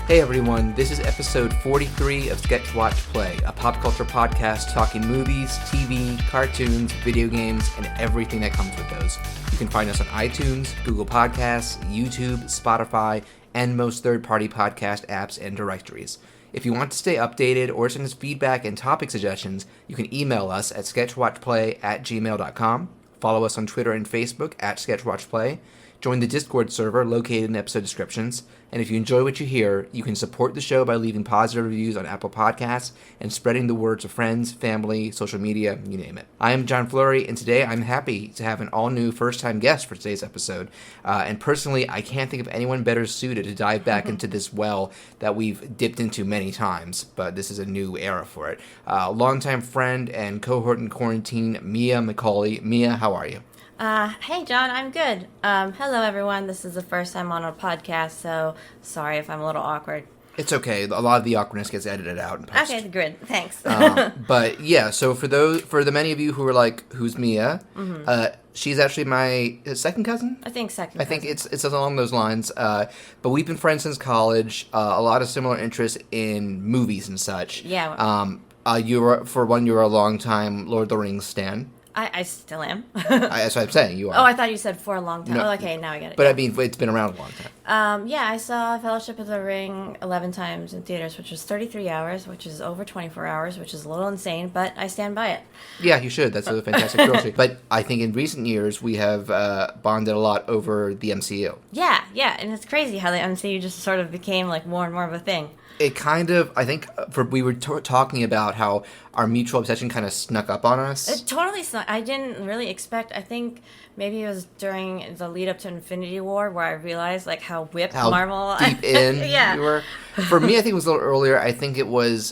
Hey everyone, this is episode 43 of Sketch Watch Play, a pop culture podcast talking movies, TV, cartoons, video games, and everything that comes with those. You can find us on iTunes, Google Podcasts, YouTube, Spotify, and most third-party podcast apps and directories. If you want to stay updated or send us feedback and topic suggestions, you can email us at sketchwatchplay@gmail.com, follow us on Twitter and Facebook at sketchwatchplay, join the Discord server located in episode descriptions, and if you enjoy what you hear, you can support the show by leaving positive reviews on Apple Podcasts and spreading the word to friends, family, social media, you name it. I am John Fleury, and today I'm happy to have an all-new first-time guest for today's episode. And personally, I can't think of anyone better suited to dive back into this well that we've dipped into many times, but this is a new era for it. Longtime friend and cohort in quarantine, Mia Mcauley. Mia, how are you? Hey John, I'm good. Hello everyone, this is the first time on a podcast, so sorry if I'm a little awkward. It's okay. A lot of the awkwardness gets edited out in post. Okay, good. Thanks. But yeah, so for the many of you who are like, who's Mia? She's actually my second cousin. I think second. I think it's along those lines. But we've been friends since college. A lot of similar interests in movies and such. Yeah. You were a long time Lord of the Rings stan. I still am. That's what I'm saying. You are. Oh, I thought you said for a long time. No. Oh, okay, now I get it. But yeah. I mean, it's been around a long time. Yeah, I saw Fellowship of the Ring 11 times in theaters, which was 33 hours, which is over 24 hours, which is a little insane, but I stand by it. Yeah, you should. That's a fantastic trilogy. But I think in recent years, we have bonded a lot over the MCU. Yeah, and it's crazy how the MCU just sort of became like more and more of a thing. It kind of, I think, we were talking about how our mutual obsession kind of snuck up on us. It totally snuck. I didn't really expect. I think maybe it was during the lead up to Infinity War where I realized like how whipped Marvel deep in yeah. you were. For me, I think it was a little earlier. I think it was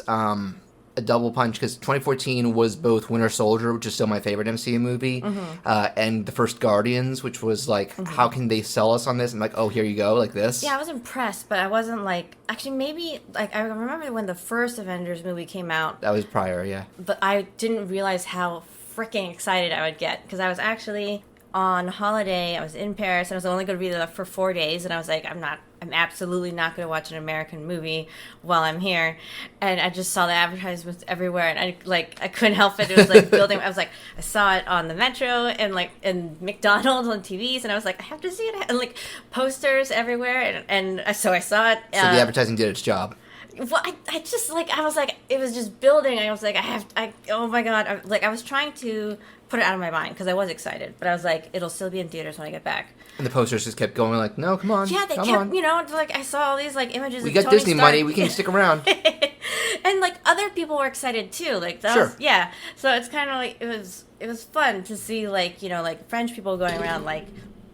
a double punch because 2014 was both Winter Soldier, which is still my favorite MCU movie, and the first Guardians, which was like, how can they sell us on this? And like, oh, here you go, like this. Yeah, I was impressed, but I wasn't like, actually maybe, like, I remember when the first Avengers movie came out. That was prior, yeah. But I didn't realize how freaking excited I would get, because I was actually on holiday. I was in Paris, and I was only going to be there for 4 days, and I was like, I'm absolutely not going to watch an American movie while I'm here. And I just saw the advertisements everywhere, and I couldn't help it. It was like building. I was like, I saw it on the metro and like in McDonald's on TVs, and I was like, I have to see it. And like posters everywhere, and so I saw it. So the advertising did its job. Well, I was like, it was just building. I was like, oh my God. I was trying to put it out of my mind because I was excited, but I was like, it'll still be in theaters when I get back. And the posters just kept going like, no, come on. Yeah, they kept, like I saw all these like images. We of got Tony Disney Stark. money, we can stick around. And like other people were excited too. Like that sure. was, yeah. So it's kind of like, it was fun to see like, like French people going around like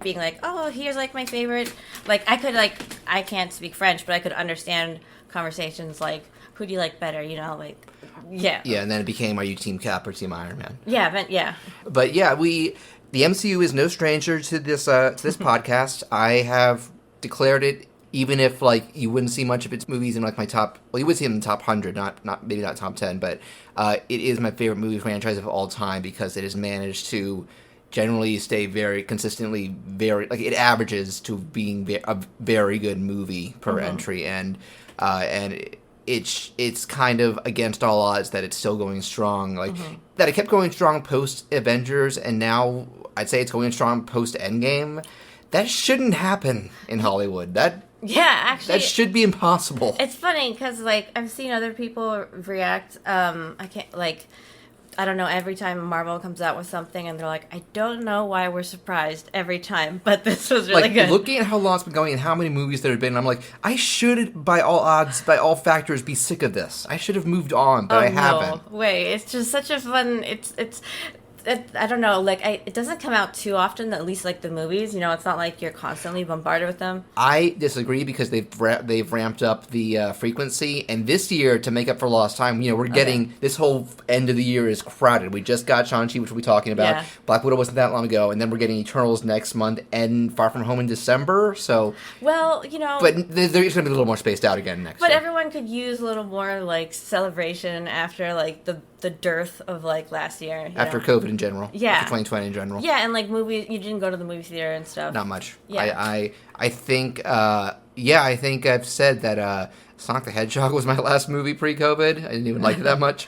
being like, oh, here's like my favorite. Like I can't speak French, but I could understand conversations like, who do you like better, like, yeah. Yeah, and then it became, are you Team Cap or Team Iron Man? Yeah, But yeah, the MCU is no stranger to this podcast. I have declared it, even if like you wouldn't see much of its movies in like my top, well, you would see them in the top 100, maybe not top 10, but it is my favorite movie franchise of all time because it has managed to generally stay very consistently like it averages to being a very good movie per entry, and it's kind of against all odds that it's still going strong, like that it kept going strong post Avengers, and now I'd say it's going strong post Endgame. That shouldn't happen in Hollywood. Actually, that should be impossible. It's funny because like I've seen other people react. I don't know, every time Marvel comes out with something and they're like, I don't know why we're surprised every time, but this was really good. Looking at how long it's been going and how many movies there have been, I'm like, I should, by all odds, by all factors, be sick of this. I should have moved on, but I haven't. No way. It's just such a fun, I don't know, like, it doesn't come out too often, at least, like, the movies, it's not like you're constantly bombarded with them. I disagree because they've ramped up the frequency, and this year, to make up for lost time, we're getting, this whole end of the year is crowded. We just got Shang-Chi, which we'll be talking about. Yeah. Black Widow wasn't that long ago, and then we're getting Eternals next month, and Far From Home in December, so... Well, But there's going to be a little more spaced out again next year. But everyone could use a little more, like, celebration after, like, the dearth of, like, last year. After COVID in general. Yeah. After 2020 in general. Yeah, and, like, movies, you didn't go to the movie theater and stuff. Not much. Yeah. I think, I think I've said that Sonic the Hedgehog was my last movie pre-COVID. I didn't even like it that much.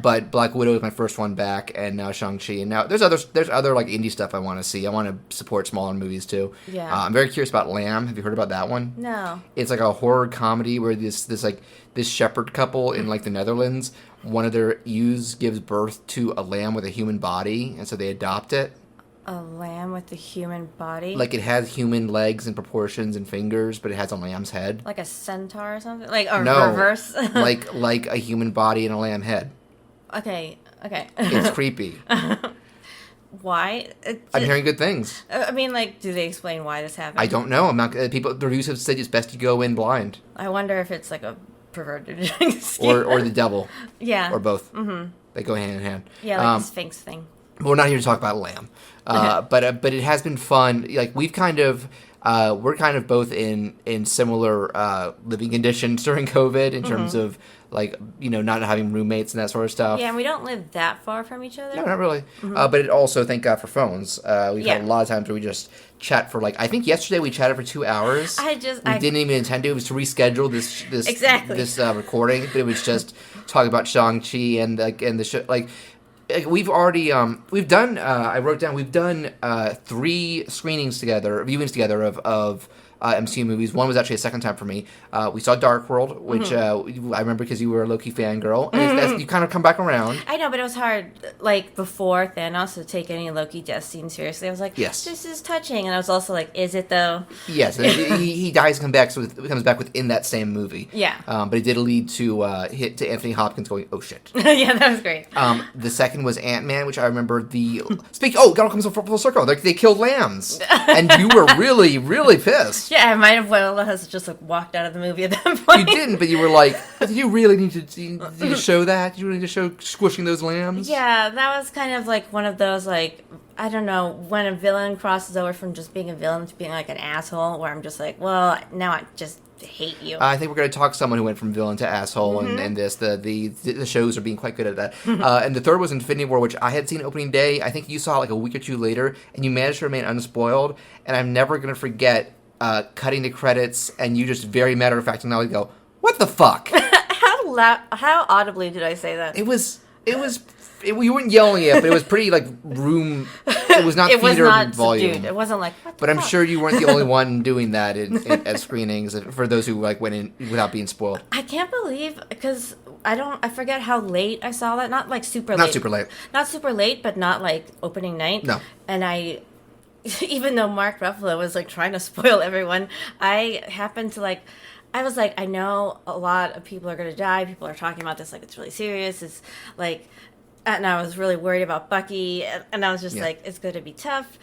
But Black Widow was my first one back, and now Shang-Chi. And now there's other like indie stuff I want to see. I want to support smaller movies too. Yeah. I'm very curious about Lamb. Have you heard about that one? No. It's like a horror comedy where this shepherd couple in like the Netherlands, one of their ewes gives birth to a lamb with a human body, and so they adopt it. A lamb with a human body? Like it has human legs and proportions and fingers, but it has a lamb's head. Like a centaur or something? Like a No, reverse? like a human body and a lamb head. Okay. It's creepy. Why? I'm hearing good things. I mean, like, do they explain why this happened? I don't know. I'm not. The reviews have said it's best to go in blind. I wonder if it's like a perverted or the devil. Yeah. Or both. Mm-hmm. They go hand in hand. Yeah, like a Sphinx thing. We're not here to talk about Lamb, but it has been fun. Like we're kind of both in similar living conditions during COVID in terms of like not having roommates and that sort of stuff. Yeah, and we don't live that far from each other. No, not really. But it also, thank God for phones. We've had a lot of times where we just chat for I think yesterday we chatted for 2 hours. We didn't even intend to. It was to reschedule this recording, but it was just talking about Shang-Chi and the show. We've already we've done I wrote down we've done 3 viewings together of MCU movies. One was actually a second time for me. We saw Dark World, which I remember because you were a Loki fangirl, and you kind of come back around. I know, but it was hard, before Thanos, to take any Loki death scene seriously. I was like, yes, this is touching, and I was also like, is it though? Yes, he dies and comes back within that same movie. Yeah, but it did lead to Anthony Hopkins going, oh shit. Yeah, that was great. The second was Ant-Man, which I remember it all comes full circle. They killed lambs, and you were really, really pissed. Yeah, I might have just walked out of the movie at that point. You didn't, but you were like, "Do you really need to show that? Do you really need to show squishing those lambs?" Yeah, that was kind of one of those I don't know, when a villain crosses over from just being a villain to being an asshole, where I'm just like, well, now I just hate you. I think we're going to talk to someone who went from villain to asshole, and the shows are being quite good at that. And the third was Infinity War, which I had seen opening day. I think you saw a week or two later, and you managed to remain unspoiled. And I'm never going to forget cutting the credits, and you just very matter of fact and go, "What the fuck?" How audibly did I say that? It was. You weren't yelling it, but it was pretty room. It was not it theater was not volume. Subdued. It wasn't what the But I'm fuck? sure you weren't the only one doing that at screenings. For those who went in without being spoiled. I can't believe because I forget how late I saw that. Not super late. Not super late. Not super late, but not opening night. No. And even though Mark Ruffalo was trying to spoil everyone, I happened to I was I know a lot of people are going to die. People are talking about this it's really serious. It's and I was really worried about Bucky, and I was just it's going to be tough.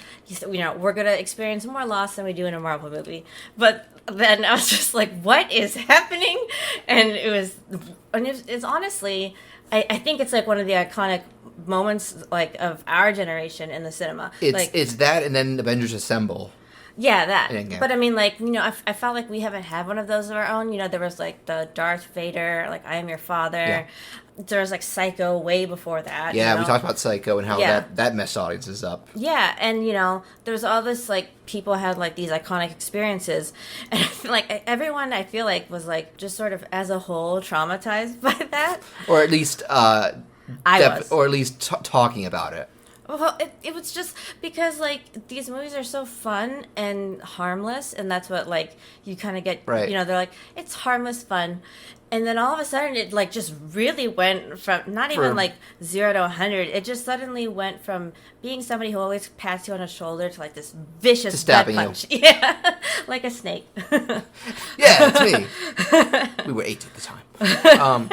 We're going to experience more loss than we do in a Marvel movie. But then I was just what is happening? And it's honestly, I think it's one of the iconic moments of our generation in the cinema. It's that, and then Avengers Assemble. Yeah, that. Endgame. But I mean, I felt we haven't had one of those of our own. There was the Darth Vader, I Am Your Father. Yeah. There was Psycho way before that. Yeah, we talked about Psycho and how that messed audiences up. Yeah, and there was all this people had these iconic experiences, and I feel everyone I feel was just sort of as a whole traumatized by that. Or at least or at least talking about it. Well, it was just because these movies are so fun and harmless, and that's what you kind of get. Right. They're it's harmless fun, and then all of a sudden it just really went from not even 0 to 100. It just suddenly went from being somebody who always pats you on the shoulder to this vicious gut punch. You. Yeah, like a snake. Yeah, it's me. We were 8 at the time.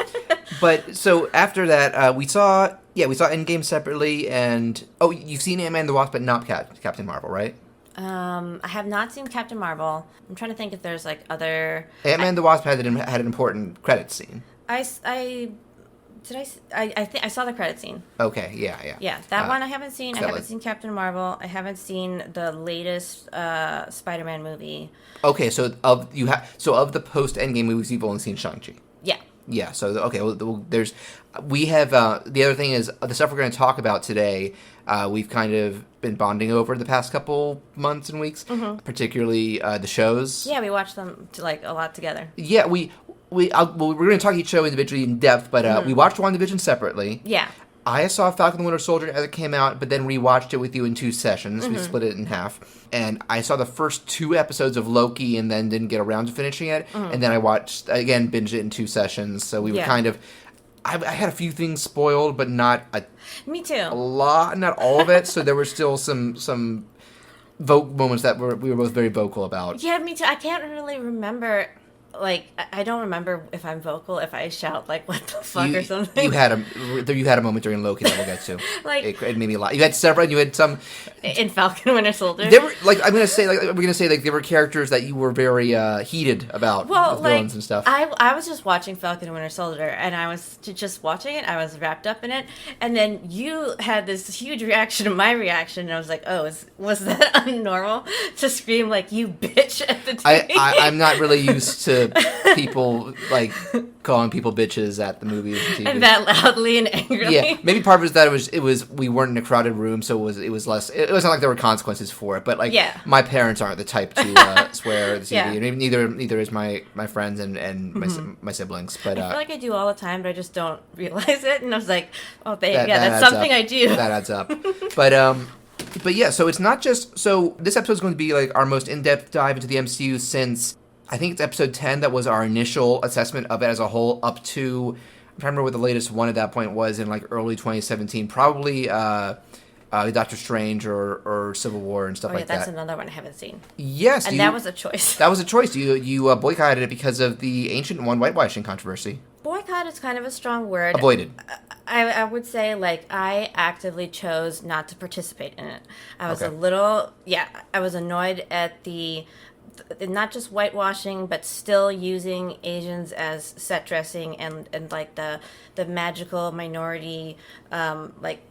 But so after that, we saw Endgame separately, and you've seen Ant-Man and the Wasp, but not Captain Marvel, right? I have not seen Captain Marvel. I'm trying to think if there's other. Ant-Man and the Wasp had an important credit scene. I think I saw the credit scene. Okay, yeah. Yeah, that one I haven't seen. I haven't seen Captain Marvel. I haven't seen the latest Spider-Man movie. Okay, so of the post Endgame movies, you've only seen Shang-Chi. Yeah. Yeah. So we have the other thing is the stuff we're going to talk about today. We've kind of been bonding over the past couple months and weeks, particularly the shows. Yeah, we watched them a lot together. Yeah, we're going to talk each show individually in depth, but we watched WandaVision separately. Yeah. I saw Falcon and Winter Soldier as it came out, but then rewatched it with you in 2 sessions. We split it in half. And I saw the first 2 episodes of Loki and then didn't get around to finishing it. And then I watched, again, binged it in 2 sessions. So we were kind of... I had a few things spoiled, but not Me too. a lot, not all of it. So there were still some moments that we were both very vocal about. Yeah, me too. I can't really remember... Like, I don't remember if I'm vocal, if I shout, like, what the fuck or something. You had a moment during Loki that we'll get to. Like, it made me a lot. You had several, and you had some... In Falcon and Winter Soldier? There were, like, we're going to say, there were characters that you were very heated about, with villains and stuff. I was just watching Falcon and Winter Soldier, and I was just watching it, I was wrapped up in it, and then you had this huge reaction to my reaction, and I was like, oh, was that unnormal to scream, like, you bitch at the TV? I'm not really used to people like calling people bitches at the movies and TV. And that loudly and angrily. Yeah, maybe part of it is that it was we weren't in a crowded room, so it was less. It wasn't like there were consequences for it, but like my parents aren't the type to swear at the TV. And neither is my friends and my siblings. But I feel like I do all the time, but I just don't realize it. And I was like, oh, that's something up. I do. That adds up. But yeah, so it's not just this episode is going to be like our most in-depth dive into the MCU since. I think it's episode 10 that was our initial assessment of it as a whole up to, I'm trying to remember what the latest one at that point was in like early 2017, probably Doctor Strange or Civil War and stuff like that. That's another one I haven't seen. Yes. And that was a choice. That was a choice. You boycotted it because of the Ancient One whitewashing controversy. Boycott is kind of a strong word. Avoided. I would say, like, I actively chose not to participate in it. I was I was annoyed at the not just whitewashing, but still using Asians as set dressing and like the magical minority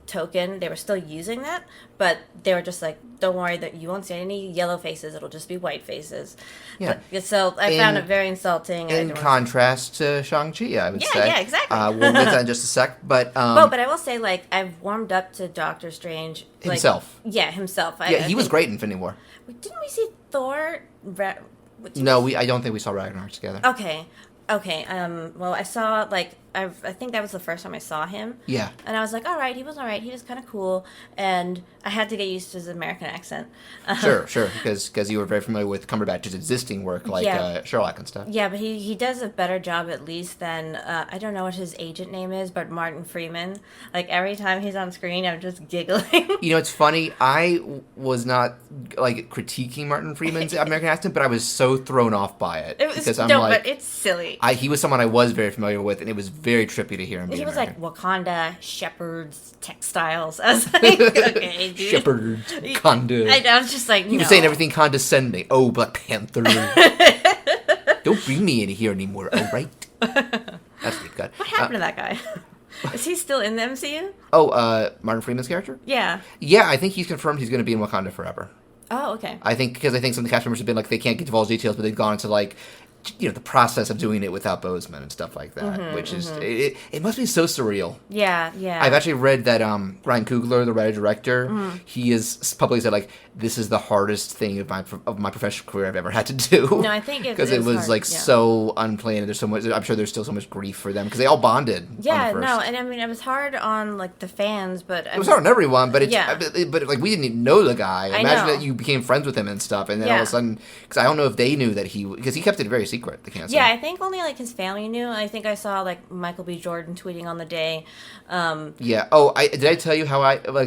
token. They were still using that, but they were just like, don't worry, that you won't see any yellow faces. It'll just be white faces. Yeah. So I found it very insulting. In contrast to Shang-Chi, I would say. Yeah, exactly. We'll get to that in just a sec, but... but I will say, like, I've warmed up to Doctor Strange. Himself. Himself. He was great in Infinity War. Didn't we see Thor? I don't think we saw Ragnarok together. Okay. Well, I saw, like, I think that was the first time I saw him. Yeah. And I was like, all right, he was all right. He was kind of cool. And I had to get used to his American accent. Sure, because you were very familiar with Cumberbatch's existing work, like Sherlock and stuff. Yeah, but he does a better job, at least, than, I don't know what his agent name is, but Martin Freeman. Like, every time he's on screen, I'm just giggling. You know, it's funny. I was not, like, critiquing Martin Freeman's American accent, but I was so thrown off by it. But it's silly. He was someone I was very familiar with, and it was very trippy to hear him. He was American. like Wakanda shepherds textiles. I was like, okay, dude. Shepherds, Wakanda. I was just like, he was saying everything condescending. Oh, Black Panther. Don't bring me in here anymore. All right. That's deep cut. What happened to that guy? Is he still in the MCU? Oh, Martin Freeman's character? Yeah. Yeah, I think he's confirmed he's going to be in Wakanda forever. Oh, okay. Because I think some of the cast members have been like, they can't get divulge details, but they've gone into like, the process of doing it without Boseman and stuff like that, which is it must be so surreal. Yeah. I've actually read that Ryan Coogler, the writer-director, he has publicly said like, this is the hardest thing of my professional career I've ever had to do. No, I think because it was hard, so unplanned. And there's so much. I'm sure there's still so much grief for them because they all bonded. Yeah, no, and I mean it was hard on like the fans, but it was hard on everyone. But but like we didn't even know the guy. Imagine that you became friends with him and stuff, and then all of a sudden, because I don't know if they knew that because he kept it very secret. The cancer. Yeah, I think only like his family knew. I think I saw like Michael B. Jordan tweeting on the day. Yeah. Oh, did I tell you how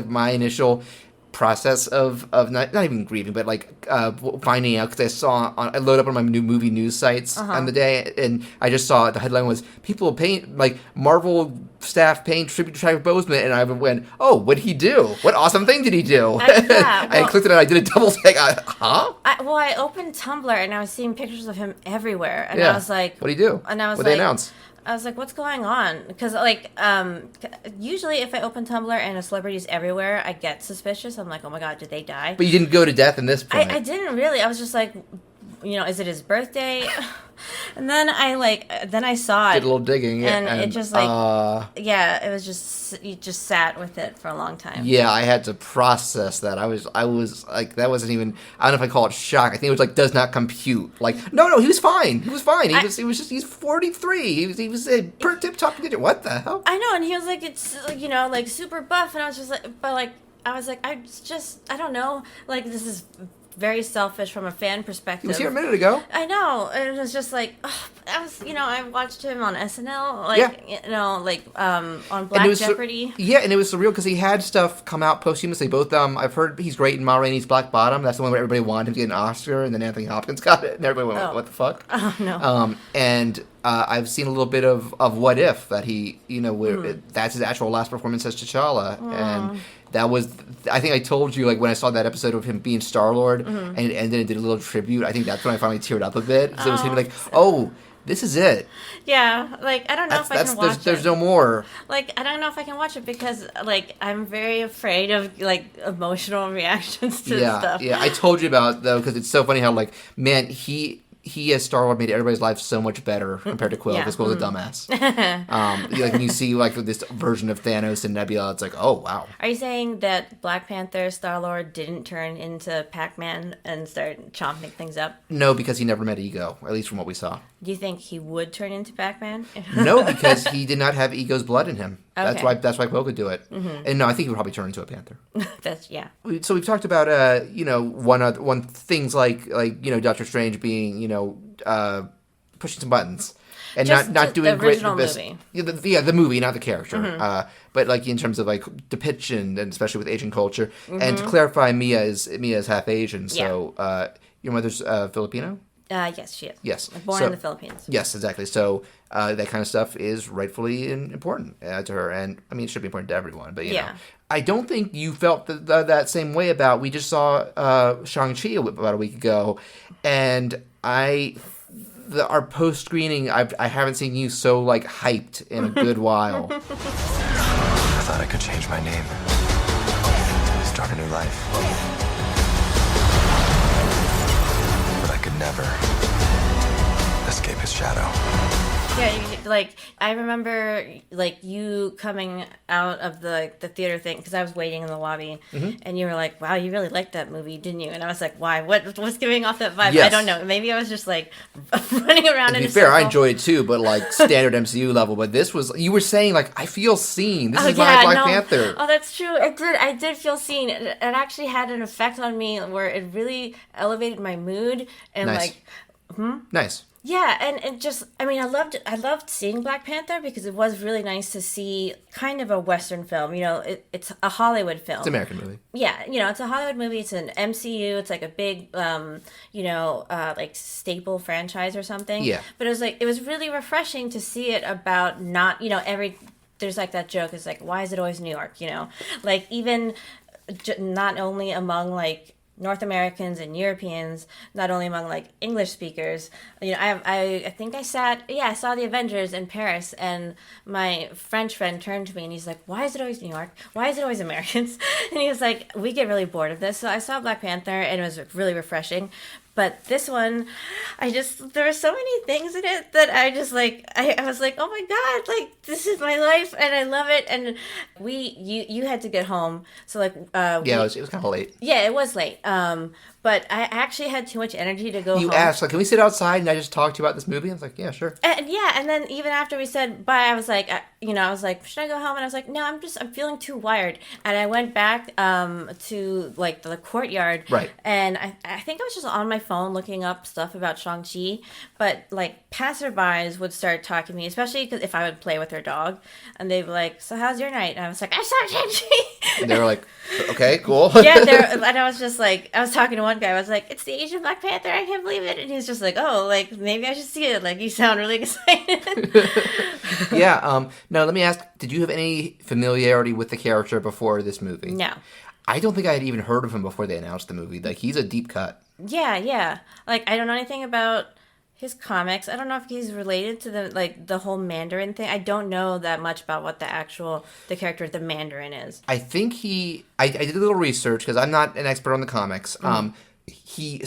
my initial process of not even grieving, but like finding out, because I load up on my new movie news sites on the day, and I just saw the headline was people paying like Marvel staff paying tribute to Chadwick Boseman, and I went, oh, what did he do? What awesome thing did he do? I clicked it and I did a double take. Huh? I opened Tumblr and I was seeing pictures of him everywhere, and I was like, what did he do? And I was what did they announce? I was like, what's going on? Because, like, usually if I open Tumblr and a celebrity's everywhere, I get suspicious. I'm like, oh my god, did they die? But you didn't go to death in this point. I didn't really. I was just like, is it his birthday? And then I saw it. Did a little digging. And it just it was just, you just sat with it for a long time. Yeah, I had to process that. I was like, that wasn't even, I don't know if I call it shock. I think it was like, does not compute. Like, no, he was fine. He was fine. He's 43. He was a tip-top condition. What the hell? I know, and he was like, it's, like super buff, and I was just like, but like, I was like, I don't know, like, this is very selfish from a fan perspective. He was here a minute ago. I know. It was just like, I watched him on SNL, on Black Jeopardy. And it was surreal because he had stuff come out posthumously. Both, I've heard he's great in Ma Rainey's Black Bottom. That's the one where everybody wanted him to get an Oscar, and then Anthony Hopkins got it, and everybody went, what the fuck? Oh, no. And I've seen a little bit of What If, that he, that's his actual last performance as T'Challa, and that was, I think I told you, like, when I saw that episode of him being Star-Lord, and it ended and did a little tribute, I think that's when I finally teared up a bit. So it was him like, this is it. Yeah, like, I don't know if I can watch it. There's no more. Like, I don't know if I can watch it because, like, I'm very afraid of, like, emotional reactions to stuff. Yeah, I told you about it, though, because it's so funny how, like, man, he as Star-Lord made everybody's life so much better compared to Quill, because Quill's a dumbass. Like, when you see, like, this version of Thanos and Nebula, it's like, oh, wow. Are you saying that Black Panther Star-Lord didn't turn into Pac-Man and start chomping things up? No, because he never met Ego, at least from what we saw. Do you think he would turn into Pac-Man? No, because he did not have Ego's blood in him. Okay. That's why Quill could do it. Mm-hmm. And no, I think he would probably turn into a panther. So we've talked about one things like Doctor Strange being pushing some buttons and just not doing the original movie. The movie, not the character. Mm-hmm. But like in terms of like depiction, and especially with Asian culture. Mm-hmm. And to clarify, Mia is half Asian. So your mother's Filipino. Yes, she is. Yes. Born in the Philippines. Yes, exactly. So that kind of stuff is rightfully important to her. And, I mean, it should be important to everyone. But, you know, I don't think you felt that same way about... We just saw Shang-Chi about a week ago. And our post-screening, I haven't seen you so, like, hyped in a good while. I thought I could change my name. Start a new life. Never escape his shadow. Yeah, I remember, you coming out of the theater thing, because I was waiting in the lobby, and you were like, wow, you really liked that movie, didn't you? And I was like, why? What's giving off that vibe? Yes. I don't know. Maybe I was just, running around in a circle. To be fair, I enjoyed it too, but, standard MCU level. But this was, you were saying, I feel seen. This is my Black Panther. Oh, that's true. I did feel seen. It actually had an effect on me where it really elevated my mood. And, nice. Nice. Yeah, and it just, I loved seeing Black Panther because it was really nice to see kind of a Western film. It's a Hollywood film. It's an American movie. Yeah, it's a Hollywood movie. It's an MCU. It's like a big, staple franchise or something. Yeah. But it was really refreshing to see it about not, there's that joke, it's why is it always New York, even not only among, North Americans and Europeans, not only among English speakers. I think I saw the Avengers in Paris, and my French friend turned to me and he's like, why is it always New York? Why is it always Americans? And he was like, we get really bored of this. So I saw Black Panther and it was really refreshing. But this one, there were so many things in it that I just I was like, oh my God, this is my life and I love it. And you had to get home. So it was kind of late. Yeah, it was late. But I actually had too much energy to go home. You asked, can we sit outside and I just talk to you about this movie? I was like, yeah, sure. And then even after we said bye, I was like, should I go home? And I was like, no, I'm feeling too wired. And I went back to the courtyard. Right. And I think I was just on my phone looking up stuff about Shang-Chi. But passerbys would start talking to me, especially if I would play with their dog. And they'd be like, so how's your night? And I was like, I saw Shang-Chi. And they were like, okay, cool. Yeah, and I was just I was talking to one guy, I was like, it's the Asian Black Panther, I can't believe it. And he's just like, oh, maybe I should see it. You sound really excited. Yeah, now let me ask, did you have any familiarity with the character before this movie? No. I don't think I had even heard of him before they announced the movie. He's a deep cut. Yeah. I don't know anything about his comics. I don't know if he's related to the whole Mandarin thing. I don't know that much about what the character of the Mandarin is. I think I did a little research because I'm not an expert on the comics. Mm-hmm. He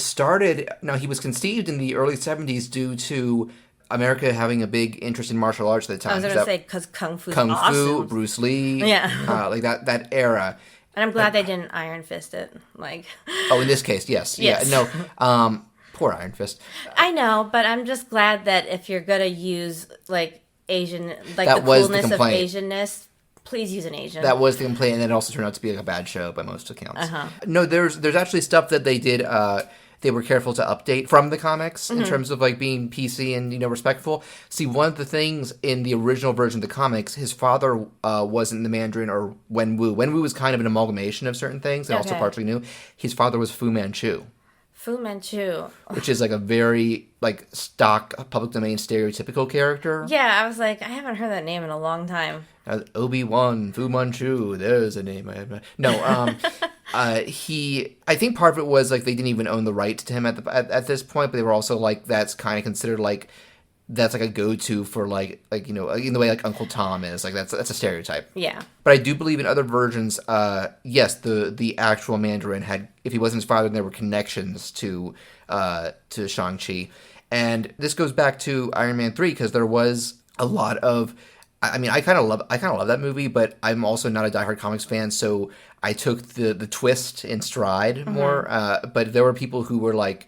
was conceived in the early 70s due to America having a big interest in martial arts at the time. I was going to say, because Kung Fu's Kung awesome. Fu, Bruce Lee. Yeah. Like that era. And I'm glad they didn't Iron Fist it. Like. Oh, in this case, yes. Yes. Yeah, no. Poor Iron Fist. I know, but I'm just glad that if you're going to use, like, Asian, like, That the was the coolness of complaint. Asianness, please use an Asian. That was the complaint, and then it also turned out to be like a bad show by most accounts. Uh-huh. No, there's actually stuff that they did. They were careful to update from the comics in terms of like being PC and respectful. See, one of the things in the original version of the comics, his father wasn't the Mandarin or Wenwu. Wenwu was kind of an amalgamation of certain things and also partially new. His father was Fu Manchu. Fu Manchu. Which is like a very like stock public domain stereotypical character. Yeah, I was like, I haven't heard that name in a long time. Obi-Wan, Fu Manchu, there's a name I have not. No, I think part of it was like they didn't even own the rights to him at this point, but they were also like that's kind of considered like that's like a go-to for like in the way like Uncle Tom is like that's a stereotype. Yeah. But I do believe in other versions, yes, the actual Mandarin had, if he wasn't his father, there were connections to Shang-Chi, and this goes back to Iron Man 3 because there was a lot of. I mean, I kind of love that movie, but I'm also not a diehard comics fan, so I took the twist in stride more. But there were people who were like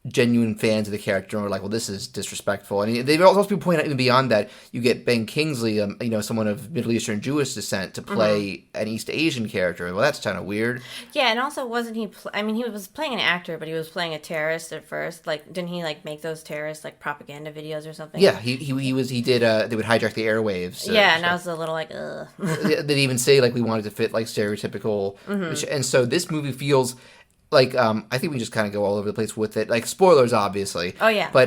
genuine fans of the character and were like, "Well, this is disrespectful." And they've also pointed out even beyond that, you get Ben Kingsley, someone of Middle Eastern Jewish descent, to play an East Asian character. Well, that's kind of weird. Yeah, and also wasn't he? He was playing an actor, but he was playing a terrorist at first. Like, didn't he like make those terrorist like propaganda videos or something? Yeah, he did. They would hijack the airwaves. Yeah, and I was a little like, ugh. They'd even say like we wanted to fit like stereotypical, and so this movie feels. Like, I think we just kind of go all over the place with it. Like, spoilers, obviously. Oh, yeah. But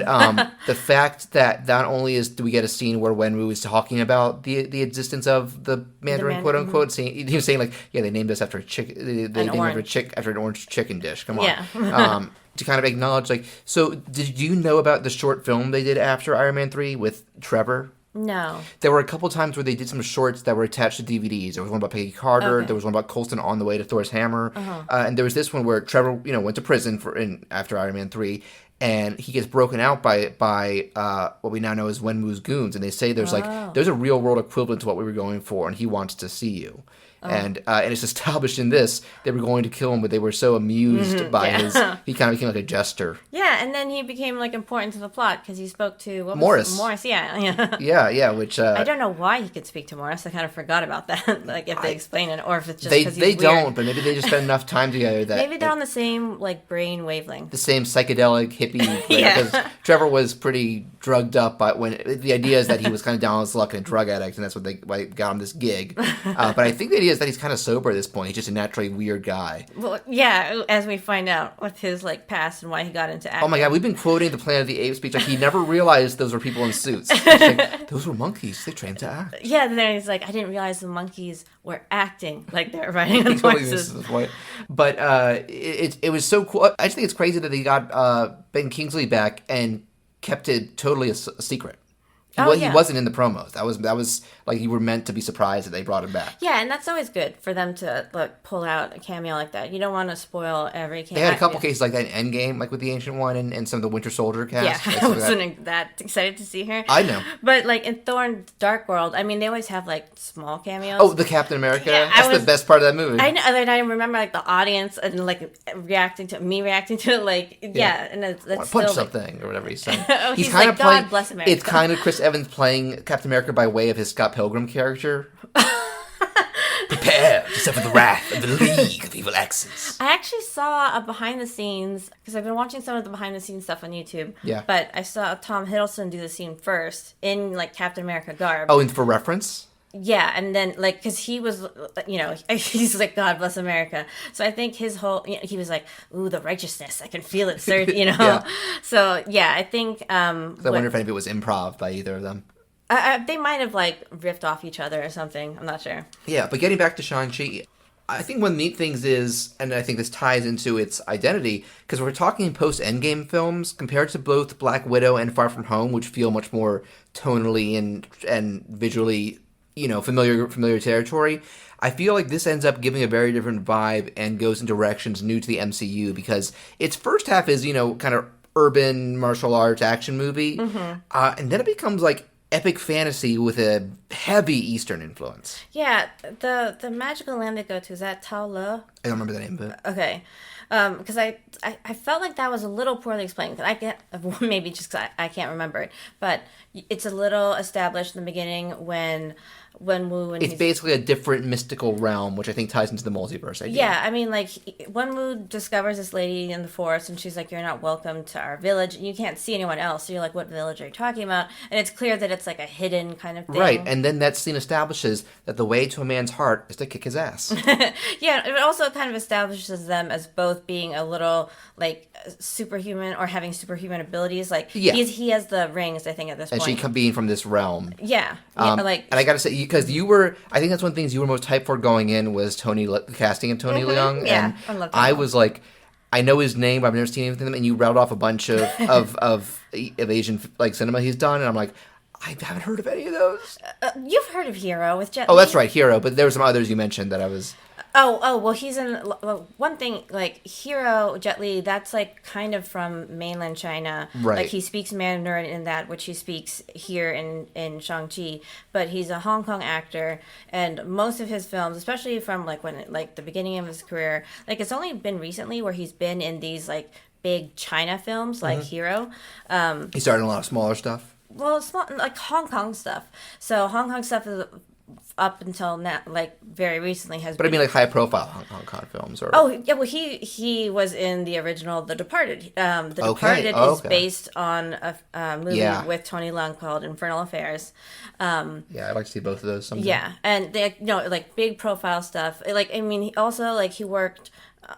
the fact that not only do we get a scene where Wenwu is talking about the existence of the Mandarin, quote-unquote, he was saying, like, yeah, they named us after a chicken. They named after an orange chicken dish. Come on. Yeah. To kind of acknowledge, like, so did you know about the short film they did after Iron Man 3 with Trevor? No. There were a couple times where they did some shorts that were attached to DVDs. There was one about Peggy Carter. Okay. There was one about Coulson on the way to Thor's hammer. And there was this one where Trevor, went to prison after Iron Man 3, and he gets broken out by what we now know as Wenwu's goons. And they say there's a real world equivalent to what we were going for, and he wants to see you. And it's established in this they were going to kill him, but they were so amused by he kind of became like a jester. Yeah, and then he became like important to the plot because he spoke to Morris. Morris, yeah. Yeah. Which I don't know why he could speak to Morris. I kind of forgot about that. Like if they explain it, or if it's just they because he's don't, weird. but maybe they just spent enough time together that maybe they're on the same like brain wavelength. The same psychedelic hippie. Because Trevor was pretty drugged up, but when the idea is that he was kind of down on his luck and a drug addict, and that's what they got him this gig. But I think the idea is that he's kind of sober at this point. He's just a naturally weird guy. Well, yeah, as we find out with his like past and why he got into acting. Oh my god, we've been quoting the Planet of the Apes speech. Like he never realized those were people in suits. Like, those were monkeys. They trained to act. Yeah, then he's like, I didn't realize the monkeys were acting like they were writing the voices. But it was so cool. I just think it's crazy that they got Ben Kingsley back and kept it totally a secret. He wasn't in the promos. That was like you were meant to be surprised that they brought him back. Yeah, and that's always good for them to pull out a cameo like that. You don't want to spoil every cameo. They had a couple cases like that in Endgame, like with the Ancient One and some of the Winter Soldier cast. Yeah, I wasn't that excited to see her. I know. But like in Thor and Dark World, I mean, they always have like small cameos. Oh, the Captain America. Yeah, that's the best part of that movie. I know. And I remember like the audience and like reacting to it. Like, yeah. And it's punch still, something or whatever he's saying. He's kind like, of playing. God bless America. It's kind of Chris Evans playing Captain America by way of his Scott Pilgrim character. Prepare to suffer the wrath of the League of Evil Axes. I actually saw a behind the scenes, because I've been watching some of the behind the scenes stuff on YouTube. Yeah. But I saw Tom Hiddleston do the scene first in like Captain America garb. Oh, and for reference? Yeah, and then like because he was, he's like God bless America. So I think his whole, he was like, ooh, the righteousness, I can feel it, sir. Yeah. So yeah, I think. I wonder if any of it was improv by either of them. They might have like riffed off each other or something. I'm not sure. Yeah, but getting back to Shang-Chi, I think one of the neat things is, and I think this ties into its identity, because we're talking post-Endgame films, compared to both Black Widow and Far From Home, which feel much more tonally and visually, familiar territory. I feel like this ends up giving a very different vibe and goes in directions new to the MCU, because its first half is, kind of urban martial arts action movie. And then it becomes like epic fantasy with a heavy Eastern influence. Yeah, the magical land they go to, is that Tao Le? I don't remember the name of it. Okay. Because I felt like that was a little poorly explained. Cause I get, maybe just because I can't remember it. But it's a little established in the beginning when Wenwu... It's basically a different mystical realm, which I think ties into the multiverse idea. Yeah, I mean, like, Wenwu discovers this lady in the forest, and she's like, you're not welcome to our village, and you can't see anyone else, so you're like, what village are you talking about? And it's clear that it's like a hidden kind of thing. Right, and then that scene establishes that the way to a man's heart is to kick his ass. Yeah, it also kind of establishes them as both being a little, like, superhuman or having superhuman abilities. Like, he has the rings, I think, at this point. And she being from this realm. Yeah. And I gotta say, because I think that's one of the things you were most hyped for going in was the casting of Tony Leung. Yeah, and I was like, I know his name, but I've never seen anything of him, and you rattled off a bunch of Asian like cinema he's done, and I'm like, I haven't heard of any of those. You've heard of Hero with Jet Li? Oh, that's right, Hero, but there were some others you mentioned that I was... well, he's in... One thing, like, Hero, Jet Li, that's, like, kind of from mainland China. Right. Like, he speaks Mandarin in that, which he speaks here in Shang-Chi. But he's a Hong Kong actor, and most of his films, especially from, like, the beginning of his career, like, it's only been recently where he's been in these, like, big China films, like Hero. He started in a lot of smaller stuff. Well, it's not like Hong Kong stuff. So Hong Kong stuff is up until now, like very recently has. But I mean, like high profile Hong Kong films, or yeah, well he was in the original The Departed. The Departed is based on a movie with Tony Leung called Infernal Affairs. I'd like to see both of those someday. Yeah, and they like big profile stuff. Like I mean, he worked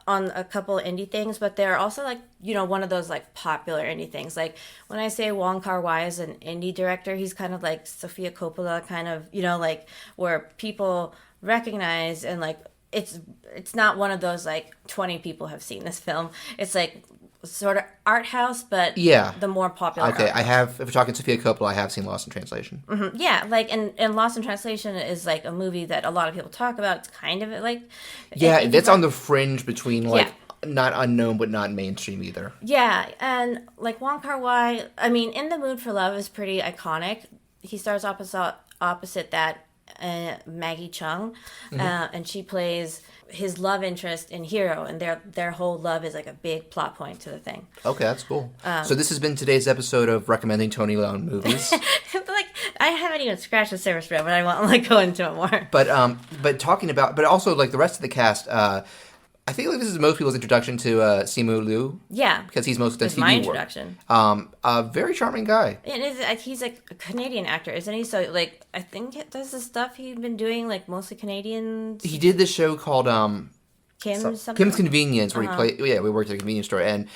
on a couple indie things, but they're also like one of those like popular indie things. Like when I say Wong Kar-wai is an indie director, he's kind of like Sofia Coppola, kind of like where people recognize, and like it's not one of those like 20 people have seen this film. It's like sort of art house, but the more popular. Okay, I have. If we're talking Sofia Coppola, I have seen Lost in Translation. Mm-hmm. Yeah, like and Lost in Translation is like a movie that a lot of people talk about. It's kind of like it's on the fringe between like not unknown but not mainstream either. Yeah, and like Wong Kar-wai, I mean, In the Mood for Love is pretty iconic. He stars opposite that Maggie Chung, and she plays his love interest in Hero, and their whole love is like a big plot point to the thing. Okay, that's cool. So this has been today's episode of recommending Tony Leung movies. Like I haven't even scratched the surface yet, but I want to like go into it more. But talking about, but also like the rest of the cast. I think like this is most people's introduction to Simu Liu. Yeah, because he's most of the TV my introduction. A very charming guy. And he's like a Canadian actor, isn't he? So like I think that's the stuff he's been doing, like mostly Canadian. He did this show called Kim's Convenience, where he played. Yeah, we worked at a convenience store, and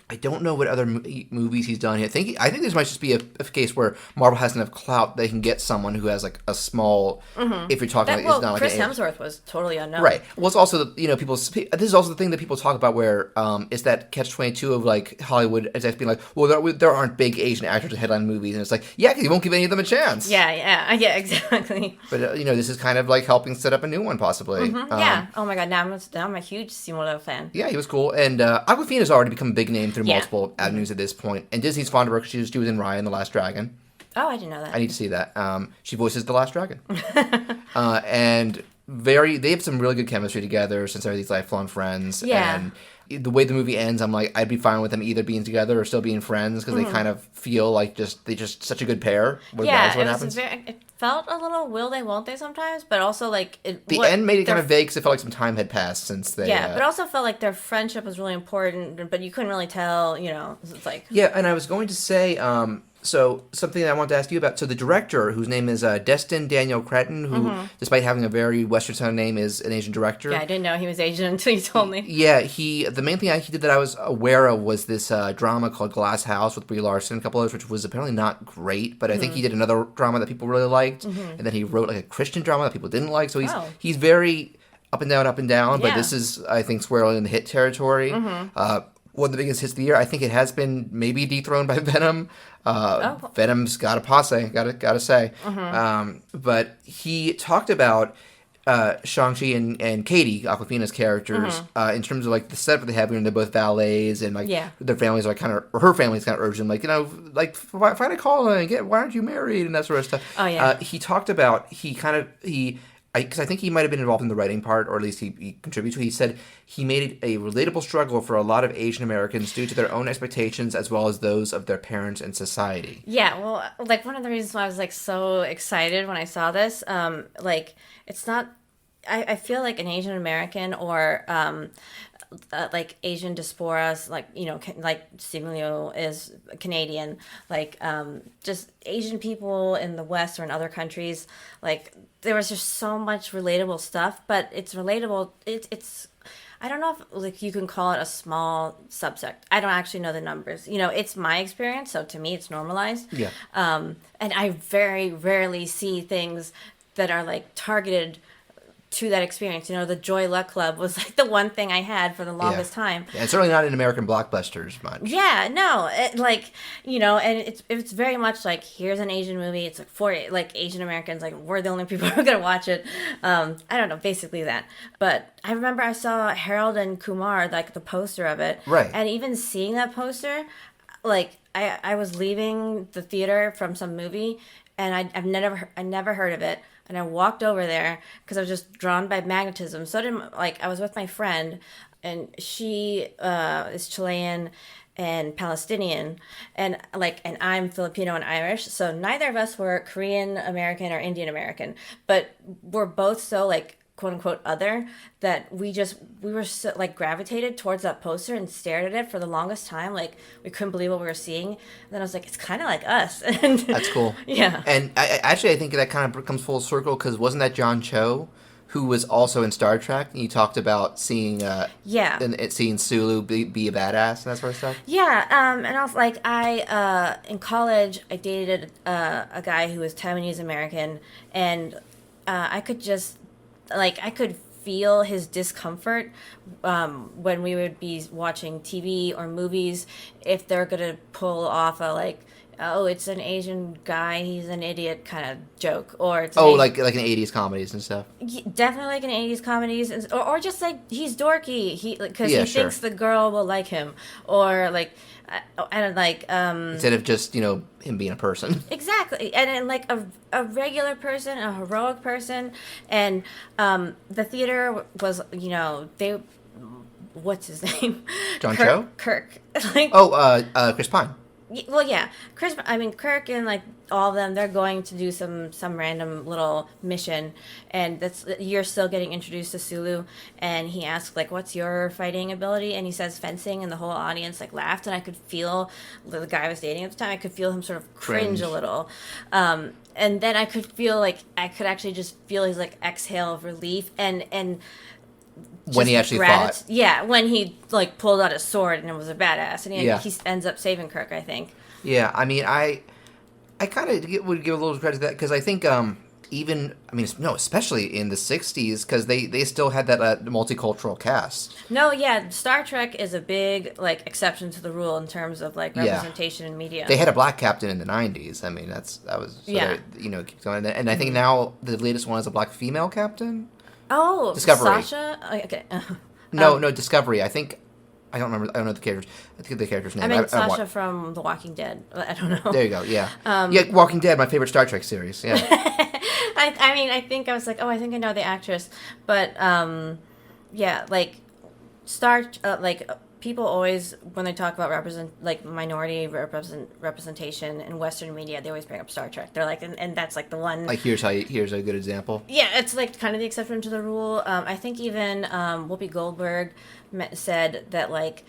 I don't know what other movies he's done. I think this might just be a case where Marvel has enough clout they can get someone who has like a small. If you're talking, it's not like Chris Hemsworth was totally unknown, right? Well, it's also people. This is also the thing that people talk about where it's that catch-22 of like Hollywood as being like, well, there aren't big Asian actors to headline movies, and it's like, yeah, because you won't give any of them a chance. Yeah, exactly. But this is kind of like helping set up a new one, possibly. Yeah. Oh my God, now I'm a huge Simu fan. Yeah, he was cool, and Awkwafina's already become a big name through multiple avenues at this point. And Disney's fond of her because she was in Raya and the Last Dragon. Oh, I didn't know that. I need to see that. She voices the Last Dragon. And they have some really good chemistry together since they're these lifelong friends. Yeah. And the way the movie ends, I'm like, I'd be fine with them either being together or still being friends because they kind of feel like they just such a good pair. It felt a little will they, won't they sometimes, but also like... The end made it kind of vague because it felt like some time had passed since they... Yeah, but also felt like their friendship was really important, but you couldn't really tell, it's like... Yeah, and I was going to say... So, something that I wanted to ask you about. So, the director, whose name is Destin Daniel Cretton, who, despite having a very Western sounding name, is an Asian director. Yeah, I didn't know he was Asian until you told me. Yeah, the main thing he did that I was aware of was this drama called Glass House with Brie Larson and a couple others, which was apparently not great, but I think he did another drama that people really liked, and then he wrote like a Christian drama that people didn't like, so he's very up and down, but this is, I think, squarely in the hit territory. One of the biggest hits of the year. I think it has been maybe dethroned by Venom. Venom's got a posse, gotta say. But he talked about Shang-Chi and Katie, Awkwafina's characters, in terms of like the setup they have, they're both valets, and like their families are kind of, or her family's kind of urging them, like, like find a calling, why aren't you married, and that sort of stuff. Oh yeah. He talked about because I think he might have been involved in the writing part, or at least he contributed to it. He said he made it a relatable struggle for a lot of Asian Americans due to their own expectations as well as those of their parents and society. Yeah, well, like one of the reasons why I was like so excited when I saw this, like it's not. I feel like an Asian American or like Asian diasporas, like like Simulio is Canadian, like just Asian people in the West or in other countries, like there was just so much relatable stuff. But it's relatable. It's I don't know if like you can call it a small subsect. I don't actually know the numbers. It's my experience, so to me it's normalized. Yeah. And I very rarely see things that are like targeted to that experience. The Joy Luck Club was like the one thing I had for the longest time. Yeah, it's certainly not in American blockbusters much. Yeah, no, and it's very much like, here's an Asian movie. It's like for like Asian Americans, like we're the only people who are gonna watch it. I don't know, basically that. But I remember I saw Harold and Kumar, like the poster of it, right? And even seeing that poster, like I was leaving the theater from some movie, and I never heard of it. And I walked over there because I was just drawn by magnetism. So I was with my friend, and she is Chilean and Palestinian, and I'm Filipino and Irish. So neither of us were Korean American or Indian American, but we're both so like quote unquote other that we were so like gravitated towards that poster and stared at it for the longest time. Like we couldn't believe what we were seeing. And then I was like, it's kind of like us. And that's cool. Yeah. And I think that kind of comes full circle, because wasn't that John Cho who was also in Star Trek? And you talked about seeing seeing Sulu be a badass and that sort of stuff. Yeah. And I was like, in college I dated a guy who was Taiwanese American, and I could just I could feel his discomfort when we would be watching TV or movies, if they're going to pull off a it's an Asian guy, he's an idiot kind of joke, or it's like in 80s comedies and stuff. Definitely like in 80s comedies, or just like he's dorky, because he thinks the girl will like him, or like instead of just him being a person. Exactly. And like a regular person, a heroic person, and the theater was what's his name? John Cho? Kirk. Chris Pine. Well, yeah, Kirk and like all of them, they're going to do some random little mission, and you're still getting introduced to Sulu, and he asks like, "What's your fighting ability?" And he says fencing, and the whole audience like laughed, and I could feel the guy I was dating at the time. I could feel him sort of cringe a little, and then I could feel like I could actually just feel his like exhale of relief, and when he actually fought. Yeah, when he like pulled out his sword and it was a badass, and he ends up saving Kirk, I think. Yeah, I mean, I kind of would give a little credit to that, because I think especially in the 60s, because they still had that multicultural cast. No, yeah, Star Trek is a big like exception to the rule in terms of like representation in media. They had a black captain in the 90s. I mean, keep going, and I think now the latest one is a black female captain. Oh, Discovery. Sasha? Okay. No, Discovery. I don't remember. I don't know the characters. I think the character's name. I mean, Sasha from The Walking Dead. I don't know. There you go. Yeah. Walking Dead, my favorite Star Trek series. Yeah. I think I was like, I think I know the actress, but people always, when they talk about minority representation in Western media, they always bring up Star Trek. They're like, and that's like the one. Like here's a good example. Yeah, it's like kind of the exception to the rule. I think even Whoopi Goldberg said that like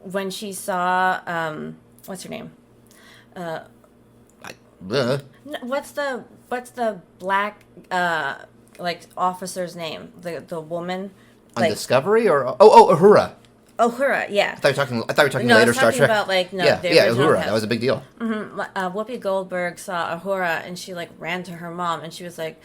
when she saw what's her name? What's the black like officer's name? The woman on Discovery or Uhura. Uhura, yeah. I thought you were talking later Star Trek. About like Uhura. That was a big deal. Mm-hmm. Whoopi Goldberg saw Uhura and she like ran to her mom and she was like,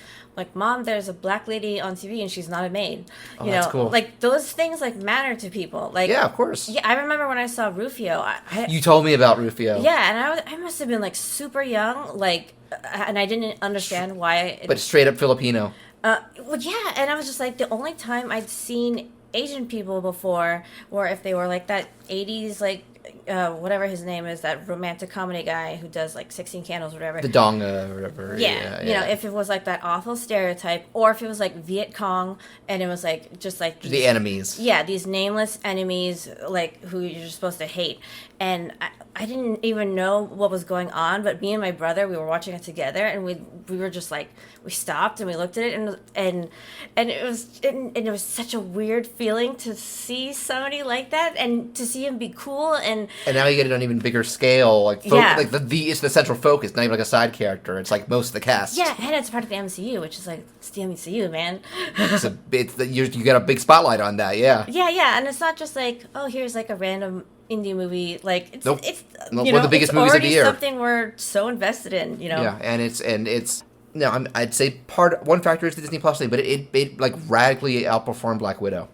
Mom, there's a black lady on TV and she's not a maid. That's cool. Like those things like matter to people. Like yeah, of course. Yeah, I remember when I saw Rufio. You told me about Rufio. Yeah, and I must have been like super young, like, and I didn't understand why. But straight up Filipino. Well, yeah, and I was just like, the only time I'd seen Asian people before were if they were like that 80s, like, whatever his name is, that romantic comedy guy who does like 16 Candles or whatever. The Donga or whatever. Yeah, you know, if it was like that awful stereotype, or if it was like Viet Cong and it was like just like the enemies. Yeah, these nameless enemies, like, who you're supposed to hate. And I didn't even know what was going on, but me and my brother, we were watching it together, and we were just like, we stopped and we looked at it, and it was such a weird feeling to see somebody like that, and to see him be cool, and now you get it on an even bigger scale, like yeah. like it's the central focus, not even like a side character. It's like most of the cast. Yeah, and it's part of the MCU, which is like, it's the MCU, man. You got a big spotlight on that, yeah. Yeah, and it's not just like, oh, here's like a random indie movie, like it's nope. It's one of the biggest movies of the year. Something we're so invested in, you know. Yeah, and it's no, I'd say one factor is the Disney Plus thing, but it like radically outperformed Black Widow.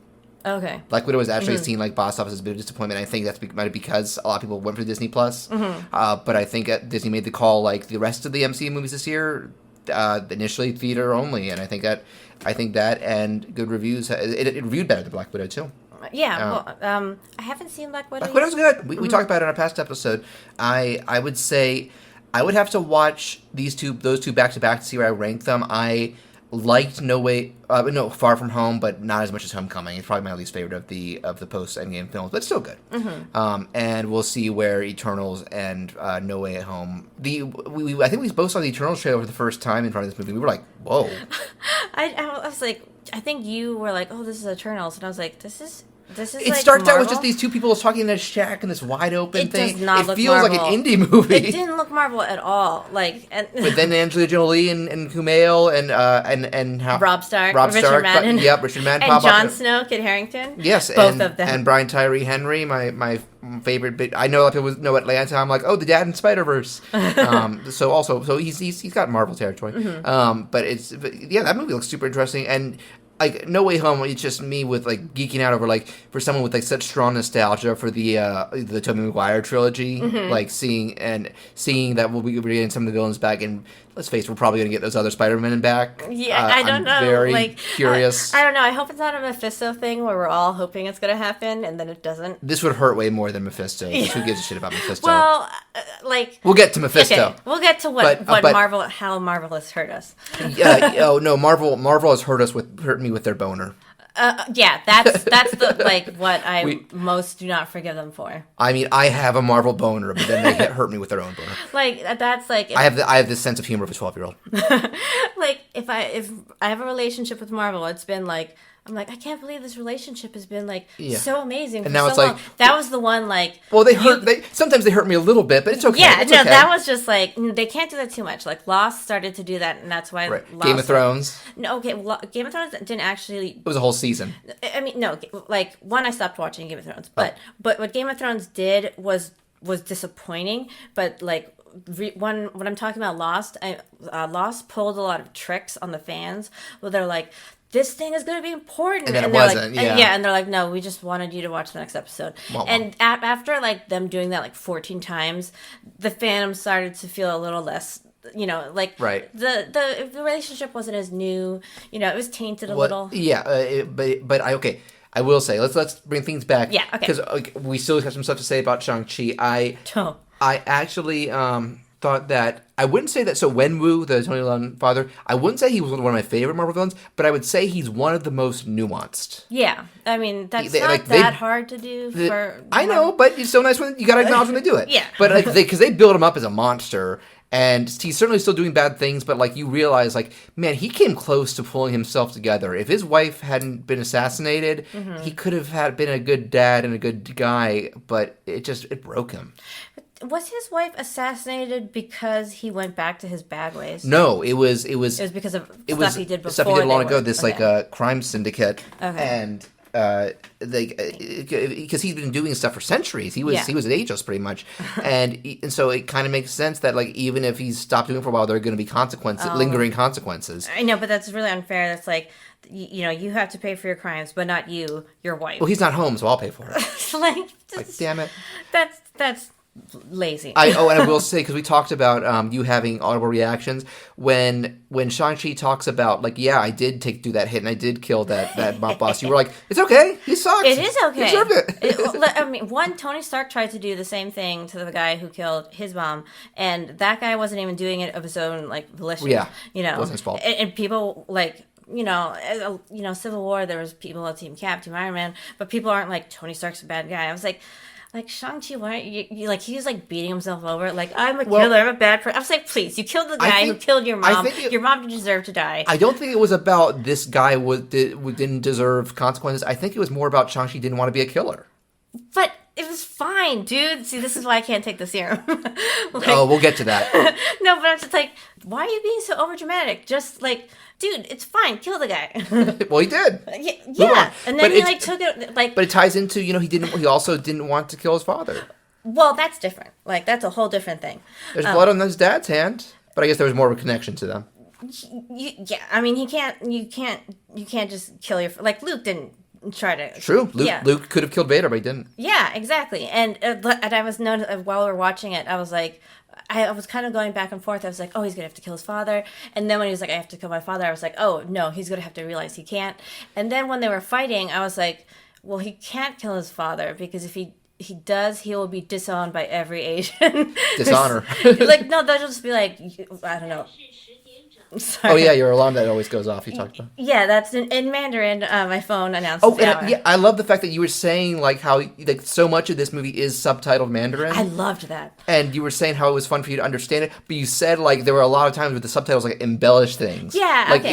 Okay. Black Widow was actually seen like box office as a bit of disappointment. I think that's might be because a lot of people went for Disney Plus. But I think Disney made the call, like the rest of the MCU movies this year, initially theater only, and I think that and good reviews. It reviewed better than Black Widow too. Yeah, I haven't seen Black Widow. Black Widow's good. We talked about it in our past episode. I would say I would have to watch those two back to back to see where I rank them. I liked Far From Home, but not as much as Homecoming. It's probably my least favorite of the post Endgame films, but still good. And we'll see where Eternals and No Way Home. I think we both saw the Eternals trailer for the first time in front of this movie. We were like, whoa. I was like, I think you were like, oh, this is Eternals, and I was like, this is. It like starts Marvel? Out with just these two people talking in a shack in this wide open thing. It does not look feels Marvel. Like an indie movie. It didn't look Marvel at all. But then Angelina Jolie and Kumail and Rob Stark, Richard Madden, Richard Madden, and Jon Snow, Kit Harington. Yes, both of them, and Brian Tyree Henry, my favorite bit. I know a lot of people know Atlanta. I'm like, oh, the dad in Spider-Verse. So he's got Marvel territory. But that movie looks super interesting. And like No Way Home, it's just me with like geeking out over like for someone with like such strong nostalgia for the Tobey Maguire trilogy, like seeing that we'll be getting some of the villains back, and let's face it, we're probably going to get those other Spider-Men back. Yeah, I don't know. Very curious. I don't know. I hope it's not a Mephisto thing where we're all hoping it's going to happen and then it doesn't. This would hurt way more than Mephisto. Who gives a shit about Mephisto? Well, we'll get to Mephisto. Okay, we'll get to how Marvel has hurt us. No, Marvel has hurt me with their boner. Yeah, that's the what I most do not forgive them for. I mean, I have a Marvel boner, but then they hurt me with their own boner. Like that's like I have this sense of humor of a 12-year-old. Like if I have a relationship with Marvel, it's been like I'm like, I can't believe this relationship has been like so amazing. And now it's like that was the one like. Well, sometimes they hurt me a little bit, but it's okay. Yeah, it's no, okay. that was just like they can't do that too much. Like Lost started to do that, and that's why Lost Game of Thrones. No, okay, Game of Thrones didn't actually. It was a whole season. I mean, no, like I stopped watching Game of Thrones, but what Game of Thrones did was disappointing. But like. When I'm talking about Lost, Lost pulled a lot of tricks on the fans where they're like, this thing is going to be important. And then it wasn't, and they're like, no, we just wanted you to watch the next episode. And after like them doing that like 14 times, the fandom started to feel a little less, the relationship wasn't as new, it was tainted a little. Yeah, but I will say, let's bring things back. Yeah, okay. Because we still have some stuff to say about Shang-Chi. I actually thought that I wouldn't say that. So Wenwu, the Tony Leung father, I wouldn't say he was one of my favorite Marvel villains, but I would say he's one of the most nuanced. Yeah, I mean that's not hard to do. I know, but it's so nice when you gotta acknowledge when they do it. Yeah, but because they build him up as a monster. And he's certainly still doing bad things, but, like, you realize, like, man, he came close to pulling himself together. If his wife hadn't been assassinated, he could have been a good dad and a good guy, but it broke him. Was his wife assassinated because he went back to his bad ways? No, it was because of stuff he did before. Stuff he did long ago, this, crime syndicate. Okay. And... because he's been doing stuff for centuries. He was an ageless pretty much, and so it kind of makes sense that like even if he's stopped doing it for a while, there are going to be lingering consequences. I know, but that's really unfair. That's like you have to pay for your crimes, but not your wife. Well, he's not home, so I'll pay for it. like, damn it. lazy. And I will say, because we talked about you having audible reactions when Shang-Chi talks about, like, yeah, I did do that hit and I did kill that mob boss. You were like, it's okay. He sucked. It is okay. He deserved it. I mean, Tony Stark tried to do the same thing to the guy who killed his mom, and that guy wasn't even doing it of his own, like, volition. Yeah. You know, it wasn't his fault. And people, like, Civil War, there was people on Team Cap, Team Iron Man, but people aren't like, Tony Stark's a bad guy. I was like, Shang-Chi, why aren't you like, he was like beating himself over, like, I'm a killer, I'm a bad person. I was like, please, you killed the guy who killed your mom. Your mom didn't deserve to die. I don't think it was about this guy didn't deserve consequences. I think it was more about Shang-Chi didn't want to be a killer. But it was fine, dude. See, this is why I can't take the serum. We'll get to that. No, but I'm just like, why are you being so overdramatic? Just like, dude, it's fine. Kill the guy. Well, he did. Yeah. And then he took it like. But it ties into he also didn't want to kill his father. Well, that's different. Like, that's a whole different thing. There's blood on his dad's hand, but I guess there was more of a connection to them. Yeah, I mean, you can't just kill your, like, Luke didn't try to. True. Luke could have killed Vader, but he didn't. Yeah, exactly. And I was while we were watching it, I was like, I was kind of going back and forth. I was like, oh, he's going to have to kill his father. And then when he was like, I have to kill my father, I was like, oh, no, he's going to have to realize he can't. And then when they were fighting, I was like, well, he can't kill his father because if he does, he will be disowned by every Asian. Dishonor. Like, no, they'll just be like, I don't know. Sorry. Oh, yeah, your alarm that always goes off, you talked about. Yeah, that's in Mandarin, my phone announces the hour. I love the fact that you were saying, like, how like so much of this movie is subtitled Mandarin. I loved that. And you were saying how it was fun for you to understand it, but you said, like, there were a lot of times where the subtitles, like, embellish things. Yeah, like, okay.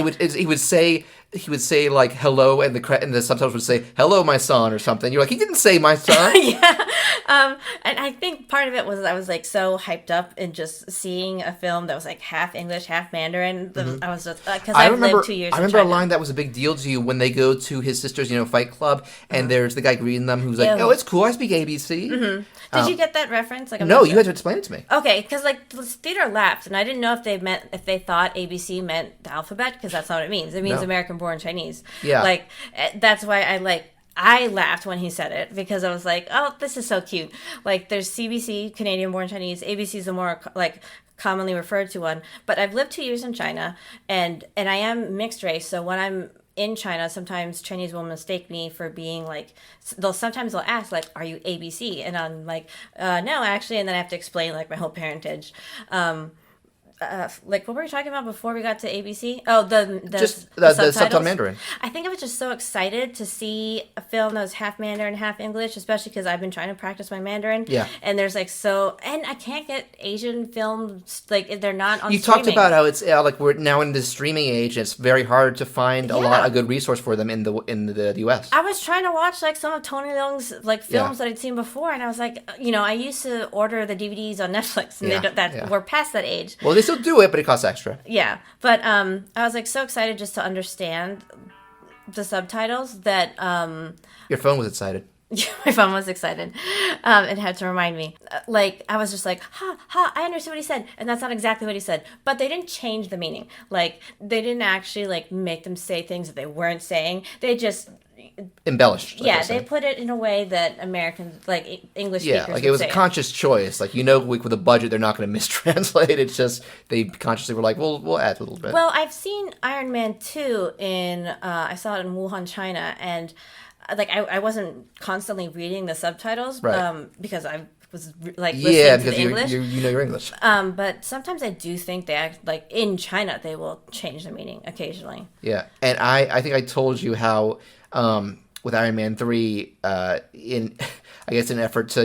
He would say like hello, and the subtitles would say hello, my son, or something. You're like, he didn't say my son. Yeah, and I think part of it was I was like so hyped up in just seeing a film that was like half English, half Mandarin. Mm-hmm. I was just because I've lived 2 years. I remember a line that was a big deal to you when they go to his sister's, fight club, and there's the guy greeting them who's like, "Oh, it's cool. I speak ABC." Mm-hmm. Did you get that reference? Like, no, you had to explain it to me. Okay, because like the theater laughed, and I didn't know if they thought ABC meant the alphabet, because that's not what it means. It means American-born Chinese. Yeah, like that's why I laughed when he said it, because I was like, oh, this is so cute. Like, there's CBC, Canadian-born Chinese. ABC is the more like commonly referred to one. But I've lived 2 years in China, and I am mixed race, so when I'm in China, sometimes Chinese will mistake me for being like, sometimes they'll ask like, are you ABC? And I'm like, no, actually. And then I have to explain like my whole parentage. Like, what were we talking about before we got to ABC? Oh, the subtitle Mandarin. I think I was just so excited to see a film that was half Mandarin, half English, especially because I've been trying to practice my Mandarin. Yeah. And there's like and I can't get Asian films, like, they're not on. You streaming. Talked about how it's like we're now in the streaming age. And it's very hard to find a good resource for them in the US. I was trying to watch like some of Tony Leung's like films that I'd seen before, and I was like, I used to order the DVDs on Netflix, and we're past that age. Well, they still do it, but it costs extra. Yeah, but I was like so excited just to understand the subtitles that your phone was excited. My phone was excited. It had to remind me. Like, I was just like, I understood what he said, and that's not exactly what he said. But they didn't change the meaning. Like, they didn't actually like make them say things that they weren't saying. They just embellished. They put it in a way that Americans, like English speakers, like it was a conscious choice. Like, with a budget, they're not going to mistranslate. It's just they consciously were like, we'll add a little bit. Well, I've seen Iron Man 2 I saw it in Wuhan, China, and like I wasn't constantly reading the subtitles, right. Because I was like listening to the English. You know your English. But sometimes I do think they act like in China they will change the meaning occasionally. Yeah, and I think I told you how with Iron Man 3 in I guess in an effort to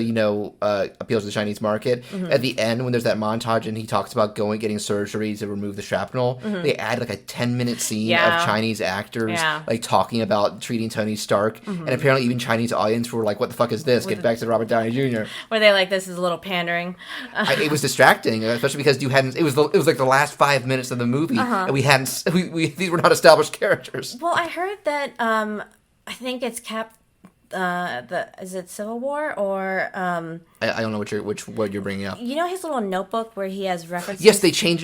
appeal to the Chinese market. Mm-hmm. At the end, when there's that montage and he talks about getting surgery to remove the shrapnel, mm-hmm. they add like a 10-minute scene of Chinese actors like talking about treating Tony Stark, mm-hmm. and apparently even Chinese audience were like, "What the fuck is this? Get back to Robert Downey Jr." Were they like, "This is a little pandering"? It was distracting, especially because you hadn't. It was like the last 5 minutes of the movie, and we hadn't. These were not established characters. Well, I heard that. I think it's is it Civil War or I don't know which word you're bringing up. you know his little notebook where he has references. Yes, they changed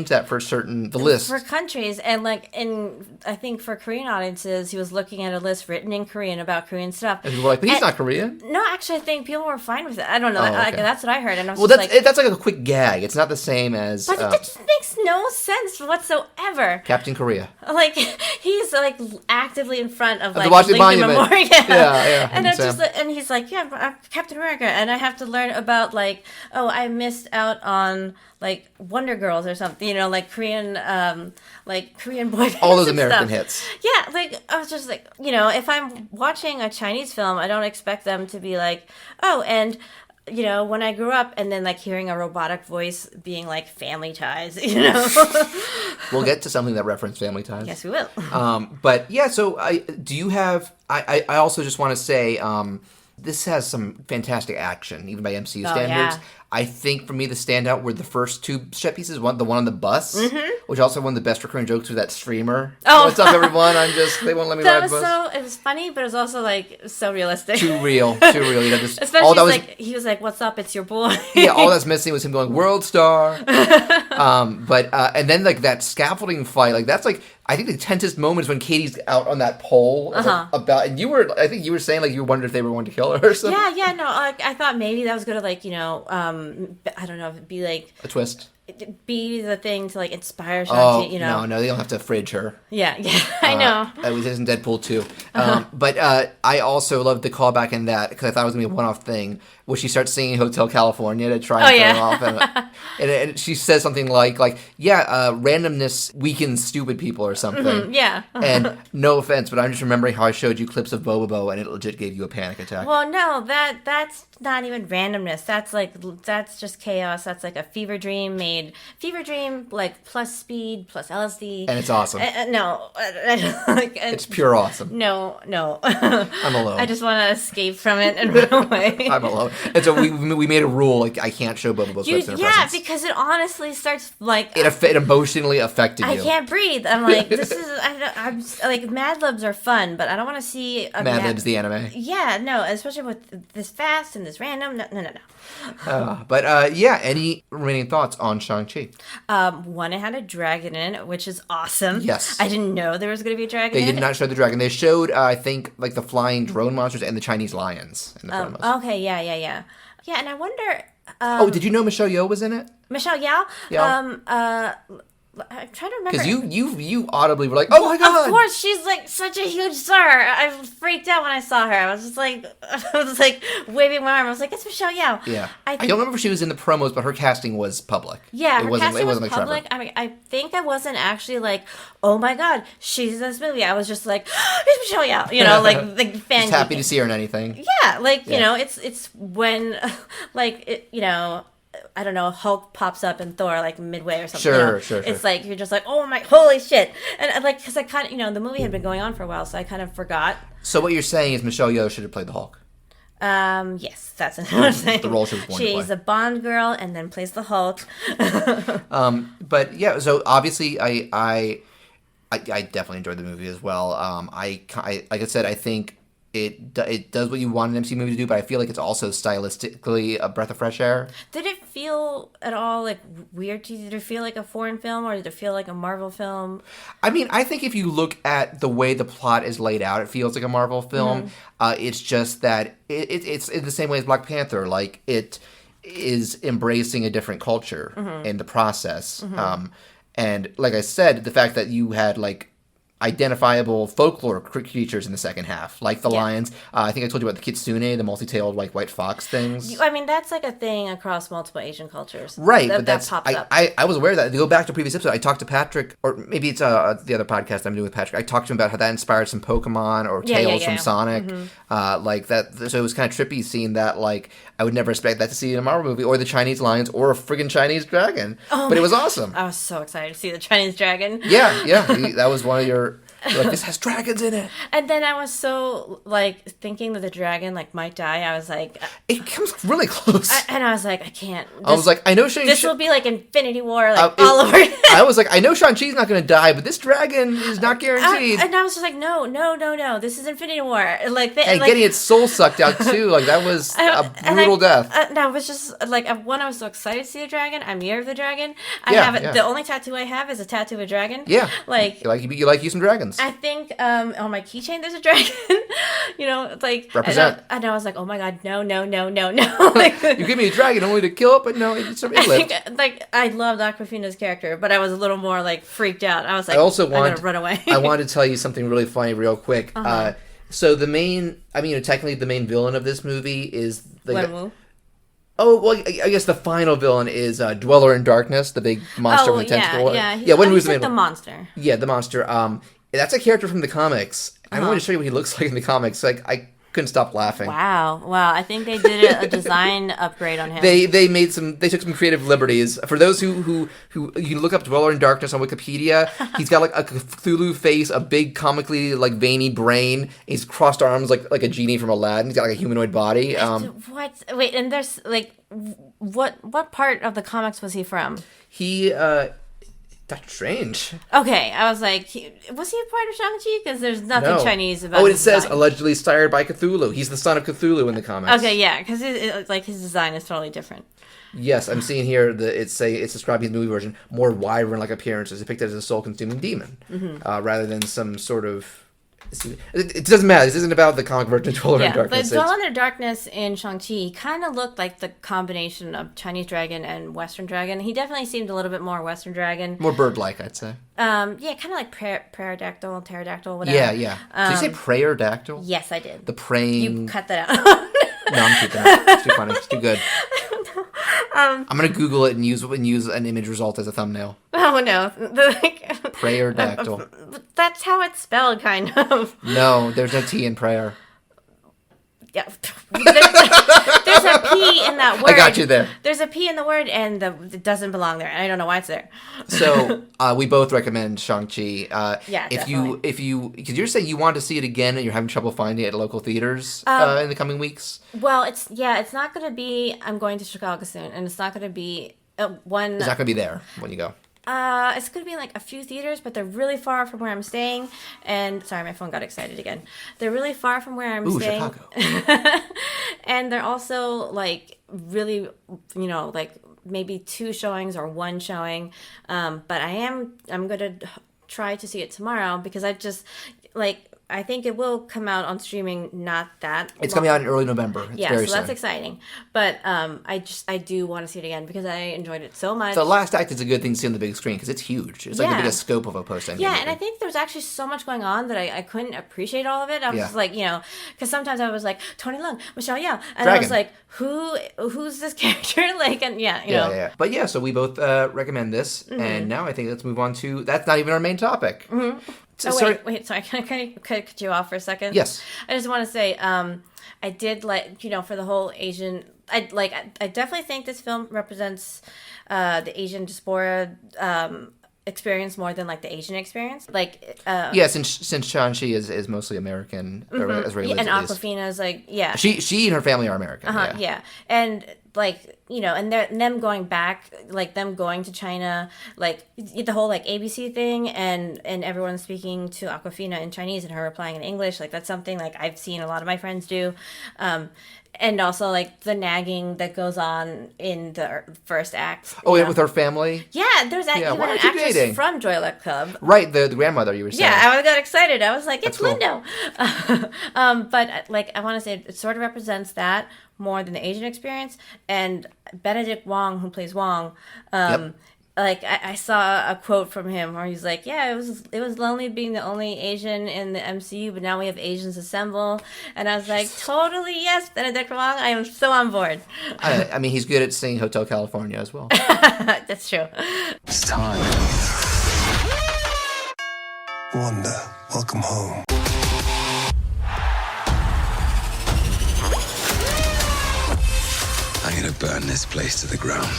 that for the list for countries, and like I think for Korean audiences, he was looking at a list written in Korean about Korean stuff. And people were like, but he's not Korean. No, actually, I think people were fine with it. I don't know. Oh, okay. That's what I heard, and I was Well, just that's like a quick gag. It's not the same as but it just makes no sense whatsoever. Captain Korea. Like he's like actively in front of like the Washington Lincoln Monument. Memorial. Yeah. And it's just and he's like, yeah, I'm Captain America, and I have to learn about like, oh, I missed out on like Wonder Girls or something, you know, like Korean boy bands. All those and American stuff. hits. Yeah, like I was just like, you know, if I'm watching a Chinese film, I don't expect them to be like, oh, and you know, when I grew up, and then like hearing a robotic voice being like Family Ties, you know. We'll get to something that references Family Ties. Yes, we will. But yeah, so do you have? I also just want to say this has some fantastic action, even by MCU standards. Yeah. I think for me the standout were the first two set pieces. The one on the bus, which also one of the best recurring jokes was that streamer. Oh. What's up, everyone? They won't let me ride the bus. It was funny, but it was also like so realistic. Too real. You know, Especially he was like, "What's up? It's your boy." Yeah, all that's missing was him going World Star. And then like that scaffolding fight, like that's like I think the tensest moment is when Katie's out on that pole and I think you were saying like you wondered if they were going to kill her or something. Yeah, no, like I thought maybe that was gonna like, you know, I don't know, be like a twist. Be the thing to like inspire Shang-Chi, you know. No, they don't have to fridge her. Yeah, I know. It was in Deadpool too. But I also loved the callback in that because I thought it was going to be a one-off thing where she starts singing Hotel California to try and throw him off. And she says something like, randomness weakens stupid people or something. Mm-hmm, yeah. And no offense, but I'm just remembering how I showed you clips of Bobobo and it legit gave you a panic attack. Well, no, that's not even randomness. That's just chaos. That's like a fever dream like plus speed plus LSD. And it's awesome. It's pure awesome. No. I'm alone. I just want to escape from it and run away. I'm alone. And so we made a rule, like I can't show Bobobo clips in her presence. Yeah, because it honestly starts like it emotionally affected you. I can't breathe. I'm like, this is. I'm like Mad Libs are fun, but I don't want to see Mad Libs the anime. Yeah, no, especially with this fast and this random. No. Any remaining thoughts on Shang-Chi? One, it had a dragon in it, which is awesome. Yes. I didn't know there was going to be a dragon They in it. did not show the dragon. They showed, I think, like the flying drone monsters and the Chinese lions in the promos. Okay, yeah. Yeah, and I wonder... did you know Michelle Yeoh was in it? Michelle Yeoh? Yeah. I'm trying to remember. Because you audibly were like, oh my god! Of course, she's like such a huge star. I freaked out when I saw her. I was just like, waving my arm. I was like, it's Michelle Yeoh. Yeah. I don't remember if she was in the promos, but her casting was public. Yeah, her casting was like public. Trevor. I mean, I think I wasn't actually like, oh my god, she's in this movie. I was just like, it's Michelle Yeoh. You know, like fan. Just happy to see her in anything. Yeah, you know, it's when you know. I don't know, Hulk pops up in Thor like midway or something. Sure. It's like you're just like, oh my, holy shit, and like because I kind of, you know, the movie had been going on for a while, so I kind of forgot. So what you're saying is Michelle Yeoh should have played the Hulk. Yes, that's what I'm saying. The role she was born to play. She's a Bond girl and then plays the Hulk. But yeah, so obviously I definitely enjoyed the movie as well. Like I said, I think. It does what you want an MCU movie to do, but I feel like it's also stylistically a breath of fresh air. Did it feel at all like weird to you? Did it feel like a foreign film, or did it feel like a Marvel film? I mean, I think if you look at the way the plot is laid out, it feels like a Marvel film. Mm-hmm. It's just that it's in the same way as Black Panther. Like, it is embracing a different culture in the process. Mm-hmm. And like I said, the fact that you had like identifiable folklore creatures in the second half, like the lions. I think I told you about the kitsune, the multi-tailed like white fox things. I mean, that's like a thing across multiple Asian cultures, right? But that pops up. I was aware of that. To go back to a previous episode, I talked to Patrick, or maybe it's the other podcast I'm doing with Patrick. I talked to him about how that inspired some Pokemon or Tales from Sonic, like that. So it was kind of trippy seeing that. Like, I would never expect that to see in a Marvel movie, or the Chinese lions, or a friggin' Chinese dragon. But it was awesome. I was so excited to see the Chinese dragon. Yeah, that was one of your You're like, this has dragons in it. And then I was so, like, thinking that the dragon, like, might die. I was like... It comes really close. And I was like, I can't. I was like, I know Shang-Chi... This will be like Infinity War, like, all over. I was like, I know Shang-Chi's not going to die, but this dragon is not guaranteed. And I was just like, no. This is Infinity War. Like, getting its soul sucked out, too. Like, that was a brutal death. And I was just, like, one, I was so excited to see the dragon. I'm Year of the Dragon. The only tattoo I have is a tattoo of a dragon. Yeah. Like... You like you some dragons. I think on my keychain there's a dragon. Like... Represent. And I was like, oh my god, no. Like, you give me a dragon only to kill it, but no, it lived. I loved Awkwafina's character, but I was a little more, like, freaked out. I was like, I'm going to run away. I wanted to tell you something really funny real quick. Uh-huh. So the main... technically the main villain of this movie is... Wenwu. Oh, well, I guess the final villain is Dweller in Darkness, the big monster with a tentacle. Yeah. Wenwu's the monster. Yeah, the monster. That's a character from the comics. I wanted to show you what he looks like in the comics. Like, I couldn't stop laughing. Wow. I think they did a design upgrade on him. They took some creative liberties. For those who you can look up Dweller in Darkness on Wikipedia, he's got like a Cthulhu face, a big comically like veiny brain. He's crossed arms like a genie from Aladdin. He's got like a humanoid body. What? Wait, and there's like what part of the comics was he from? That's strange. Okay, I was like, was he a part of Shang-Chi? Because there's nothing Chinese about. It says allegedly inspired by Cthulhu. He's the son of Cthulhu in the comics. Okay, yeah, because his design is totally different. Yes, I'm seeing here that it's describing the movie version more wyvern-like appearance, is depicted as a soul-consuming demon, rather than some sort of. It doesn't matter. This isn't about the comic version of Dweller in Darkness. But Dweller in Darkness in Shang-Chi kind of looked like the combination of Chinese dragon and Western dragon. He definitely seemed a little bit more Western dragon. More bird-like, I'd say. Kind of like pterodactyl, whatever. Yeah. Did you say prayer-dactyl? Yes, I did. The praying... You cut that out. No, I'm keeping it. It's too funny. It's too good. I'm going to Google it and use an image result as a thumbnail. Oh, no. Prayer-dactyl. That's how it's spelled, kind of. No, there's no T in prayer. Yeah. There's a P in that word. I got you there. There's a P in the word, and it doesn't belong there. And I don't know why it's there. So we both recommend Shang-Chi. Yeah, if you because you're saying you want to see it again and you're having trouble finding it at local theaters in the coming weeks. Well, it's not going to be. I'm going to Chicago soon, and it's not going to be one. It's not going to be there when you go. It's going to be like a few theaters, but they're really far from where I'm staying. And sorry, my phone got excited again. They're really far from where I'm staying. Chicago. And they're also like really, like maybe 2 showings or 1 showing. But I'm going to try to see it tomorrow because I think it will come out on streaming not that It's coming out in early November. It's very that's soon. exciting. But I do want to see it again because I enjoyed it so much. The last act is a good thing to see on the big screen because it's huge. It's like the biggest scope of a post-Endgame movie. And I think there's actually so much going on that I couldn't appreciate all of it. I was just like, because sometimes I was like, Tony Leung, Michelle Yeoh. And Dragon. I was like, who's this character? Yeah. But yeah, so we both recommend this. And now I think let's move on to, that's not even our main topic. Mm-hmm. Wait, sorry, can I cut you off for a second? Yes. I just want to say, I did for the whole Asian, I definitely think this film represents the Asian diaspora experience more than like the Asian experience. Since Shang-Chi is mostly American, as related and Awkwafina is like, She and her family are American. And and them going back, like them going to China, like the whole like ABC thing, and everyone speaking to Awkwafina in Chinese and her replying in English, like that's something like I've seen a lot of my friends do. And also, like, the nagging that goes on in the first act. With her family? Yeah, there's even an actress from Joy Luck Club. Right, the grandmother you were saying. Yeah, I got excited. I was like, it's Lindo. But, like, I want to say it sort of represents that more than the Asian experience. And Benedict Wong, who plays Wong, like I saw a quote from him where he's like, "Yeah, it was lonely being the only Asian in the MCU, but now we have Asians assemble." And I was like, "Totally, yes, Benedict Wong, I am so on board." I mean, he's good at singing Hotel California as well. That's true. It's time. Wanda, welcome home. I'm gonna burn this place to the ground.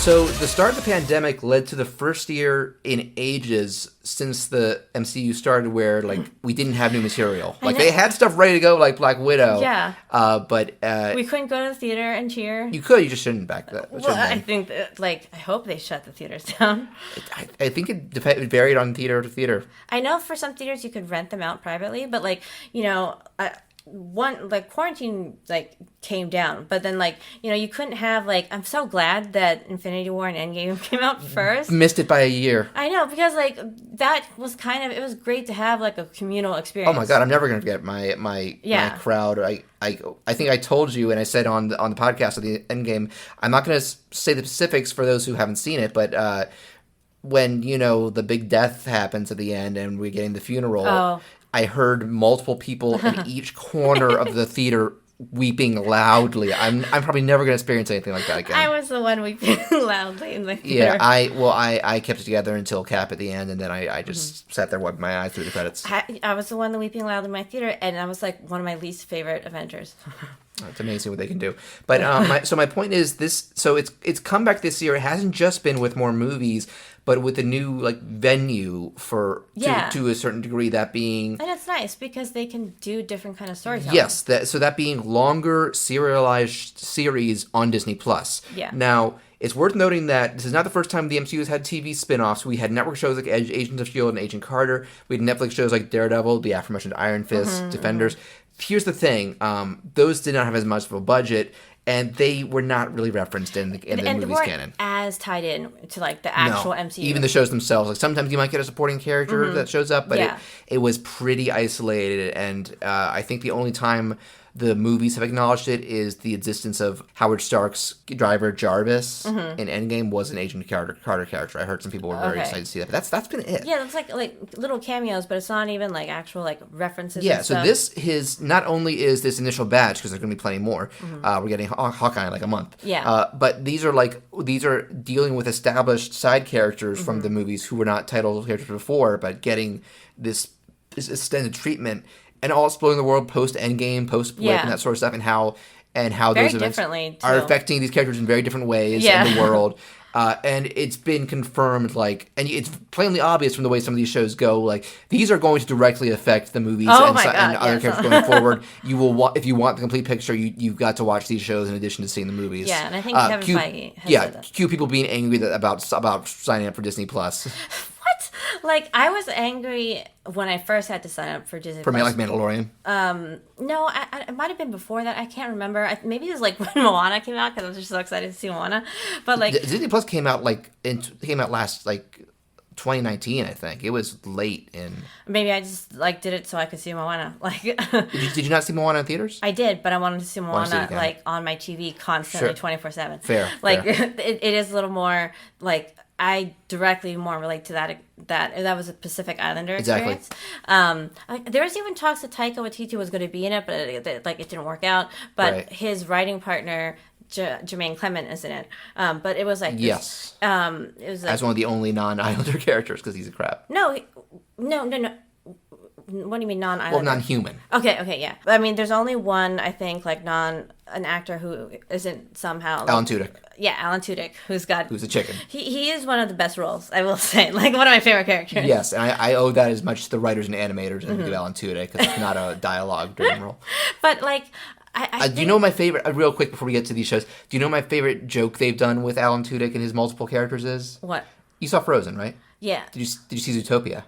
So the start of the pandemic led to the first year in ages since the MCU started where, like, we didn't have new material. Like, they had stuff ready to go, like Black Widow. Yeah. But we couldn't go to the theater and cheer. you could, you just shouldn't back that. Well, I think, I hope they shut the theaters down. I think it varied on theater to theater. I know for some theaters you could rent them out privately, but, quarantine came down, but then you couldn't have I'm so glad that Infinity War and Endgame came out first. Missed it by a year. I know, because that was it was great to have a communal experience. Oh my god, I'm never gonna forget my crowd. I think I told you, and I said on the podcast of the Endgame, I'm not gonna say the specifics for those who haven't seen it, but when the big death happens at the end and we're getting the funeral, I heard multiple people in each corner of the theater weeping loudly. I'm probably never going to experience anything like that again. I was the one weeping loudly in the theater. Yeah, I kept it together until Cap at the end, and then I just sat there wiping my eyes through the credits. I was the one weeping loudly in my theater, and I was one of my least favorite Avengers. It's amazing what they can do. But my point is this. So it's come back this year. It hasn't just been with more movies, but with a new venue to a certain degree. That being, and it's nice because they can do different kind of storytelling. Yes, that being longer serialized series on Disney Plus. Yeah. Now it's worth noting that this is not the first time the MCU has had TV spin-offs. We had network shows like Agents of S.H.I.E.L.D. and Agent Carter. We had Netflix shows like Daredevil, the aforementioned Iron Fist, Defenders. Here's the thing: those did not have as much of a budget, and they were not really referenced in the movie's canon. As tied in to the actual MCU. Even the shows themselves. Sometimes you might get a supporting character that shows up, but it was pretty isolated. And I think the only time the movies have acknowledged it is the existence of Howard Stark's driver Jarvis in Endgame was an Agent Carter character. I heard some people were very excited to see that, but that's been it. Yeah, it's like little cameos, but it's not even actual references. Yeah, and so stuff. Not only is this initial batch, because there's going to be plenty more. We're getting Hawkeye in a month. Yeah, but these are dealing with established side characters from the movies who were not title characters before, but getting this extended treatment. And all exploring the world post-Endgame, post-Blip, and that sort of stuff, and how very those events are affecting these characters in very different ways in the world. And it's been confirmed, and it's plainly obvious from the way some of these shows go, these are going to directly affect the movies and other characters going forward. You will, if you want the complete picture, you've got to watch these shows in addition to seeing the movies. Yeah, and I think Kevin Feige has said that. Cue people being angry about signing up for Disney Plus. I was angry when I first had to sign up for Disney For Plus. Mandalorian? No, it might have been before that. I can't remember. Maybe it was when Moana came out because I was just so excited to see Moana. But Disney Plus came out last 2019, I think. It was late in. Maybe I just did it so I could see Moana. Did you not see Moana in theaters? I did, but I wanted to see Moana on my TV constantly, 24/7. Fair. It is a little more I directly more relate to that was a Pacific Islander experience. Exactly. There was even talks that Taika Waititi was going to be in it, but it didn't work out. But his writing partner Jermaine Clement is in it. But it was yes. It was as one of the only non-Islander characters because he's a crab. No. What do you mean non-Islander? Well, non-human. Okay, yeah. I mean, there's only one, I think, an actor who isn't somehow... Alan Tudyk. Yeah, Alan Tudyk, who's a chicken. He is one of the best roles, I will say. One of my favorite characters. Yes, and I owe that as much to the writers and animators and to Alan Tudyk, because it's not a dialogue-driven role. But, do you know my favorite, real quick before we get to these shows, do you know my favorite joke they've done with Alan Tudyk and his multiple characters is? What? You saw Frozen, right? Yeah. Did you see Zootopia?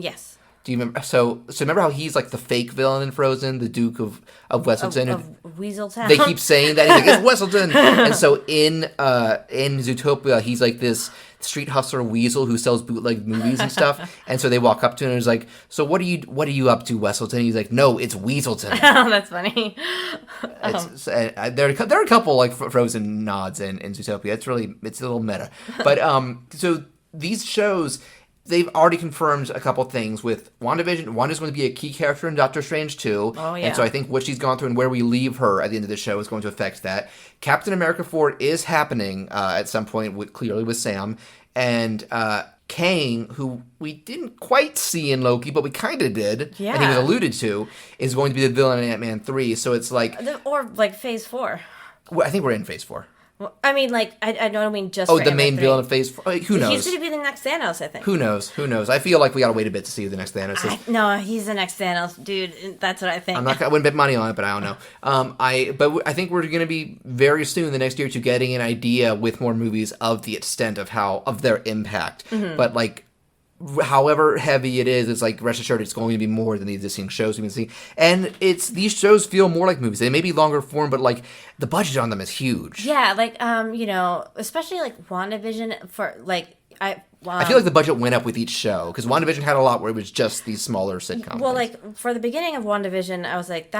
Yes. Do you remember? So remember how he's the fake villain in Frozen, the Duke of Weselton? Of Weaseltown? They keep saying that. He's it's Weselton! And so in Zootopia, he's this street hustler weasel who sells bootleg movies and stuff. And so they walk up to him and he's like, so what are you up to, Weselton? He's like, no, it's Weaselton. Oh, that's funny. There are a couple Frozen nods in Zootopia. It's a little meta. But so these shows, they've already confirmed a couple things with WandaVision. Wanda's going to be a key character in Doctor Strange 2. Oh, yeah. And so I think what she's gone through and where we leave her at the end of the show is going to affect that. Captain America 4 is happening at some point, clearly with Sam. And Kang, who we didn't quite see in Loki, but we kind of did, yeah. and he was alluded to, is going to be the villain in Ant-Man 3. So it's or Phase 4. I think we're in Phase 4. Well, I mean, like, I don't mean just Oh, for the main Ant-Man 3. villain of Phase 4. Who knows? He's going to be the next Thanos, I think. Who knows? I feel like we gotta wait a bit to see who the next Thanos is. No, he's the next Thanos, dude. That's what I think. I wouldn't bet money on it, but I don't know. I think we're going to be very soon, the next year or two, getting an idea with more movies of the extent of their impact. But like, however heavy it is, it's like, rest assured, it's going to be more than the existing shows we can see. And these shows feel more like movies. They may be longer form, but like the budget on them is huge. Yeah, like especially like WandaVision for like I feel like the budget went up with each show because WandaVision had a lot where it was just these smaller sitcoms. Well, like for the beginning of WandaVision, I was like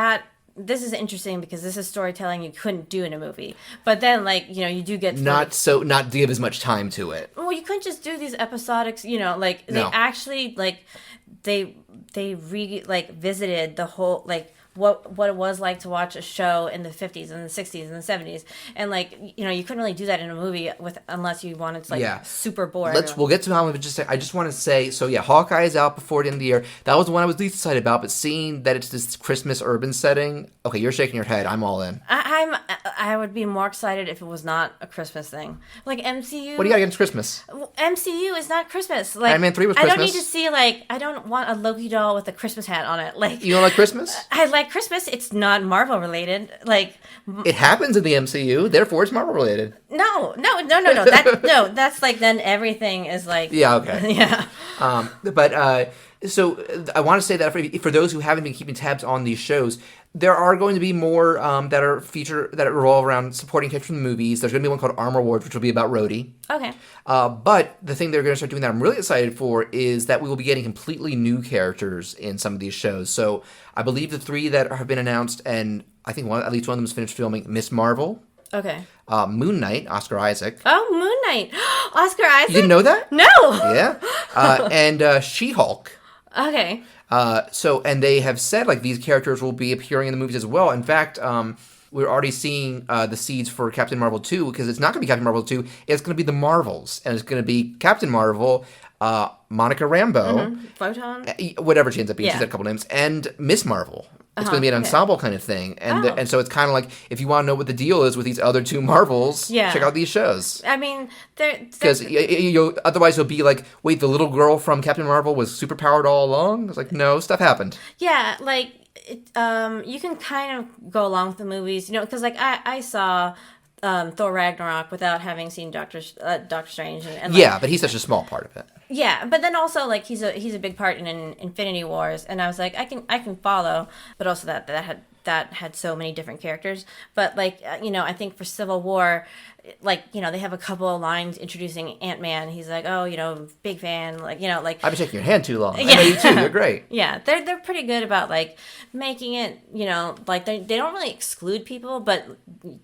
this is interesting because this is storytelling you couldn't do in a movie. But then, like, you do get not to give as much time to it. Well, you couldn't just do these episodics. Like they actually like they visited the whole like what it was like to watch a show in the 50s and the 60s and the 70s, and like you couldn't really do that in a movie unless you wanted to super bore. We'll get to how I just want to say, so yeah, Hawkeye is out before the end of the year. That was the one I was least excited about, but seeing that it's this Christmas urban setting, okay, you're shaking your head. I'm all in. I would be more excited if it was not a Christmas thing. Like MCU. What do you got against Christmas? MCU is not Christmas. Like Iron Man 3 was Christmas. I don't need to see I don't want a Loki doll with a Christmas hat on it. Like, you don't like Christmas? I like Christmas. It's not Marvel related. Like, it happens in the MCU, therefore it's Marvel related. No. That's like, then everything is like, yeah, okay, yeah. So I want to say that for those who haven't been keeping tabs on these shows, there are going to be more that revolve around supporting characters from the movies. There's going to be one called Armor Wars, which will be about Rhodey. Okay. But the thing they're going to start doing that I'm really excited for is that we will be getting completely new characters in some of these shows. So I believe the 3 that have been announced, and I think at least one of them is finished filming, Miss Marvel. Okay. Moon Knight, Oscar Isaac. Oh, Moon Knight. Oscar Isaac? You didn't know that? No. Yeah. And She-Hulk. Okay. And they have said, like, these characters will be appearing in the movies as well. In fact, we're already seeing the seeds for Captain Marvel 2, because it's not going to be Captain Marvel 2, it's going to be the Marvels. And it's going to be Captain Marvel, Monica Rambeau. Photon? Whatever she ends up being. Yeah. She's had a couple names. And Miss Marvel. It's going to be an ensemble kind of thing. And so it's kind of like, if you want to know what the deal is with these other 2 Marvels, check out these shows. I mean, because otherwise you'll be like, wait, the little girl from Captain Marvel was superpowered all along? It's like, no, stuff happened. Yeah, like, you can kind of go along with the movies, because like I saw Thor Ragnarok without having seen Doctor Strange. And yeah, but he's such a small part of it. Yeah, but then also like he's a big part in Infinity Wars, and I was like, I can follow, but also that had so many different characters. But like I think for Civil War, like they have a couple of lines introducing Ant-Man. He's like, oh, big fan, like like I've been shaking your hand too long. Yeah. I know you too. You're great. Yeah, they're pretty good about like making it. Like they don't really exclude people, but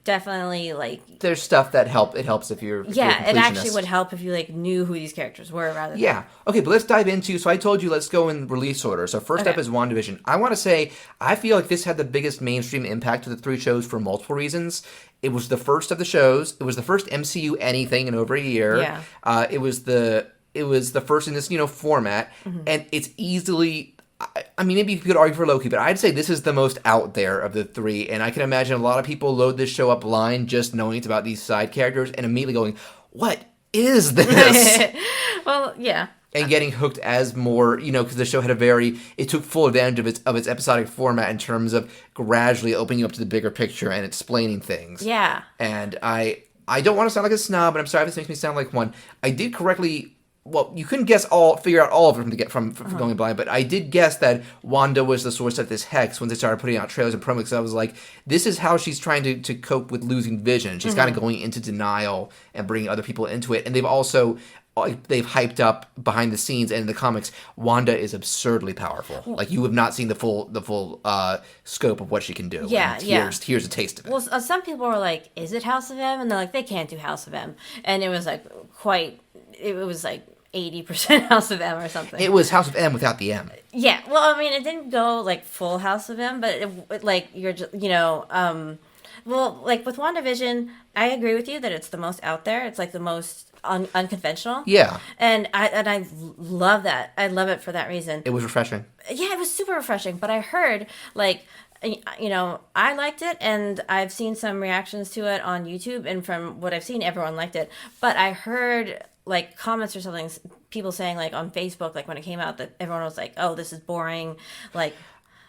definitely like there's stuff that helps if you're it actually would help if you like knew who these characters were rather than Okay, but let's dive into. So I told you let's go in release order. So first up is WandaVision. I want to say I feel like this had the biggest mainstream impact of the 3 shows for multiple reasons. It was the first of the shows. It was the first MCU anything in over a year. Yeah. It was the first in this format, and it's easily. I mean, maybe you could argue for Loki, but I'd say this is the most out there of the 3, and I can imagine a lot of people load this show up blind just knowing it's about these side characters and immediately going, "What is this?" Well, yeah. And getting hooked as more, because the show had it took full advantage of its episodic format in terms of gradually opening you up to the bigger picture and explaining things. Yeah. And I don't want to sound like a snob, but I'm sorry if this makes me sound like one. I did correctly. Well, you couldn't figure out all of it from going blind, but I did guess that Wanda was the source of this hex when they started putting out trailers and promos. So I was like, this is how she's trying to cope with losing vision. She's kind of going into denial and bringing other people into it. And they've hyped up behind the scenes and in the comics, Wanda is absurdly powerful. Like, you have not seen the full scope of what she can do. Yeah, and here's a taste of it. Well, some people were like, "Is it House of M?" And they're like, "They can't do House of M." And it was like it was like 80% House of M or something. It was House of M without the M. Yeah, well, I mean, it didn't go like full House of M, but it like you're just well, like with WandaVision, I agree with you that it's the most out there. It's like the most unconventional. Yeah. And I love that. I love it for that reason. It was refreshing. Yeah, it was super refreshing. But I heard like you know, I liked it, and I've seen some reactions to it on YouTube, and from what I've seen, everyone liked it. But I heard like comments or something, people saying like on Facebook, like when it came out, that everyone was like, "Oh, this is boring." Like,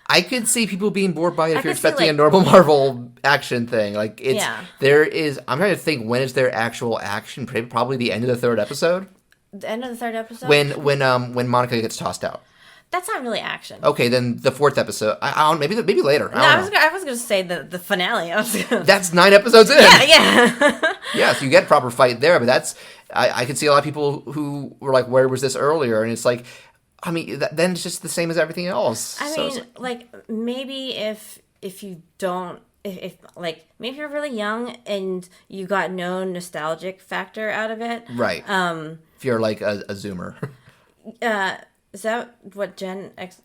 I could see people being bored by it if you're could see, expecting like, a normal Marvel action thing. Like, it's Yeah. there is. I'm trying to think, when is there actual action? Probably the end of the third episode. the end of the third episode. When Monica gets tossed out. That's not really action. Okay, then the fourth episode. I don't. Maybe later. No, I was gonna say the finale. That's 9 episodes in. Yeah. Yeah, so you get proper fight there, but that's I could see a lot of people who were like, "Where was this earlier?" And it's like, I mean, then it's just the same as everything else. I So mean, like, maybe if you don't, if like, maybe you're really young and you got no nostalgic factor out of it. right. If you're like a Zoomer, Is that what Gen X?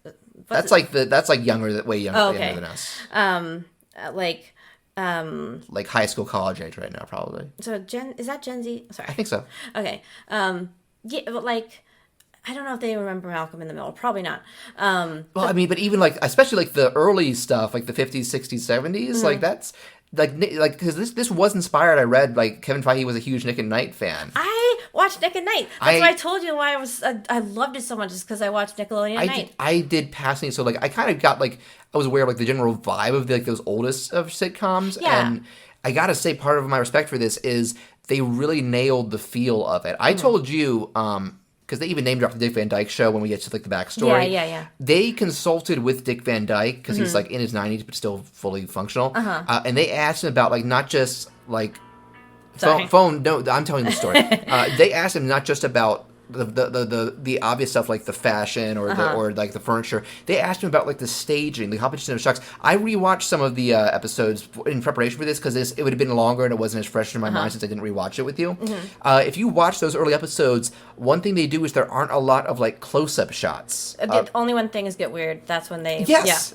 that's like younger, way younger, Oh, okay. younger than us. Like high school, college age right now, probably. So is that Gen Z? Sorry. I think so. Okay. Yeah, but like, I don't know if they remember Malcolm in the Middle. Probably not. Well, I mean, but even like, especially like the early stuff, like the 50s, 60s, 70s, like that's like because this was inspired. I read like Kevin Feige was a huge Nick and Knight fan. I watched Nick at Night. That's why I told you why I loved it so much, is because I watched Nickelodeon at Night. I did passing, so like I kind of got like I was aware of like the general vibe of like those oldest of sitcoms, Yeah. and I gotta say part of my respect for this is they really nailed the feel of it. I told you because they even name dropped the Dick Van Dyke Show when we get to like the backstory. Yeah. They consulted with Dick Van Dyke because he's like in his 90s but still fully functional, and they asked him about like not just like phone. No, I'm telling the story. They asked him not just about the obvious stuff like the fashion or or like the furniture. They asked him about like the staging, the composition of shots. I rewatched some of the episodes in preparation for this because it would have been longer and it wasn't as fresh in my mind since I didn't rewatch it with you. If you watch those early episodes, one thing they do is there aren't a lot of like close-up shots. Only when things get weird, that's when they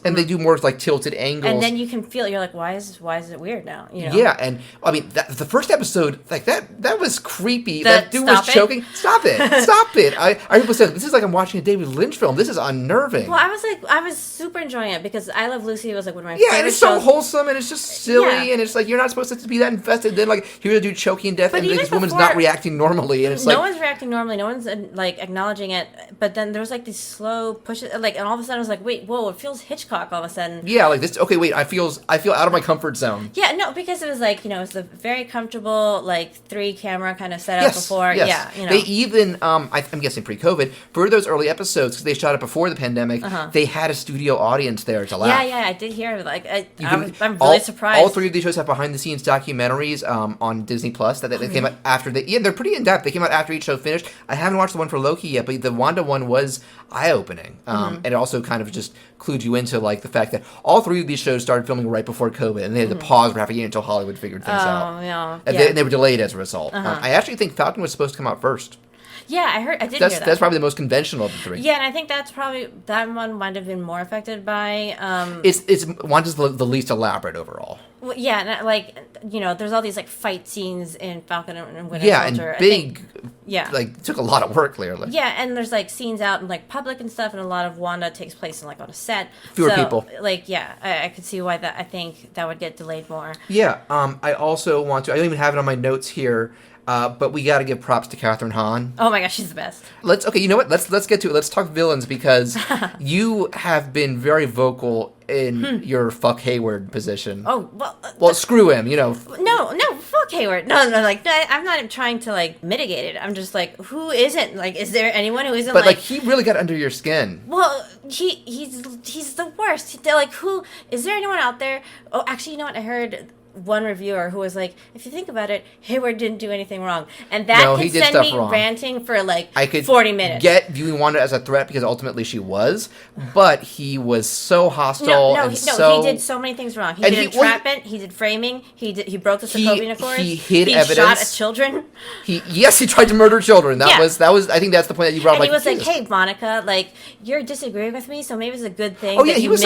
and they do more like tilted angles, and then you can feel, you're like, why is it weird now? You know? Yeah, and I mean the first episode, like that was creepy. The That dude was stop it? choking. Stop it! Stop it! I people said this is like I'm watching a David Lynch film. This is unnerving. Well, I was super enjoying it because I Love Lucy was like one of my Yeah, favorite and it's so shows. wholesome and it's just silly Yeah. and it's like you're not supposed to be that invested. Then like here's a dude choking to death But and even this woman's before- not reacting normally and it's No like one's reacting normally. No one's like acknowledging it. But then there was like these slow pushes, like, and all of a sudden I was like, wait, whoa, it feels Hitchcock all of a sudden. yeah, like this. Okay, wait, I feel out of my comfort zone. Yeah, no, because it was like, you know, it's a very comfortable like 3-camera kind of setup before. Yes. Yeah, you know. They even, I'm guessing pre-COVID, for those early episodes, because they shot it before the pandemic, they had a studio audience there to laugh. Yeah, I did hear. Like, I'm really all, surprised. All 3 of these shows have behind-the-scenes documentaries on Disney Plus that came out after they're pretty in-depth. They came out after each show finished. I haven't watched the one for Loki yet, but the Wanda one was eye-opening. And it also kind of just clued you into like the fact that all 3 of these shows started filming right before COVID, and they had to pause for half a year until Hollywood figured things out. Yeah. And they were delayed as a result. I actually think Falcon was supposed to come out first. Yeah, I did hear that. That's probably the most conventional of the 3. Yeah, and I think that one might have been more affected by. It's Wanda's the least elaborate overall. Well, yeah, and like, you know, there's all these like fight scenes in Falcon and Winter Yeah, Soldier. and big. Yeah. Like took a lot of work clearly. Yeah, and there's like scenes out in like public and stuff, and a lot of Wanda takes place in like on a set. Fewer people. Like, yeah, I could see why that. I think that would get delayed more. Yeah. I also want to. I don't even have it on my notes here. But we got to give props to Catherine Hahn. Oh my gosh, she's the best. Okay, you know what? Let's get to it. Let's talk villains because you have been very vocal in your fuck Hayward position. Oh well, screw him. You know. No, fuck Hayward. No, like I'm not trying to like mitigate it. I'm just like, who isn't? Like, is there anyone who isn't? But like he really got under your skin. Well, he's the worst. They're like, who is there anyone out there? Oh, actually, you know what? I heard one reviewer who was like, if you think about it, Hayward didn't do anything wrong, and that could send me ranting for like 40 minutes. Get viewing Wanda as a threat because ultimately she was, but he was so hostile he did so many things wrong. He did entrapment, he did framing, he broke the Sokovia Accords, he hid he evidence. shot at children. He tried to murder children. That was I think that's the point that you brought up. And he was like, hey Monica, like you're disagreeing with me, so maybe it's a good thing. Oh yeah, that he was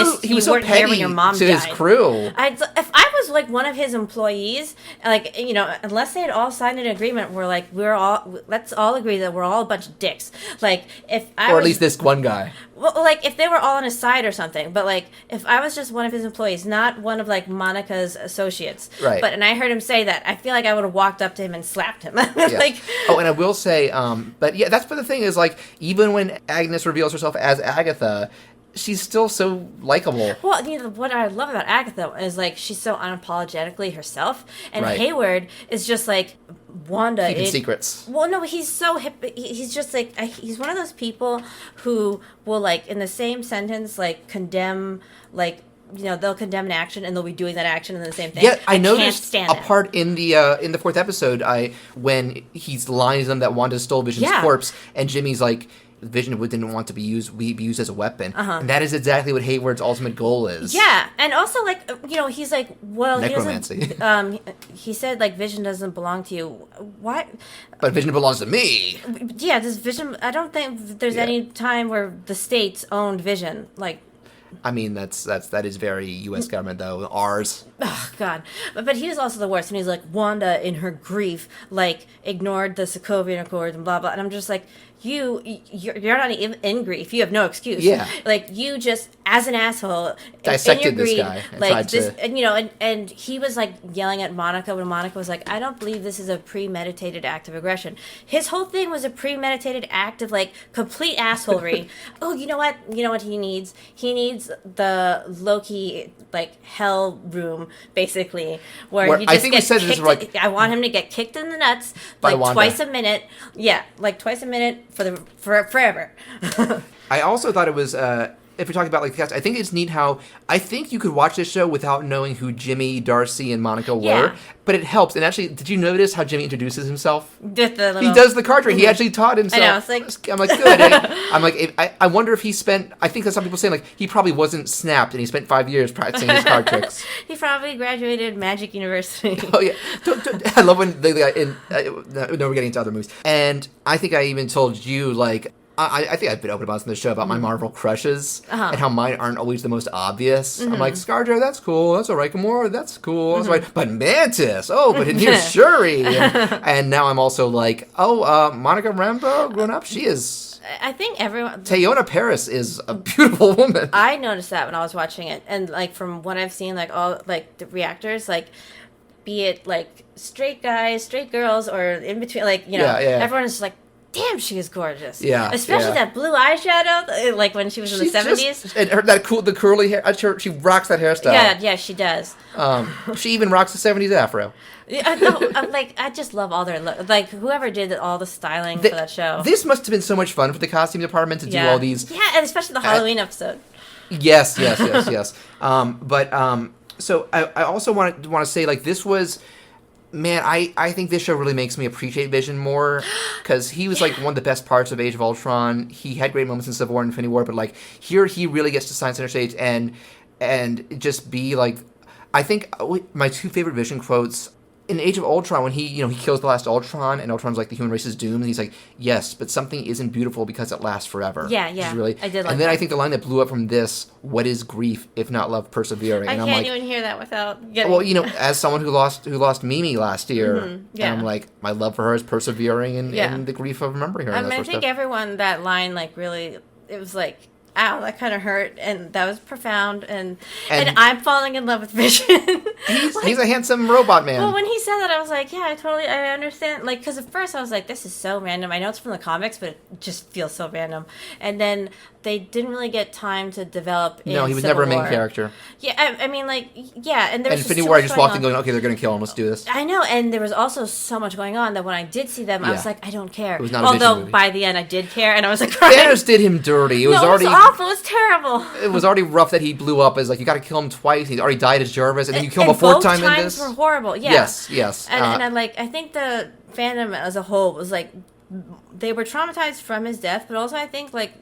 so weren't petty here when your mom to died. his crew. If I was like one of his employees, like, you know, unless they had all signed an agreement where like let's all agree that we're all a bunch of dicks. Like if I or at least this one guy. Well, like if they were all on his side or something, but like if I was just one of his employees, not one of like Monica's associates, right? But and I heard him say that, I feel like I would have walked up to him and slapped him. Like, oh, and I will say, but yeah, that's the thing is like even when Agnes reveals herself as Agatha, she's still so likable. Well, you know, what I love about Agatha is like she's so unapologetically herself, and right. Hayward is just like Wanda. Keeping secrets. Well, no, he's so hip. He's just like he's one of those people who will like in the same sentence like condemn like. You know, they'll condemn an action and they'll be doing that action in the same thing. Yeah, I noticed can't stand a part in the fourth episode, when he's lying to them that Wanda stole Vision's corpse, and Jimmy's like, Vision didn't want to be used as a weapon, and that is exactly what Hayward's ultimate goal is. Yeah, and also like you know, he's like, well, necromancy. He said like Vision doesn't belong to you. What? But Vision belongs to me. Yeah, this Vision. I don't think there's any time where the states owned Vision. Like. I mean, that is very U.S. government, though. Ours. Oh, God. But he was also the worst. And he's like, Wanda, in her grief, like, ignored the Sokovian Accords and blah, blah. And I'm just like, you're not even in grief. You have no excuse. Yeah. Like, you just, as an asshole, dissected in your grief, this guy. And like, this, and, you know, and he was, like, yelling at Monica when Monica was like, I don't believe this is a premeditated act of aggression. His whole thing was a premeditated act of, like, complete assholery. Oh, you know what? You know what he needs? He needs the Loki, like, hell room, basically, where he just I think we said this, like, I want him to get kicked in the nuts, by like, Wanda. twice a minute. Yeah, like, twice a minute for forever. I also thought it was, if you're talking about like the cast, I think it's neat how I think you could watch this show without knowing who Jimmy, Darcy, and Monica were, but it helps. And actually, did you notice how Jimmy introduces himself? He does the card trick. He actually taught himself. I know. It's like, I'm like, good. I'm like, I wonder if he spent. I think that some people say like he probably wasn't snapped, and he spent 5 years practicing his card tricks. He probably graduated Magic University. Oh yeah, I love when they we're getting into other movies, and I think I even told you like. I think I've been open about this in the show about my Marvel crushes and how mine aren't always the most obvious. I'm like, ScarJo, that's cool. That's all right. Gamora, that's cool. That's right. But Mantis, but here's Shuri. And now I'm also like, Monica Rambeau, grown up, she is... I think everyone... Teyonah Parris is a beautiful woman. I noticed that when I was watching it. And, like, from what I've seen, like, all, like, the reactors, like, be it, like, straight guys, straight girls, or in between, like, you know, everyone is just like, damn, she is gorgeous. Yeah. Especially that blue eyeshadow, like when she was in the 70s. And the curly hair, she rocks that hairstyle. Yeah, she does. She even rocks the 70s afro. I just love all their like whoever did all the styling for that show. This must have been so much fun for the costume department to do all these. Yeah, and especially the Halloween episode. Yes. So I also want to say like this was. Man, I think this show really makes me appreciate Vision more, because he was, like, one of the best parts of Age of Ultron. He had great moments in Civil War and Infinity War, but, like, here he really gets to sign center stage and just be, like... I think my two favorite Vision quotes... In Age of Ultron, when he kills the last Ultron, and Ultron's like, the human race is doomed, and he's like, yes, but something isn't beautiful because it lasts forever. Yeah. I did like and then that. I think the line that blew up from this, what is grief if not love persevering? And I can't even hear that without getting... Well, as someone who lost Mimi last year, and I'm like, my love for her is persevering in the grief of remembering her. I mean, I think everyone, that line, like, really, it was like... Ow, that kind of hurt, and that was profound, and I'm falling in love with Vision. He's a handsome robot man. Well, when he said that, I was like, I understand, like, because at first I was like, this is so random. I know it's from the comics, but it just feels so random. And then they didn't really get time to develop No, he was never a main character. Yeah, I mean, like, yeah, and there was Infinity War, I just walked in going, okay, they're going to kill him, let's do this. I know, and there was also so much going on that when I did see them, I was like, I don't care. It was not a Vision movie. By the end, I did care, and I was like, Thanos did him dirty. It was already... It was awful. It was terrible. It was already rough that he blew up as, like, you got to kill him twice. He already died as Jarvis, and then you kill him a fourth time in this. Both times were horrible, yeah. Yes. And I think the fandom as a whole was, like, they were traumatized from his death, but also I think, like,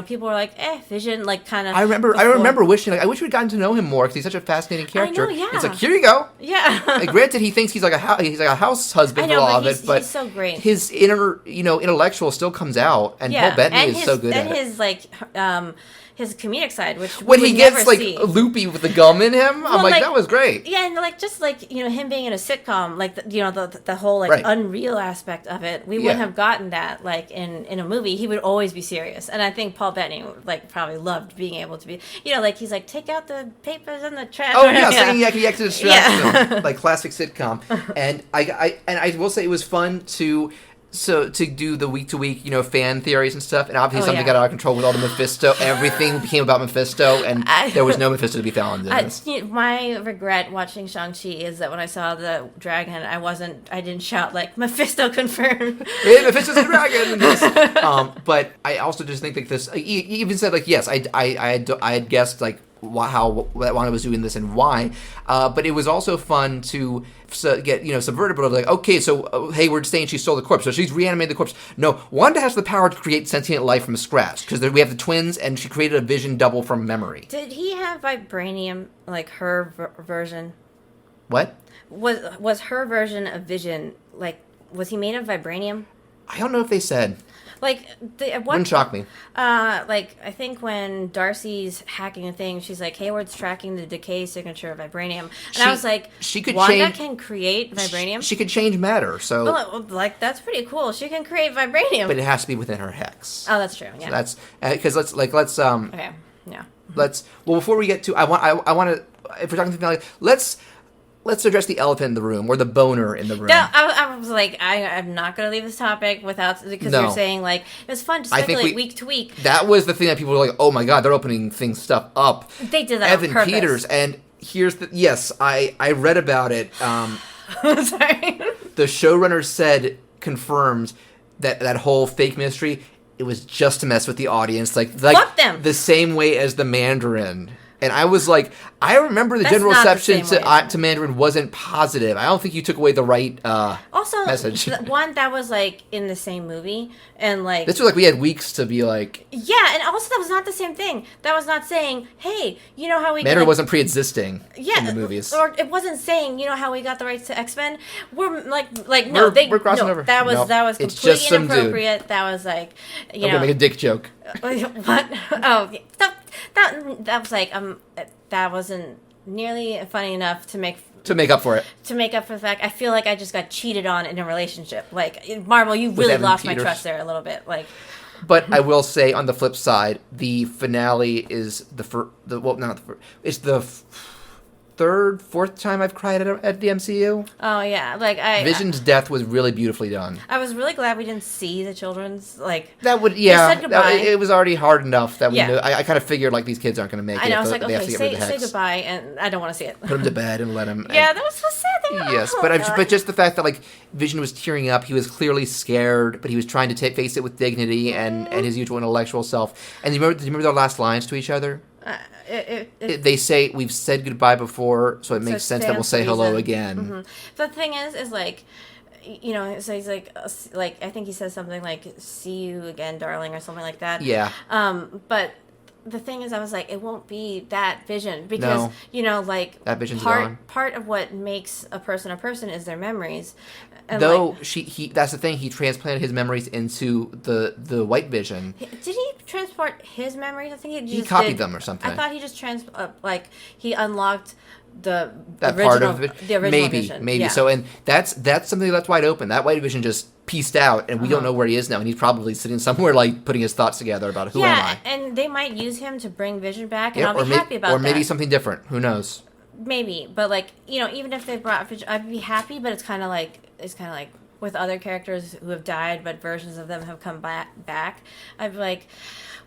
people were like, Vision, like, kind of... I remember wishing, like, I wish we'd gotten to know him more, because he's such a fascinating character. I know, yeah. It's like, here you go. Yeah. Like, granted, he thinks he's like a house husband for all of it, but he's so great. His inner, intellectual still comes out, and Paul Bettany is so good at it. And his, like, his comedic side, which when we he would gets never like see. loopy with the gum in him, I'm Well, like, that was great. Yeah, and like just like him being in a sitcom, like the whole like Right. unreal aspect of it, we wouldn't have gotten that like in a movie. He would always be serious, and I think Paul Bettany like probably loved being able to be, like he's like take out the papers and the trash. Oh yeah, saying yakety to distract them, Yeah. like classic sitcom. And I will say it was fun to do the week to week, fan theories and stuff. And obviously something got out of control with all the Mephisto. Everything became about Mephisto, and there was no Mephisto to be found in this. My regret watching Shang-Chi is that when I saw the dragon, I didn't shout like Mephisto confirmed. Hey, Mephisto's a dragon. But I also just think like this. He even said like, yes, I had guessed like how Wanda was doing this and why, but it was also fun to get subverted, but like, okay, so Hayward's saying she stole the corpse, so she's reanimated the corpse. No, Wanda has the power to create sentient life from scratch, because we have the twins, and she created a vision double from memory. Did he have vibranium, like her version? What? Was her version of Vision, like, was he made of vibranium? I don't know if they said. Like, Wouldn't shock me. Like, I think when Darcy's hacking a thing, she's like, Hayward's tracking the decay signature of vibranium. And I was like, Wanda can create vibranium? She could change matter, so... Well, like, that's pretty cool. She can create vibranium. But it has to be within her hex. Oh, that's true, yeah. So that's... Because let's... Okay, yeah. Well, before we get to... I want to... If we're talking finale, let's address the elephant in the room, or the boner in the room. No, I was like, I'm not going to leave this topic because you're saying, like, it was fun to speculate week to week. That was the thing that people were like, oh my god, they're opening stuff up. They did that Evan on purpose. Peters, and here's the... Yes, I read about it. Sorry. The showrunner confirmed that whole fake mystery, it was just to mess with the audience. Like fuck them! The same way as the Mandarin. And I was like, I remember the general reception to Mandarin wasn't positive. I don't think you took away the right message. One, that was like in the same movie, and like this was like we had weeks to be like. Yeah, and also that was not the same thing. That was not saying, hey, you know how we Mandarin wasn't pre-existing in the movies, or it wasn't saying, you know how we got the rights to X-Men. We're we're crossing over. That was completely inappropriate. That was like, I'm gonna make a dick joke. What? Oh, that was like that wasn't nearly funny enough to make up for it. To make up for the fact I feel like I just got cheated on in a relationship. Like, Marvel, you really lost my trust there a little bit. Like, but I will say on the flip side, the finale is it's the fourth time I've cried at the MCU. Oh yeah, like Vision's death was really beautifully done. I was really glad we didn't see the children's that would it was already hard enough that we knew. I kind of figured like these kids aren't going to make it. I know. I was like, okay, say goodbye, and I don't want to see it. Put him to bed and let him. Yeah, that was so sad. Yes, but just the fact that like Vision was tearing up, he was clearly scared, but he was trying to face it with dignity and his usual intellectual self. And do you remember their last lines to each other? They say, we've said goodbye before, so it makes sense that we'll say hello again. Mm-hmm. The thing is like, so he's like I think he says something like, see you again, darling, or something like that. Yeah. But the thing is, I was like, it won't be that Vision, because, like, that Vision's gone. Part of what makes a person is their memories. And though that's the thing, he transplanted his memories into the White Vision. Did he transport his memories? I think he copied them or something. I thought he just he unlocked the original Vision. Maybe. Yeah. So, and that's something that's wide open. That White Vision just pieced out, and we don't know where he is now, and he's probably sitting somewhere like putting his thoughts together about who am I. Yeah, and they might use him to bring Vision back, and I'll be happy about that. Or maybe something different. Who knows? Maybe, but like, even if they brought Vision, I'd be happy. But it's kind of like with other characters who have died, but versions of them have come back. I'd be like,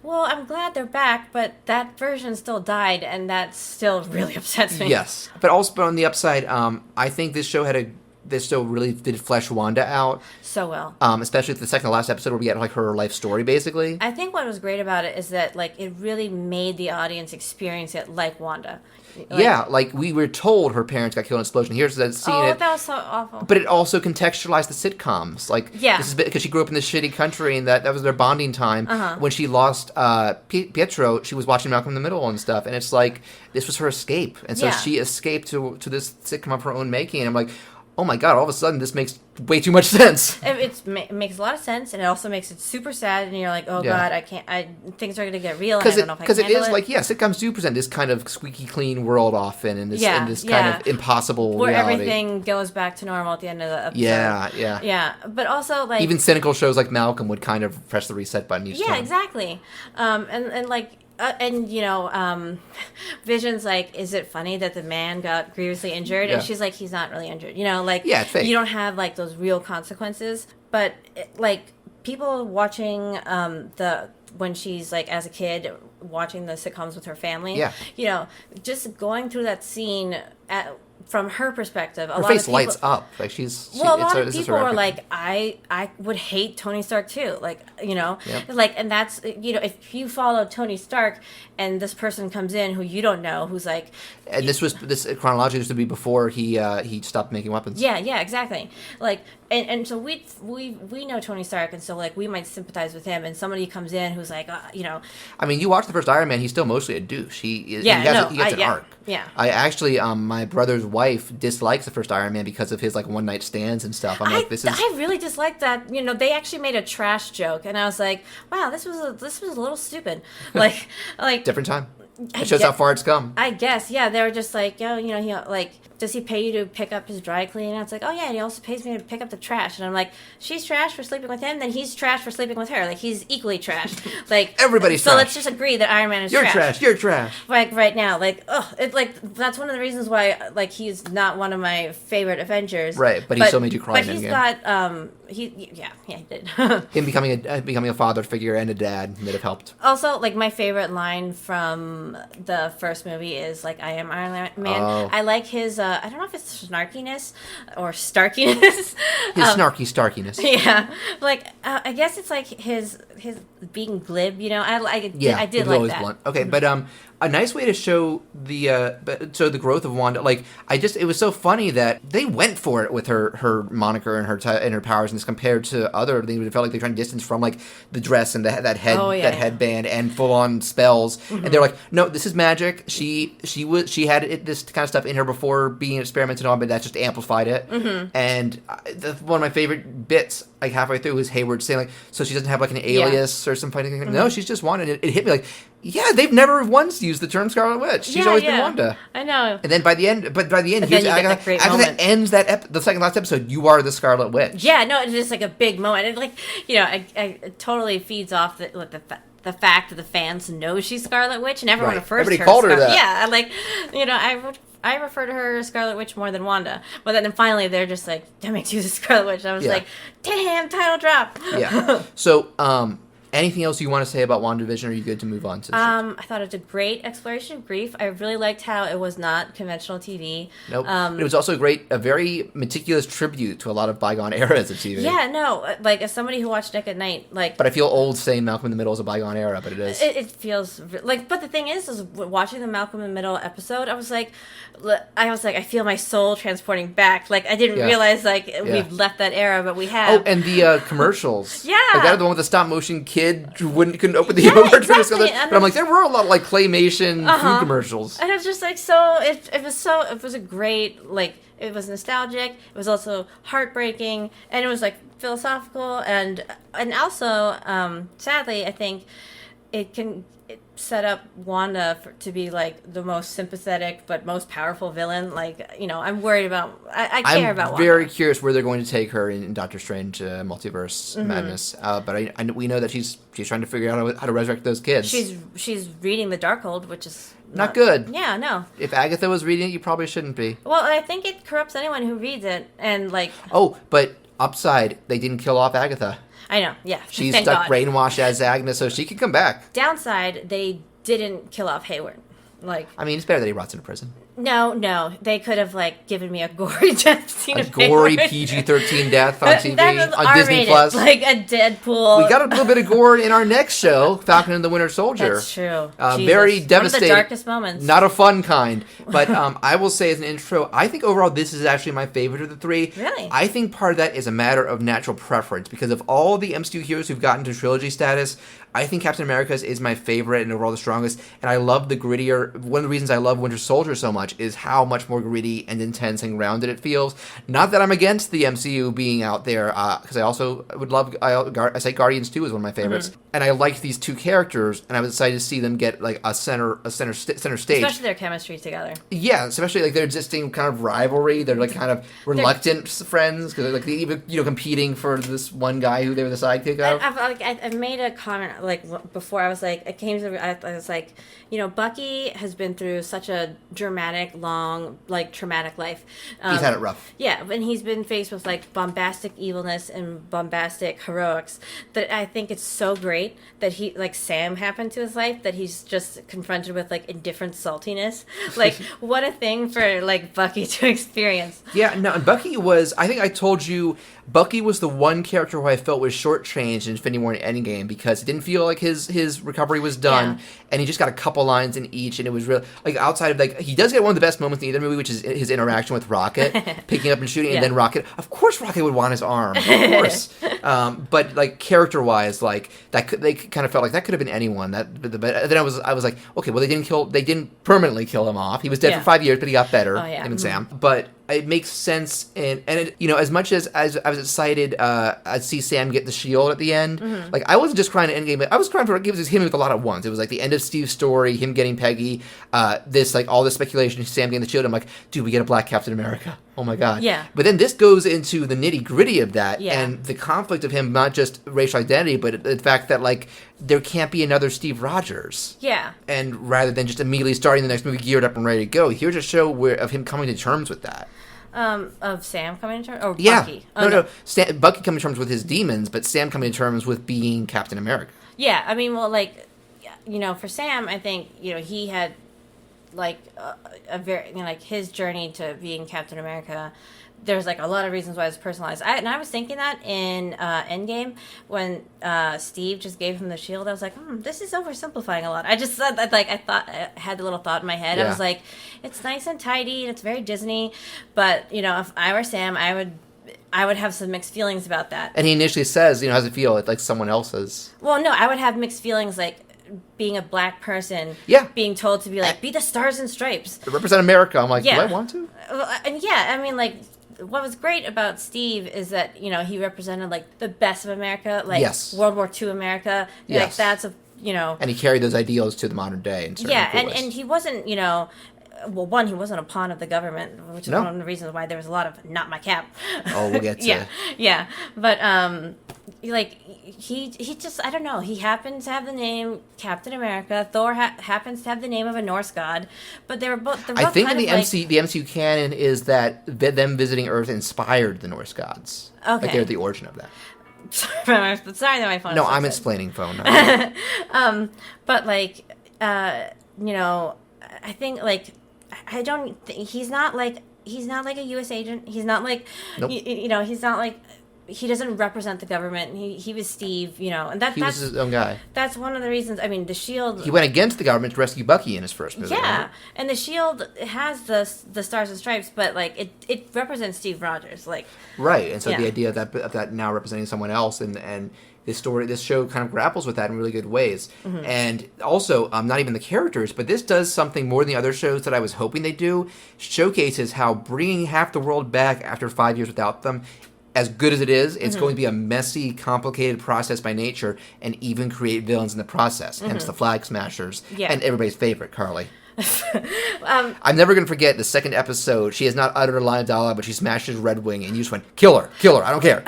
well, I'm glad they're back, but that version still died, and that still really upsets me. Yes, but also on the upside, I think this show really did flesh Wanda out so well. Especially the second to last episode where we get like her life story, basically. I think what was great about it is that like it really made the audience experience it like Wanda. Like we were told her parents got killed in an explosion. Here's that scene. Oh, that was so awful. But it also contextualized the sitcoms. Like, this is because she grew up in this shitty country, and that was their bonding time. When she lost Pietro, she was watching Malcolm in the Middle and stuff, and it's like this was her escape, and so she escaped to this sitcom of her own making. And I'm like, oh my god, all of a sudden this makes way too much sense. It makes a lot of sense, and it also makes it super sad, and you're like, oh Yeah. god, things are going to get real, and I don't know if I can Because it handle is like, yeah, sitcoms do present this kind of squeaky clean world often, and this kind of impossible where reality. Everything goes back to normal at the end of the episode. Yeah. But also, like... Even cynical shows like Malcolm would kind of press the reset button each time. Yeah, exactly. And like... Vision's like, is it funny that the man got grievously injured? Yeah. And she's like, he's not really injured. Like, yeah, it's fake. You don't have like those real consequences. But like people watching when she's like as a kid watching the sitcoms with her family. Yeah. Just going through that scene from her perspective, her face lights up. Like a lot of people are like, I would hate Tony Stark too. Like, like, and that's, if you follow Tony Stark and this person comes in who you don't know, who's like, and this chronologically used to be before he stopped making weapons. Yeah, exactly. Like, and so we know Tony Stark, and so like we might sympathize with him, and somebody comes in who's like, I mean, you watch the first Iron Man, he's still mostly a douche. He gets an arc. Yeah. I actually, my brother's wife dislikes the first Iron Man because of his like one night stands and stuff. I'm like, I really dislike that. They actually made a trash joke, and I was like, wow, this was a little stupid. Like different time. It shows how far it's come. I guess, yeah. They were just like, he like, does he pay you to pick up his dry cleaning? And it's like, oh yeah, and he also pays me to pick up the trash. And I'm like, she's trash for sleeping with him, then he's trash for sleeping with her. Like, he's equally trash. Like, everybody's so trash. let's just agree that Iron Man is trash. You're trash. Like right now, like, that's one of the reasons why like he's not one of my favorite Avengers. Right, but he still made you cry. But he's got he did. Him becoming a father figure and a dad would have helped. Also, like my favorite line from the first movie is like, "I am Iron Man." Oh. I like his. I don't know if it's snarkiness or starkiness. His snarky starkiness. Yeah, like I guess it's like his being glib. I did like that. Blunt. Okay, but a nice way to show the growth of Wanda. Like it was so funny that they went for it with her moniker and her powers, and this compared to other things. It felt like they're trying to distance from like the dress and that headband and full on spells. Mm-hmm. And they're like, no, this is magic. She had this kind of stuff in her before being experimented on, but that just amplified it. Mm-hmm. And one of my favorite bits, like halfway through, was Hayward saying like, so she doesn't have like an alias or something. Mm-hmm. No, she's just Wanda. And it hit me like, yeah, they've never once used the term Scarlet Witch. She's always been Wanda. I know. And then by the end, here's Agatha. Agatha ends the second last episode. You are the Scarlet Witch. Yeah, no, it's just like a big moment. It like, it totally feeds off the fact that the fans know she's Scarlet Witch, and everyone refers to her. Everybody called her that. Yeah, like, I refer to her as Scarlet Witch more than Wanda. But then finally they're just like, that makes you the Scarlet Witch. And I was like, damn, title drop. Yeah. So, anything else you want to say about WandaVision, or are you good to move on to I thought it was a great exploration of grief. I really liked how it was not conventional TV. Nope. It was also a very meticulous tribute to a lot of bygone eras of TV. Yeah, no, like as somebody who watched Nick at Night, like... But I feel old saying Malcolm in the Middle is a bygone era, but it is. It feels... like, but the thing is watching the Malcolm in the Middle episode, I was like, I feel my soul transporting back. Like, I didn't realize, we've left that era, but we have. Oh, and the commercials. Yeah. Like, that was the one with the stop-motion kid who couldn't open the door. Exactly. But I'm like, there were a lot of, like, claymation food commercials. And it was just, like, it was a great, like, it was nostalgic, it was also heartbreaking, and it was, like, philosophical, and also, sadly, I think it set up Wanda to be like the most sympathetic but most powerful villain. Like, I'm worried about. I care about Wanda. I'm very curious where they're going to take her in Doctor Strange Multiverse Madness. But we know that she's trying to figure out how to resurrect those kids. She's reading the Darkhold, which is not good. Yeah, no. If Agatha was reading it, you probably shouldn't be. Well, I think it corrupts anyone who reads it, and like. Oh, but upside, they didn't kill off Agatha. I know, yeah. She's stuck brainwashed as Agnes, so she can come back. Downside, they didn't kill off Hayward. Like, I mean, it's better that he rots in a prison. No. They could have, like, given me a gory death scene. A gory PG-13 death on TV, that was on R-rated, Disney Plus. Like a Deadpool. We got a little bit of gore in our next show, Falcon and the Winter Soldier. That's true. Very devastating. One of the darkest moments. Not a fun kind. But I will say as an intro, I think overall this is actually my favorite of the three. Really? I think part of that is a matter of natural preference. Because of all the MCU heroes who've gotten to trilogy status, I think Captain America's is my favorite and overall the strongest. And I love the grittier. One of the reasons I love Winter Soldier so much much is how much more gritty and intense and grounded it feels. Not that I'm against the MCU being out there, because I also would love, I say Guardians 2 is one of my favorites, and I liked these two characters, and I was excited to see them get like a center stage. Especially their chemistry together. Yeah, especially like their existing kind of rivalry. They're like kind of reluctant friends because like they even competing for this one guy who they were the sidekick of. I made a comment like before. I was like, I was like, Bucky has been through such a dramatic, long, like traumatic life. He's had it rough. Yeah, and he's been faced with like bombastic evilness and bombastic heroics. That I think it's so great that he like Sam happened to his life that he's just confronted with like indifferent saltiness. Like what a thing for like Bucky to experience. Yeah, no, and Bucky was. I think I told you. Bucky was the one character who I felt was shortchanged in Infinity War and Endgame because it didn't feel like his recovery was done, and he just got a couple lines in each, and it was real. Like outside of like he does get one of the best moments in either movie, which is his interaction with Rocket, picking up and shooting, and then Rocket. Of course, Rocket would want his arm, of course. But like character wise, like they kind of felt like that could have been anyone. But then I was like, okay, well they didn't permanently kill him off. He was dead for 5 years, but he got better. Him and Sam, but. It makes sense, and it, as much as I was excited, I'd see Sam get the shield at the end. Like I wasn't just crying at Endgame, but I was crying for it was him with a lot at once. It was like the end of Steve's story, him getting Peggy, this like all this speculation, Sam getting the shield. I'm like, dude, we get a Black Captain America. Oh my god. Yeah. But then this goes into the nitty gritty of that, and the conflict of him not just racial identity, but the fact that like there can't be another Steve Rogers. Yeah. And rather than just immediately starting the next movie geared up and ready to go, here's a show of him coming to terms with that. Of Sam coming to terms? Or Bucky? Oh, no. Bucky coming to terms with his demons, but Sam coming to terms with being Captain America. Yeah, I mean, well, like, for Sam, I think, he had, like, a very, like, his journey to being Captain America. There's like a lot of reasons why it's personalized. I was thinking that in Endgame when Steve just gave him the shield. I was like, this is oversimplifying a lot. I just thought that, like, I had a little thought in my head. I was like, it's nice and tidy and it's very Disney, but if I were Sam, I would have some mixed feelings about that. And he initially says, how does it feel? It's like someone else's. Well, no, I would have mixed feelings like being a black person, being told to be like, be the Stars and Stripes, represent America. I'm like, do I want to? And I mean, like. What was great about Steve is that, he represented, like, the best of America, like, World War II America. Like, that's, And he carried those ideals to the modern day. And he wasn't, well, one, he wasn't a pawn of the government, which is one of the reasons why there was a lot of, not my cap. Oh, we'll get to Yeah. But, like, he just, I don't know, he happens to have the name Captain America. Thor happens to have the name of a Norse god, but they're both I think kind in the MCU canon is that them visiting Earth inspired the Norse gods. Okay. Like they're the origin of that. Sorry that my phone. No, I'm explaining phone. But like, I think like I don't. He's not like a U.S. agent. He's not like he's not like. He doesn't represent the government. He was Steve, and that's was his own guy. That's one of the reasons. I mean, the Shield. He went against the government to rescue Bucky in his first movie. Yeah, right? and the Shield has the Stars and Stripes, but like it represents Steve Rogers, like. Right, and so the idea of that now representing someone else, and this show kind of grapples with that in really good ways. Mm-hmm. And also, not even the characters, but this does something more than the other shows that I was hoping they do. Showcases how bringing half the world back after 5 years without them. As good as it is, it's going to be a messy, complicated process by nature, and even create villains in the process. Hence the Flag Smashers, and everybody's favorite, Carly. I'm never going to forget the second episode. She has not uttered a line of dialogue, but she smashes Red Wing, and you just went, kill her, I don't care.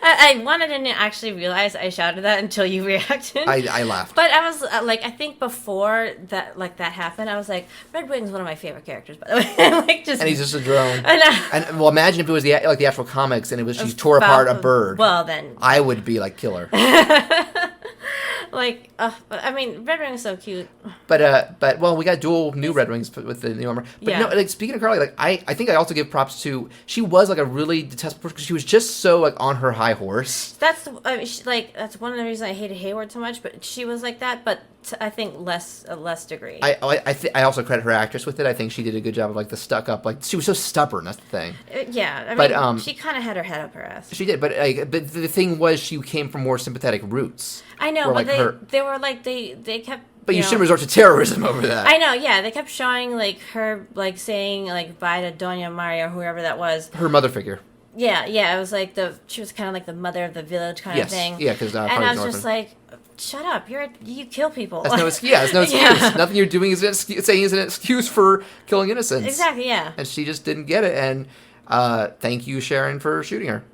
I didn't actually realize I shouted that until you reacted. I laughed. But I was like, I think before that happened, I was like, Red Wing's one of my favorite characters, by the way. And he's just a drone. And well, imagine if it was the actual comics, and she tore apart a bird. Well, then I would be like, kill her. Like, I mean, Red Wing is so cute. But we got dual new Red Wings with the new armor. But no, like speaking of Carly, like I think I also give props to, she was like a really detestable person because she was just so like on her high horse. That's that's one of the reasons I hated Hayward so much. But she was like that, but I think a less degree. I also credit her actress with it. I think she did a good job of like the stuck up, like she was so stubborn. That's the thing. I mean, she kind of had her head up her ass. She did, but the thing was, she came from more sympathetic roots. I know, but they were like they kept But you shouldn't resort to terrorism over that. I know, yeah. They kept showing, like, her, like, saying, like, bye to Doña Maria, whoever that was. Her mother figure. Yeah, it was like she was kind of like the mother of the village kind of thing. Yeah, because and I was just like, shut up, you kill people. That's no excuse. Nothing you're doing is saying is an excuse for killing innocents. Exactly, yeah. And she just didn't get it, and thank you, Sharon, for shooting her.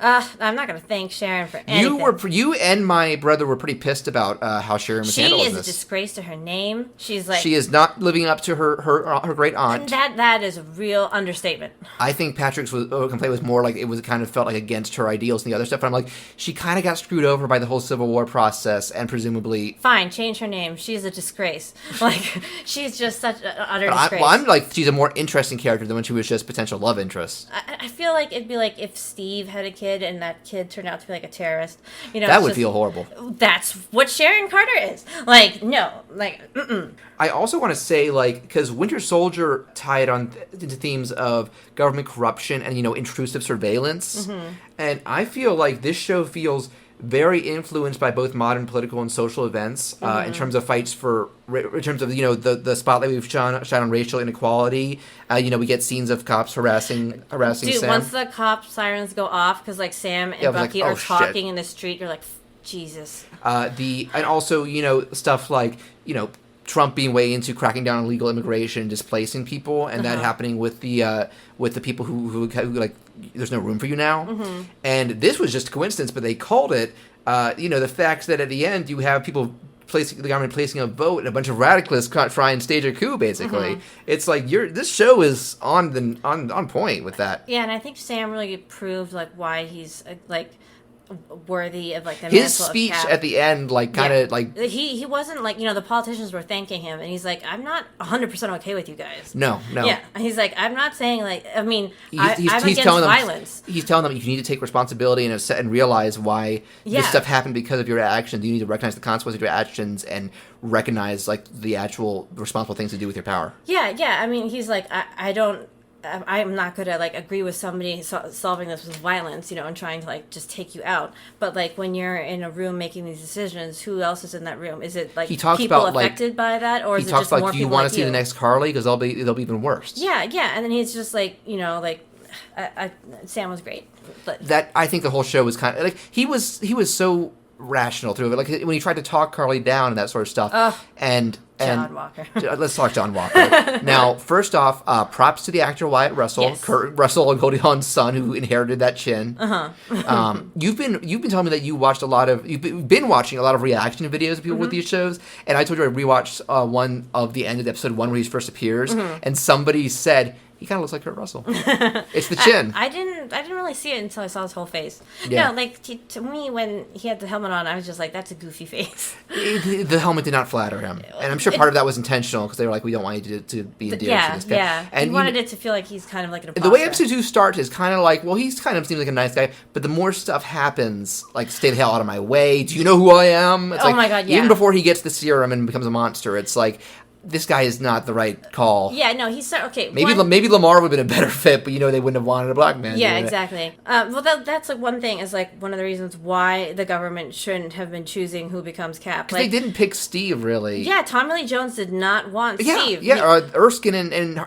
I'm not going to thank Sharon for anything. You and my brother were pretty pissed about how Sharon was handling this. She is a disgrace to her name. She's like... She is not living up to her great aunt. That is a real understatement. I think Patrick's complaint was more like it was kind of felt like against her ideals and the other stuff. And I'm like, she kind of got screwed over by the whole Civil War process and presumably... Fine, change her name. She's a disgrace. Like, she's just such an utter disgrace. I'm like, she's a more interesting character than when she was just potential love interest. I feel like it'd be like if Steve had a kid and that kid turned out to be like a terrorist. That would feel horrible. That's what Sharon Carter is. Like, no. Like, mm-mm. I also want to say, like, because Winter Soldier tied on into themes of government corruption and, intrusive surveillance. Mm-hmm. And I feel like this show feels very influenced by both modern political and social events in terms of fights in terms of, the spotlight we've shone on racial inequality. We get scenes of cops harassing Dude, Sam. Once the cop sirens go off, because, like, Sam and Bucky are talking in the street, you're like, Jesus. And also, stuff like, Trump being way into cracking down on illegal immigration, displacing people, and that happening with the people who like, there's no room for you now. Mm-hmm. And this was just a coincidence, but they called it, the fact that at the end you have people the government placing a vote and a bunch of radicalists try and stage a coup, basically. Mm-hmm. It's like, this show is on point with that. Yeah, and I think Sam really proved, like, why he's, like, worthy of, like, the his speech at the end, like, kind of like he wasn't like, the politicians were thanking him and he's like, I'm not 100% okay with you guys. No. Yeah, he's like, I'm not saying, like, I mean, I'm he's against violence. He's telling them you need to take responsibility and realize why this stuff happened because of your actions. You need to recognize the consequences of your actions and recognize, like, the actual responsible things to do with your power. Yeah. I mean, he's like, I'm not going to, like, agree with somebody solving this with violence, and trying to, like, just take you out. But, like, when you're in a room making these decisions, who else is in that room? Is it, like, people affected by that? Or is it just more people like you? Do you want to see the next Carly? Because they'll be even worse. Yeah. And then he's just, like, Sam was great. But that, I think the whole show was kind of, like, he was so rational through it. Like, when he tried to talk Carly down and that sort of stuff. John Walker. Let's talk John Walker. Now, first off, props to the actor Wyatt Russell, yes. Kurt Russell and Goldie Hawn's son, who inherited that chin. You've been telling me that you've been watching a lot of reaction videos of people with these shows, and I told you I rewatched one of the end of episode 1 where he first appears, and somebody said, he kind of looks like Kurt Russell. It's the chin. I didn't really see it until I saw his whole face. Yeah. No, like, to me, when he had the helmet on, I was just like, that's a goofy face. The helmet did not flatter him. And I'm sure part of that was intentional, because they were like, we don't want you to be endeared to this guy. Yeah, and he wanted it to feel like he's kind of like an imposter. The way episode 2 starts is kind of like, well, he's kind of seems like a nice guy, but the more stuff happens, like, stay the hell out of my way, do you know who I am? It's my God, yeah. Even before he gets the serum and becomes a monster, it's like, this guy is not the right call. Yeah, no, he's okay. Maybe Lamar would have been a better fit, but they wouldn't have wanted a black man. Yeah, exactly. Well, that's like one thing is like one of the reasons why the government shouldn't have been choosing who becomes Cap. Because they didn't pick Steve, really. Yeah, Tommy Lee Jones did not want Steve. Yeah, Erskine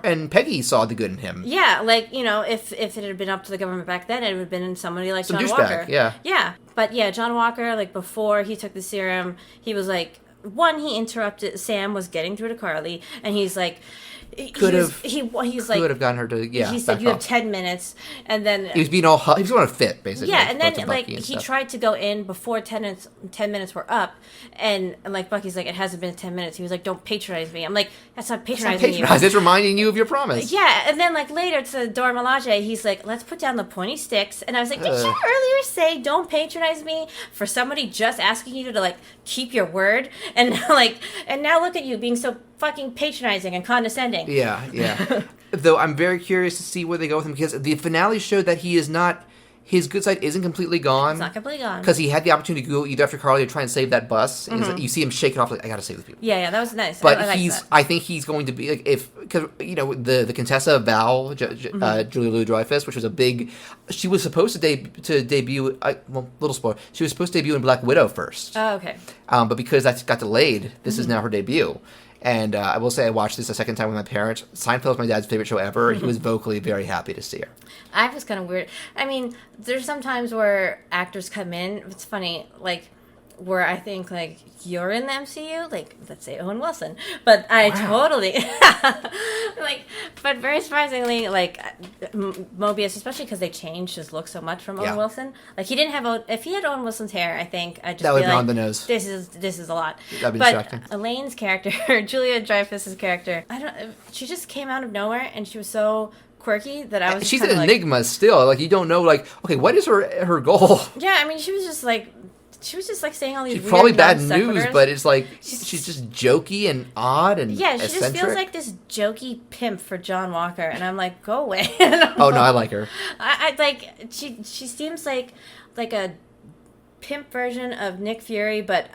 and Peggy saw the good in him. Yeah, like, if it had been up to the government back then, it would have been somebody like John Walker. Yeah. Yeah, but yeah, John Walker, like, before he took the serum, he was like, he interrupted. Sam was getting through to Carly, and he's like, could have gotten her to he said you have 10 minutes, and then he was being all he was going to fit basically. Yeah, and then like he tried to go in before 10 minutes were up, and like Bucky's like, it hasn't been 10 minutes. He was like, don't patronize me. I'm like, that's not patronizing you. It's reminding you of your promise. Yeah, and then like later to Dora Milaje, he's like, let's put down the pointy sticks, and I was like, did you earlier say don't patronize me for somebody just asking you to like keep your word, and now look at you being so fucking patronizing and condescending. Yeah. Though I'm very curious to see where they go with him, because the finale showed that he is not his good side isn't completely gone. It's not completely gone. Because he had the opportunity to go either after Carly or try and save that bus. And you see him shake it off like, I gotta save the people. Yeah, that was nice. But I I think he's going to be, like, because, the Contessa of Val, Julia Louis-Dreyfus, which was a big, she was supposed to debut, little spoiler, she was supposed to debut in Black Widow first. Oh, okay. But because that got delayed, this is now her debut. And I will say I watched this a second time with my parents. Seinfeld is my dad's favorite show ever. He was vocally very happy to see her. I was kind of weird. I mean, there's some times where actors come in. It's funny, like, where I think, like, you're in the MCU, like, let's say Owen Wilson. But I totally, like, but very surprisingly, like, Mobius, especially because they changed his look so much from Owen Wilson. Like, he didn't have, if he had Owen Wilson's hair, I think I'd just that would be be like, on the nose. This is a lot. That'd be but distracting. Elaine's character, Julia Dreyfus's character, she just came out of nowhere, and she was so quirky that I was. She's an enigma still. Like, you don't know. Like, okay, what is her goal? Yeah, I mean, she was just like saying all these. She's weird probably bad non-sequiturs. news, but it's like she's just jokey and odd and yeah. She eccentric. just feels like this jokey pimp for John Walker, and I'm like, go away. Oh no, I like her. I like she seems like a pimp version of Nick Fury, but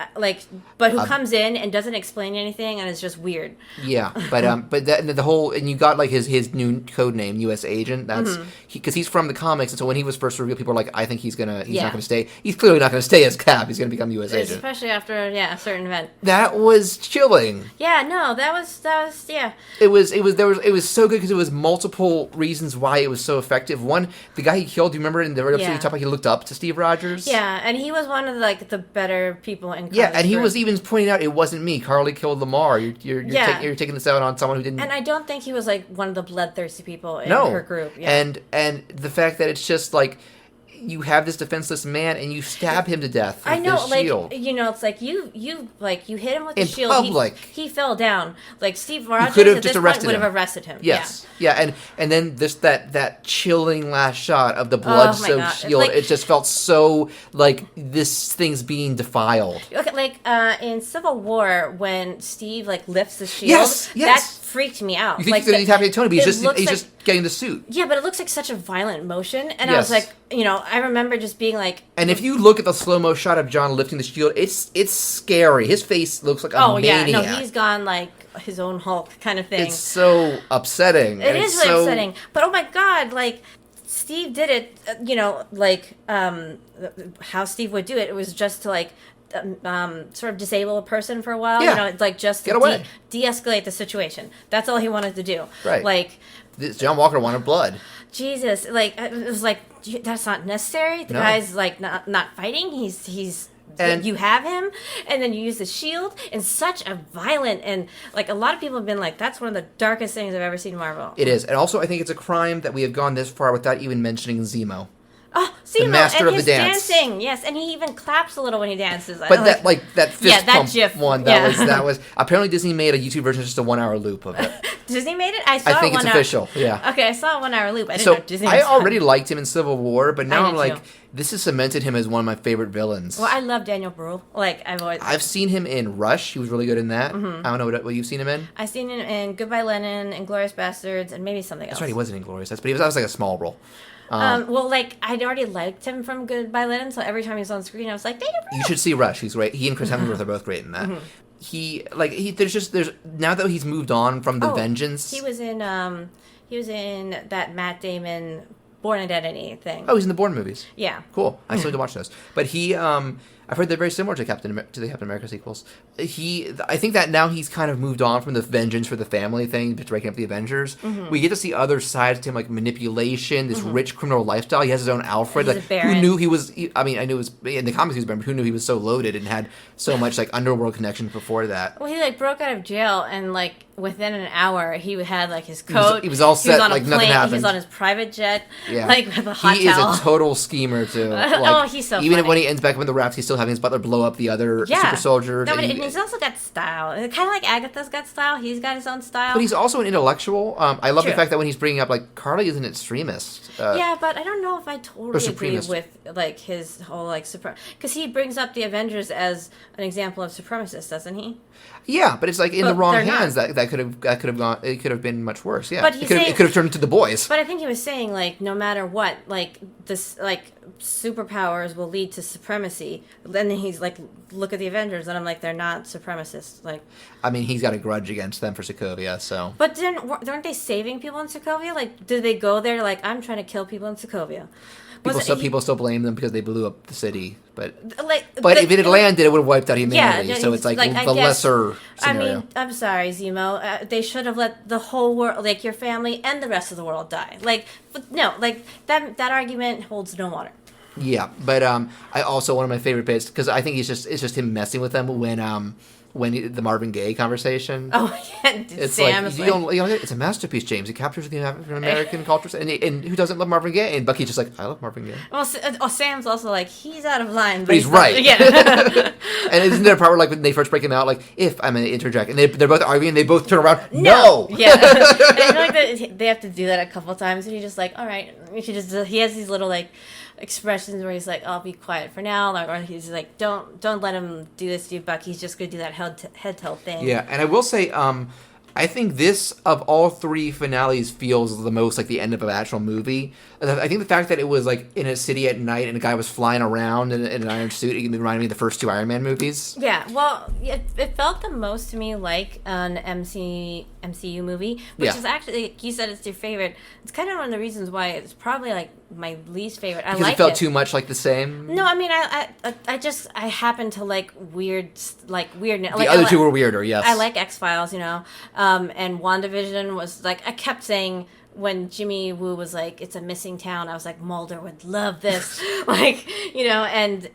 who comes in and doesn't explain anything and is just weird. Yeah, but the whole, and you got like his new code name, U.S. Agent. That's because he's from the comics, and so when he was first revealed, people were like, I think he's not going to stay. He's clearly not going to stay as Cap. He's going to become U.S. Agent, especially after a certain event. That was chilling. Yeah, no, that was yeah. It was so good because it was multiple reasons why it was so effective. One, the guy he killed. Do you remember in the episode you talked about he looked up to Steve Rogers? Yeah, and he was one of the better people in. Yeah, and he was even pointing out it wasn't me. Carly killed Lamar. You're taking this out on someone who didn't. And I don't think he was like one of the bloodthirsty people in her group. Yeah. And the fact that it's just like you have this defenseless man and you stab him to death with this shield. It's like you hit him with the in shield. Public. He fell down. Like Steve Rogers could have at just this point would have arrested him. Yes. Yeah, and then that chilling last shot of the blood-soaked shield, it just felt so like this thing's being defiled. Okay, like in Civil War when Steve lifts the shield, that freaked me out. You think he's tapping Tony, but he's just getting the suit. Yeah, but it looks like such a violent motion, and I was like, I remember just being like. And if you look at the slow-mo shot of John lifting the shield, it's scary. His face looks like a maniac. Yeah, no, he's gone like his own Hulk kind of thing. It's so upsetting. It is really upsetting. But oh my God, like Steve did it. How Steve would do it. It was just to sort of disable a person for a while. Yeah. Just get to away. De-escalate the situation. That's all he wanted to do. Right. John Walker wanted blood. Jesus, it was like that's not necessary. The guy's not fighting. He's. And you have him, and then you use the shield in such a violent and a lot of people have been like, that's one of the darkest things I've ever seen in Marvel. It is, and also I think it's a crime that we have gone this far without even mentioning Zemo. Oh, Zemo, the master and of his the dance. Dancing, yes, and he even claps a little when he dances. But that fist pump GIF one, that was apparently Disney made a YouTube version, just a 1 hour loop of it. Disney made it? I think it's official. Yeah. Okay, I saw a 1 hour loop. I didn't know Disney. I already liked him in Civil War, but now I'm like, too. this has cemented him as one of my favorite villains. Well, I love Daniel Bruhl. I've seen him in Rush. He was really good in that. Mm-hmm. I don't know what you've seen him in. I've seen him in Goodbye Lenin, Inglourious Bastards, and maybe something else. That's right, he wasn't Inglourious. But that was like a small role. I'd already liked him from Goodbye Lenin, so every time he was on screen, I was like, Daniel Bruhl. You should see Rush. He's great. He and Chris Hemsworth are both great in that. Mm-hmm. There's now that he's moved on from the Vengeance. He was in that Matt Damon Bourne Identity thing. Oh, he's in the Bourne movies. Yeah. Cool. I still need to watch those. But he, I've heard they're very similar to the Captain America sequels. I think that now he's kind of moved on from the vengeance for the family thing, to breaking up the Avengers. Mm-hmm. We get to see other sides to him, like manipulation, this rich criminal lifestyle. He has his own Alfred. He's a baron. Who knew he was? I knew it was in the comics he was a baron, but who knew he was so loaded and had so much underworld connection before that? Well, he broke out of jail and within an hour he had his coat. He was all set. He was on a nothing plane. happened. He was on his private jet. Yeah. With a hot towel. Is a total schemer too. He's so even funny. when he ends back up in the rafts, he's still having his butler blow up the other super soldiers. No, but he's also got style. Kind of like Agatha's got style. He's got his own style. But he's also an intellectual. I love True. the fact that when he's bringing up Carly is an extremist. Yeah, but I don't know if I totally agree with his whole because he brings up the Avengers as an example of supremacists, doesn't he? Yeah, but it's in the wrong hands. That could have gone. It could have been much worse. Yeah, but it could have turned into the boys. But I think he was saying no matter what, this superpowers will lead to supremacy. Then he's like, look at the Avengers, and I'm like, they're not supremacists. Like, I mean, he's got a grudge against them for Sokovia, so. But weren't they saving people in Sokovia? Like, did they go there like, I'm trying to kill people in Sokovia? People still blame them because they blew up the city, but if it had landed, it would have wiped out humanity. So it's like the lesser scenario. I mean, I'm sorry, Zemo. They should have let the whole world, like your family and the rest of the world, die. Like, no, like that argument holds no water. Yeah, but I also one of my favorite bits because I think it's just him messing with them when the Marvin Gaye conversation. Oh yeah, it's Sam like, is it's a masterpiece, James. It captures the African American culture, and who doesn't love Marvin Gaye? And Bucky's just like, I love Marvin Gaye. Well, Sam's also like, he's out of line, but he's right. Yeah. And isn't there a part where, like, when they first break him out, like, if I'm going to interject, and they're both arguing, they both turn around, no! Yeah. And I feel like that they have to do that a couple of times, and he's just like, all right. He has these little, like, expressions where he's like, I'll be quiet for now, or he's like, don't let him do this to you, Buck. He's just going to do that head-to-head thing. Yeah, and I will say, I think this, of all three finales, feels the most like the end of an actual movie. I think the fact that it was like in a city at night and a guy was flying around in an iron suit, it reminded me of the first two Iron Man movies. Yeah, well, it felt the most to me like an MCU movie, which is actually, like you said, it's your favorite. It's kind of one of the reasons why it's probably like my least favorite. Because it felt too much like the same? No, I mean, I happen to like weirdness. The other two were weirder, yes. I like X-Files, and WandaVision was like, I kept saying when Jimmy Woo was like, it's a missing town, I was like, Mulder would love this. and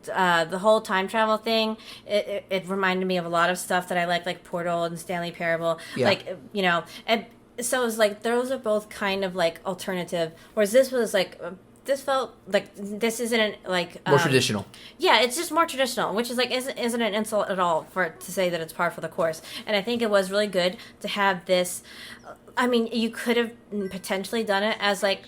the whole time travel thing, it reminded me of a lot of stuff that I like Portal and Stanley Parable. Yeah. And so it was like, those are both kind of like alternative, whereas this was like, this felt like this isn't like more traditional. Yeah, it's just more traditional, which is like isn't an insult at all for it to say that it's par for the course. And I think it was really good to have this. I mean, you could have potentially done it as like.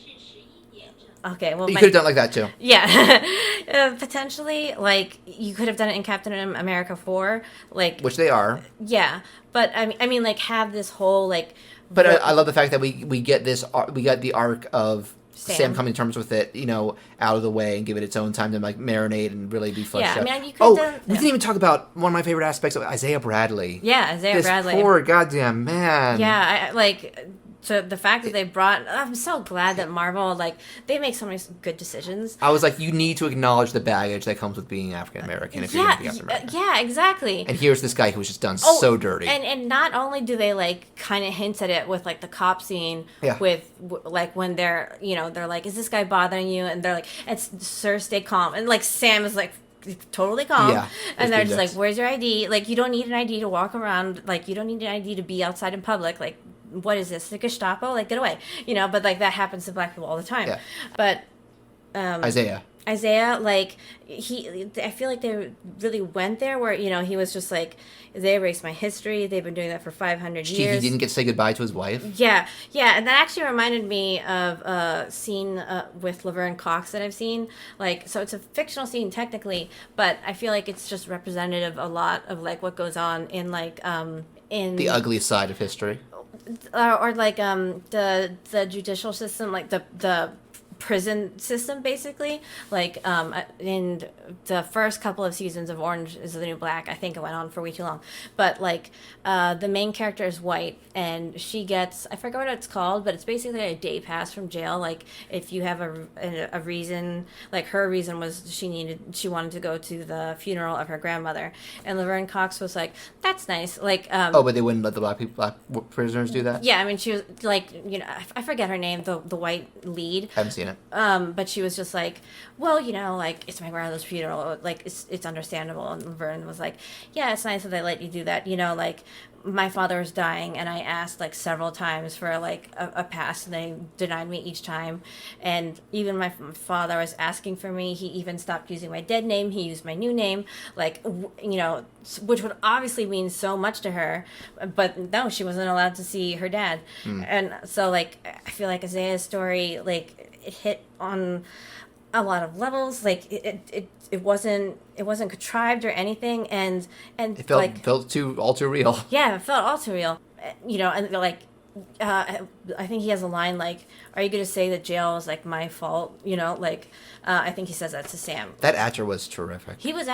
Okay, well, you could have done it like that too. Yeah, potentially, like you could have done it in Captain America 4, like which they are. Yeah, but I mean, like have this whole like. But I love the fact that we get this. We got the arc of Sam coming to terms with it, out of the way and give it its own time to like marinate and really be fleshed out. Yeah, I mean, you could we didn't even talk about one of my favorite aspects of Isaiah Bradley. Yeah, Isaiah Bradley. This poor goddamn man. Yeah, so the fact that they brought, I'm so glad that Marvel, like, they make so many good decisions. I was like, you need to acknowledge the baggage that comes with being African American if you're going to be African American. Yeah, exactly. And here's this guy who was just done so dirty. And not only do they, like, kind of hint at it with, like, the cop scene with, like, when they're, they're like, is this guy bothering you? And they're like, sir, stay calm. And, like, Sam is, like, totally calm. Yeah, and they're just like, where's your ID? Like, you don't need an ID to walk around. Like, you don't need an ID to be outside in public. Like, what is this? The Gestapo? Like, get away. But, like, that happens to black people all the time. Yeah. But Isaiah, like, I feel like they really went there where, he was just like, they erased my history. They've been doing that for 500 years. He didn't get to say goodbye to his wife? Yeah. And that actually reminded me of a scene with Laverne Cox that I've seen. Like, so it's a fictional scene technically, but I feel like it's just representative a lot of, like, what goes on in, like, in... the ugly side of history. Or like the judicial system, like the prison system, basically. Like in the first couple of seasons of Orange is the New Black, I think it went on for way too long. But like the main character is white, and she gets, I forget what it's called, but it's basically a day pass from jail. Like if you have a reason, like her reason was she wanted to go to the funeral of her grandmother, and Laverne Cox was like, that's nice. Like but they wouldn't let the black prisoners do that? Yeah, I mean, she was like, I forget her name, the white lead. I haven't seen it. But she was just like, well, like, it's my grandmother's funeral, like, it's understandable. And Vern was like, yeah, it's nice that they let you do that. Like, my father was dying, and I asked, like, several times for, like, a pass, and they denied me each time. And even my father was asking for me. He even stopped using my dead name. He used my new name, like, which would obviously mean so much to her. But no, she wasn't allowed to see her dad. And so, like, I feel like Isaiah's story, like, it hit on a lot of levels. Like it wasn't contrived or anything, and it felt all too real. Yeah, it felt all too real. And like I think he has a line like, "Are you going to say that jail is like my fault?" You know, like I think he says that to Sam. That actor was terrific. He was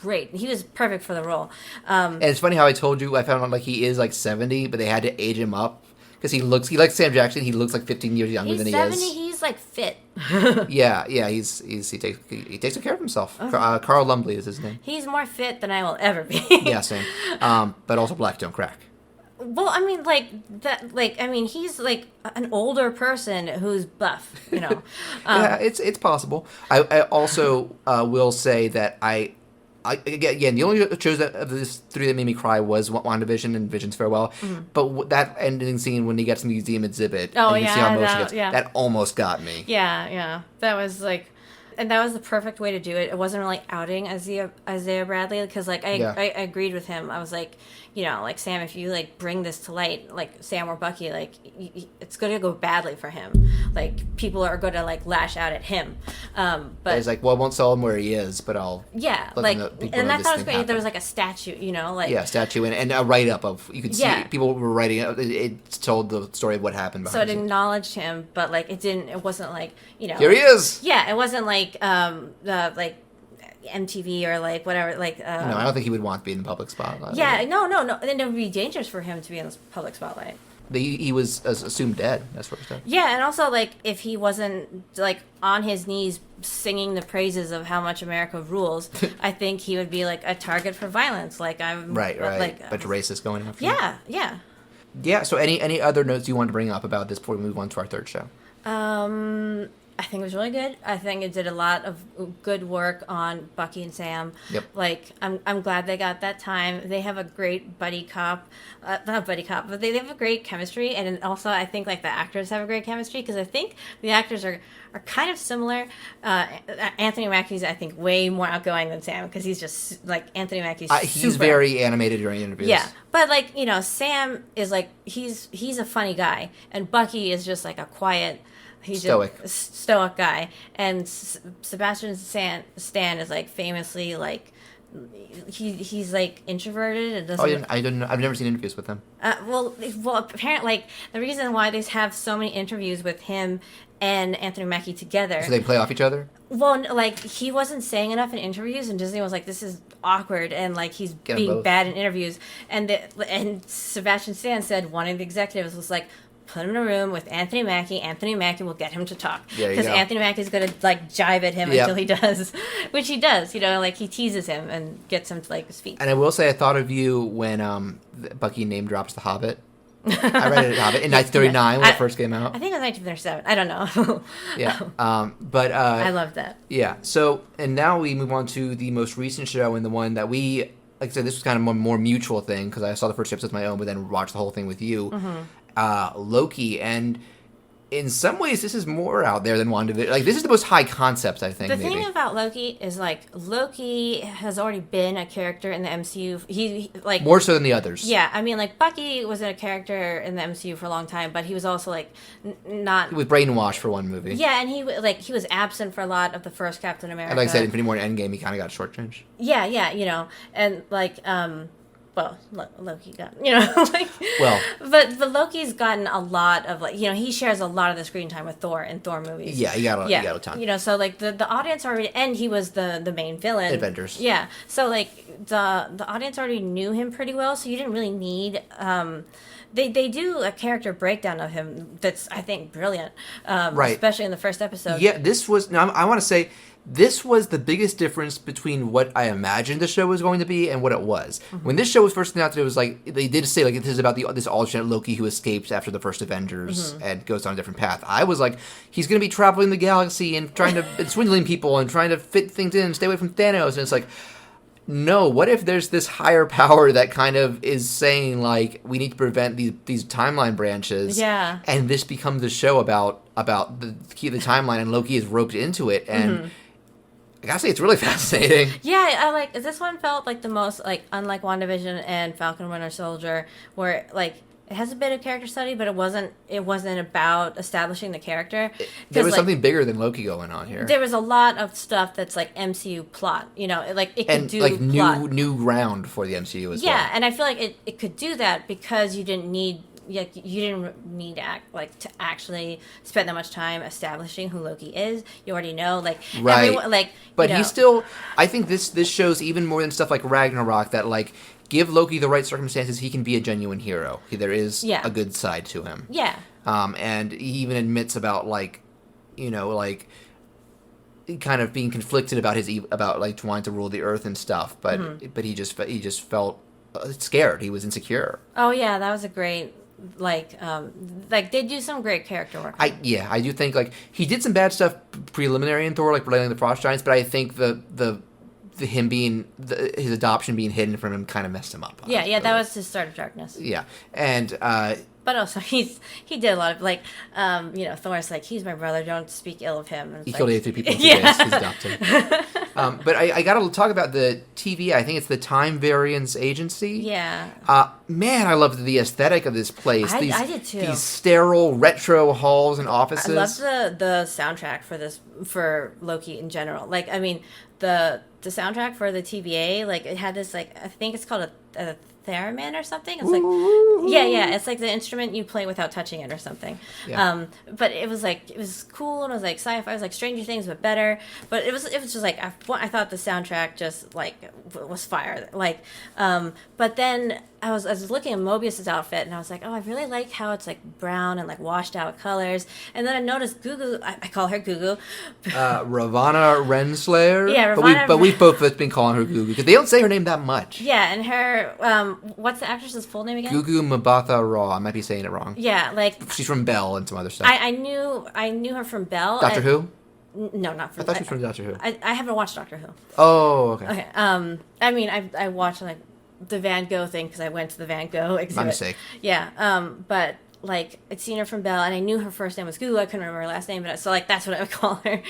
great. He was perfect for the role. And it's funny how I told you I found out like he is like 70, but they had to age him up because he likes Sam Jackson. He looks like 15 years younger than he 70, is. he's like fit. Yeah. He takes care of himself. Carl Lumbly is his name. He's more fit than I will ever be. Yeah, same. But also black don't crack. Well, I mean, he's like an older person who's buff, you know. Yeah, it's possible. I also will say that again, the only shows of this three that made me cry was WandaVision and Vision's Farewell. Mm-hmm. But that ending scene when he gets to the museum exhibit, and you can see how emotional he gets, that almost got me. Yeah. That was like... And that was the perfect way to do it. It wasn't really outing Isaiah Bradley, because like I agreed with him. I was like, you know, like, Sam, if you like bring this to light, like Sam or Bucky, like it's going to go badly for him. Like people are going to like lash out at him. But he's like, well, I won't tell him where he is, but I'll and I thought it was great. There was like a statue, you know, like statue and a write up of you could see people were writing it told the story of what happened behind so it acknowledged him, but like it wasn't like, you know, here he is. Yeah, it wasn't like like MTV or like whatever, like no, I don't think he would want to be in the public spotlight. Yeah, no, then it would be dangerous for him to be in the public spotlight. He was assumed dead. That's what he said. Yeah, and also like if he wasn't like on his knees singing the praises of how much America rules, I think he would be like a target for violence. Like I'm right. Like, bunch of racists going after him. Yeah. So any other notes you want to bring up about this before we move on to our third show? I think it was really good. I think it did a lot of good work on Bucky and Sam. Yep. Like, I'm glad they got that time. They have a great buddy cop. Not buddy cop, but they have a great chemistry. And also, I think, like, the actors have a great chemistry, because I think the actors are kind of similar. Anthony Mackie's, I think, way more outgoing than Sam, because he's just, like, Anthony Mackie's he's very animated during interviews. Yeah. But, like, you know, Sam is, like, he's a funny guy. And Bucky is just, like, a quiet... He's a stoic guy, and Sebastian Stan is like famously like he's like introverted and doesn't. I've never seen interviews with him. Well, apparently, like the reason why they have so many interviews with him and Anthony Mackie together, so they play off each other. Well, like he wasn't saying enough in interviews, and Disney was like, "This is awkward," and like he's being bad in interviews. And Sebastian Stan said one of the executives was like, put him in a room with Anthony Mackie. Anthony Mackie will get him to talk. Because Anthony Mackie's going to, like, jive at him until he does. Which he does. You know, like, he teases him and gets him to, like, speak. And I will say I thought of you when Bucky name drops The Hobbit. I read it at Hobbit in 1939 when it first came out. I think it was 1937. I don't know. Yeah. But... I love that. Yeah. So, and now we move on to the most recent show and the one that we... Like I said, this was kind of a more mutual thing because I saw the first episode on my own, but then watched the whole thing with you. Mm-hmm. Loki, and in some ways this is more out there than WandaVision. Like, this is the most high concept, I think. The thing about Loki is, like, Loki has already been a character in the MCU. He like more so than the others. Yeah, I mean, like, Bucky was a character in the MCU for a long time, but he was also like not. He was brainwashed for one movie. Yeah, and he was absent for a lot of the first Captain America. And like I said, Infinity War and Endgame, he kind of got shortchanged. Yeah, you know, and like well, Loki got, you know, like... Well... But Loki's gotten a lot of, like, you know, he shares a lot of the screen time with Thor in Thor movies. Yeah, he got a ton. You know, so, like, the audience already... And he was the main villain. Avengers. Yeah. So, like, the audience already knew him pretty well, so you didn't really need... They do a character breakdown of him that's, I think, brilliant. Right. Especially in the first episode. Yeah, this was... Now, I want to say... This was the biggest difference between what I imagined the show was going to be and what it was. Mm-hmm. When this show was first announced, it was like, they did say, like, this is about this alternate Loki who escapes after the first Avengers and goes on a different path. I was like, he's going to be traveling the galaxy and trying to, and swindling people and trying to fit things in and stay away from Thanos. And it's like, no, what if there's this higher power that kind of is saying, like, we need to prevent these timeline branches. Yeah. And this becomes a show about the key of the timeline, and Loki is roped into it. And I gotta say, it's really fascinating. Yeah, I like this one felt like the most, like, unlike WandaVision and Falcon and Winter Soldier, where, like, it has a bit of character study, but it wasn't about establishing the character. There was, like, something bigger than Loki going on here. There was a lot of stuff that's like MCU plot, you know, like it could do like new ground for the MCU as well. Yeah, and I feel like it could do that because you didn't need you didn't need to actually spend that much time establishing who Loki is. You already know, like, right. everyone, like, but you know, he's still. I think this shows even more than stuff like Ragnarok that like give Loki the right circumstances, he can be a genuine hero. There is a good side to him. Yeah. And he even admits about like, you know, like kind of being conflicted about about like wanting to rule the earth and stuff, but he just felt scared. He was insecure. Oh yeah, that was a great like they do some great character work. I do think like he did some bad stuff preliminary in Thor, like relating the Frost Giants, but I think him being his adoption being hidden from him kind of messed him up. Yeah, that was his start of darkness. Yeah, and but also he did a lot of like you know, Thor's like, he's my brother, don't speak ill of him. He killed 83 people in 2 days. He's adopted. But I got to talk about the TV. I think it's the Time Variance Agency. Yeah. Man, I loved the aesthetic of this place. I did too. These sterile retro halls and offices. I loved the soundtrack for Loki in general. Like, I mean, the soundtrack for the TVA, like, it had this, like, I think it's called a theremin or something. It's like, yeah, it's like the instrument you play without touching it or something. Yeah. But it was like, it was cool, and it was like sci-fi. It was like Stranger Things but better. But it was just like, I thought the soundtrack just like was fire. Like, but then I was looking at Mobius's outfit, and I was like, oh, I really like how it's like brown and like washed out colors. And then I noticed Gugu. I call her Gugu. Ravonna Renslayer. Yeah, Ravonna. But we've both been calling her Gugu because they don't say her name that much. Yeah, and her what's the actress's full name again? Gugu Mbatha Raw. I might be saying it wrong. Yeah, like she's from Belle and some other stuff. I knew her from Belle. Doctor Who? No, not from. I thought she was from Doctor Who. I haven't watched Doctor Who. Oh, okay. Okay. I mean, I watched like the Van Gogh thing because I went to the Van Gogh exhibit. My mistake. Yeah. But like, I'd seen her from Belle, and I knew her first name was Gugu. I couldn't remember her last name, but so like that's what I would call her.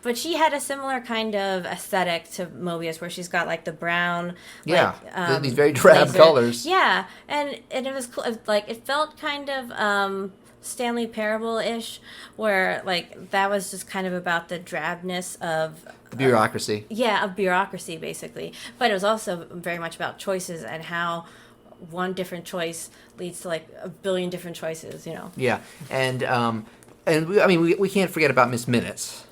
But she had a similar kind of aesthetic to Mobius, where she's got like the brown, like, these very drab laser. colors. Yeah, and it was cool. Like, it felt kind of Stanley Parable-ish, where like that was just kind of about the drabness of the bureaucracy. Of bureaucracy, basically. But it was also very much about choices and how one different choice leads to like a billion different choices, you know. Yeah, and we can't forget about Miss Minutes.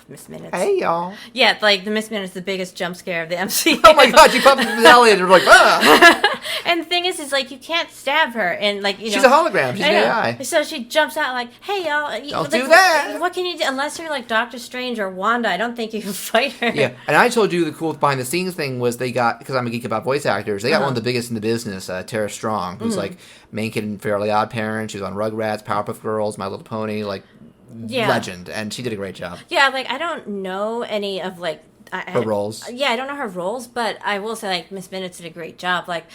Miss Minutes. Hey, y'all. Yeah, like the Miss Minutes, the biggest jump scare of the MCU. Oh my God, she popped into the alley and we're like, ah! And the thing is like, you can't stab her, and like, you know, she's a hologram. She's an AI. So she jumps out like, "Hey, y'all, don't do that. What can you do? Unless you're like Doctor Strange or Wanda, I don't think you can fight her." Yeah, and I told you the cool behind the scenes thing was they got, because I'm a geek about voice actors, they got one of the biggest in the business, Tara Strong, who's like main kid in Fairly Odd Parents. She was on Rugrats, Powerpuff Girls, My Little Pony, like. Yeah. Legend, and she did a great job. Yeah, like, I don't know any of like her roles. Yeah, I don't know her roles, but I will say like Miss Minutes did a great job. Like,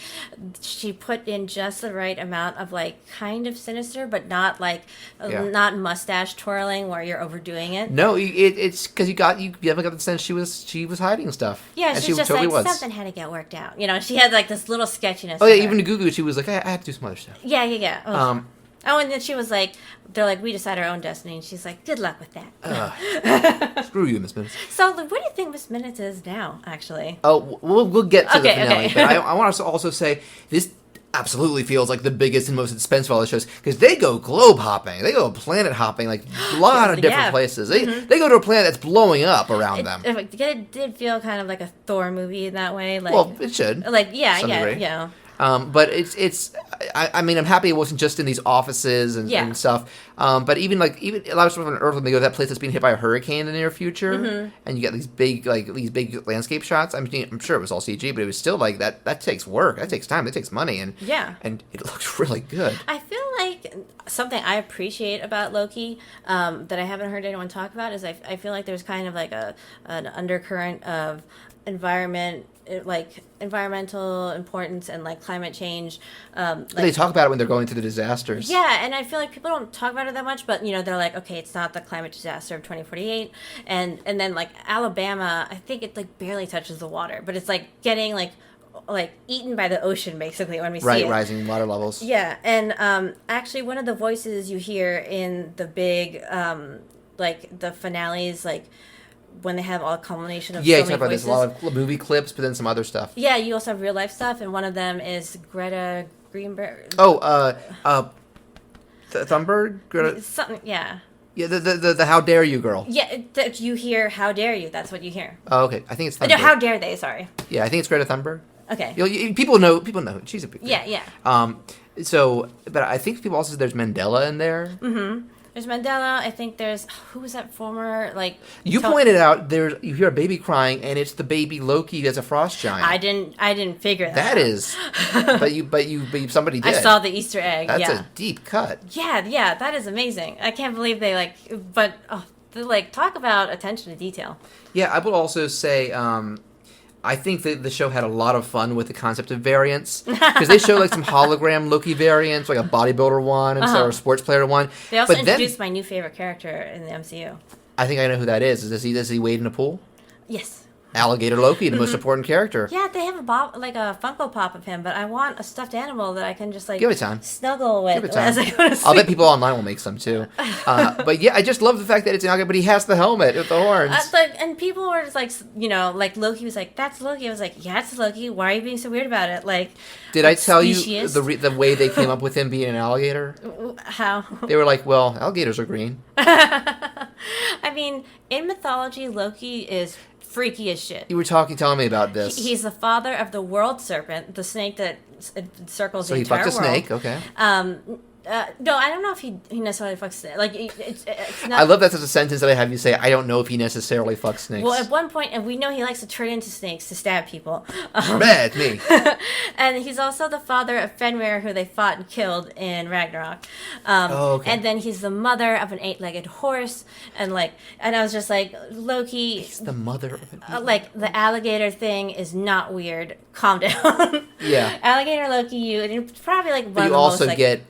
she put in just the right amount of like kind of sinister, but not like not mustache twirling where you're overdoing it. No, it's because you haven't got the sense she was hiding stuff. Yeah, and she's just totally like something had to get worked out. You know, she had like this little sketchiness. Oh yeah, even to Gugu, she was like, I had to do some other stuff. Yeah. Oh, and then she was like, they're like, we decide our own destiny. And she's like, good luck with that. Screw you, Miss Minutes. So, what do you think Miss Minutes is now, actually? Oh, we'll get to the finale. But I want to also say, this absolutely feels like the biggest and most expensive of all the shows, because they go globe hopping. They go planet hopping, like a lot of different places. They go to a planet that's blowing up around them. It did feel kind of like a Thor movie in that way. Like, well, it should. Like, yeah. But it's. I mean, I'm happy it wasn't just in these offices and stuff. But even a lot of stuff on Earth, when they go to that place that's being hit by a hurricane in the near future, and you get these big landscape shots. I mean, I'm sure it was all CG, but it was still like that. That takes work. That takes time. That takes money, and it looks really good. I feel like something I appreciate about Loki that I haven't heard anyone talk about is I feel like there's kind of like an undercurrent of environmental importance and like climate change. They talk about it when they're going through the disasters. Yeah, and I feel like people don't talk about it that much, but you know, they're like, okay, it's not the climate disaster of 2048, and then like Alabama, I think it like barely touches the water, but it's like getting like eaten by the ocean basically when we see it. Rising water levels. Yeah, and actually one of the voices you hear in the big like the finales, like when they have all a culmination of you so talk many about voices. There's a lot of movie clips, but then some other stuff. Yeah, you also have real life stuff, and one of them is Greta Greenberg. Thunberg? Something, yeah. Yeah, the how dare you girl. Yeah, that you hear, how dare you, that's what you hear. Oh, okay. I think it's Thunberg. No, how dare they, sorry. Yeah, I think it's Greta Thunberg. Okay. People know. She's a big thing. Yeah, yeah. But I think people also said there's Mandela in there. Mm-hmm. There's Mandela. I think there's who was that former You pointed out you hear a baby crying and it's the baby Loki as a frost giant. I didn't figure that. That is, but somebody did. I saw the Easter egg. That's a deep cut. Yeah, that is amazing. I can't believe they talk about attention to detail. Yeah, I will also say. I think that the show had a lot of fun with the concept of variants because they showed some hologram Loki variants, like a bodybuilder one and or a sports player one. They also introduced my new favorite character in the MCU. I think I know who that is. Does he wade in a pool? Yes. Alligator Loki, the most important character. Yeah, they have a Funko Pop of him, but I want a stuffed animal that I can just give it time. Snuggle with Give it time. as I go to sleep. I'll bet people online will make some too. But yeah, I just love the fact that it's an alligator, but he has the helmet with the horns. And people were just Loki was like, "That's Loki." I was like, "Yeah, it's Loki. Why are you being so weird about it?" Did I tell specious? you the way they came up with him being an alligator? How? They were like, "Well, alligators are green." I mean, in mythology, Loki is freaky as shit. You were telling me about this. He's the father of the world serpent, the snake that circles the entire world. So he fucked a snake, okay. No, I don't know if he necessarily fucks snakes. It's not. I love that's a sentence that I have you say. I don't know if he necessarily fucks snakes. Well, at one point, and we know he likes to turn into snakes to stab people. It's me. And he's also the father of Fenrir, who they fought and killed in Ragnarok. Okay. And then he's the mother of an 8-legged horse, and I was just like, Loki. He's the mother of an the alligator thing is not weird. Calm down. Yeah. Alligator Loki, it's probably one but of you the also most, get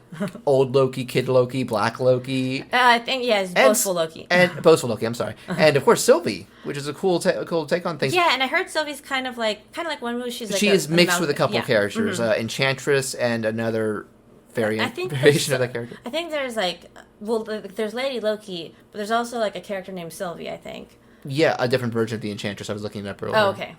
old Loki, kid Loki, black Loki. I think it's boastful Loki. And boastful Loki. I'm sorry. And of course Sylvie, which is a cool take on things. Yeah, and I heard Sylvie's kind of like one movie. She is mixed with a couple characters, Enchantress and another variation of that character. I think there's there's Lady Loki, but there's also a character named Sylvie, I think. Yeah, a different version of the Enchantress. I was looking it up earlier. Oh, okay.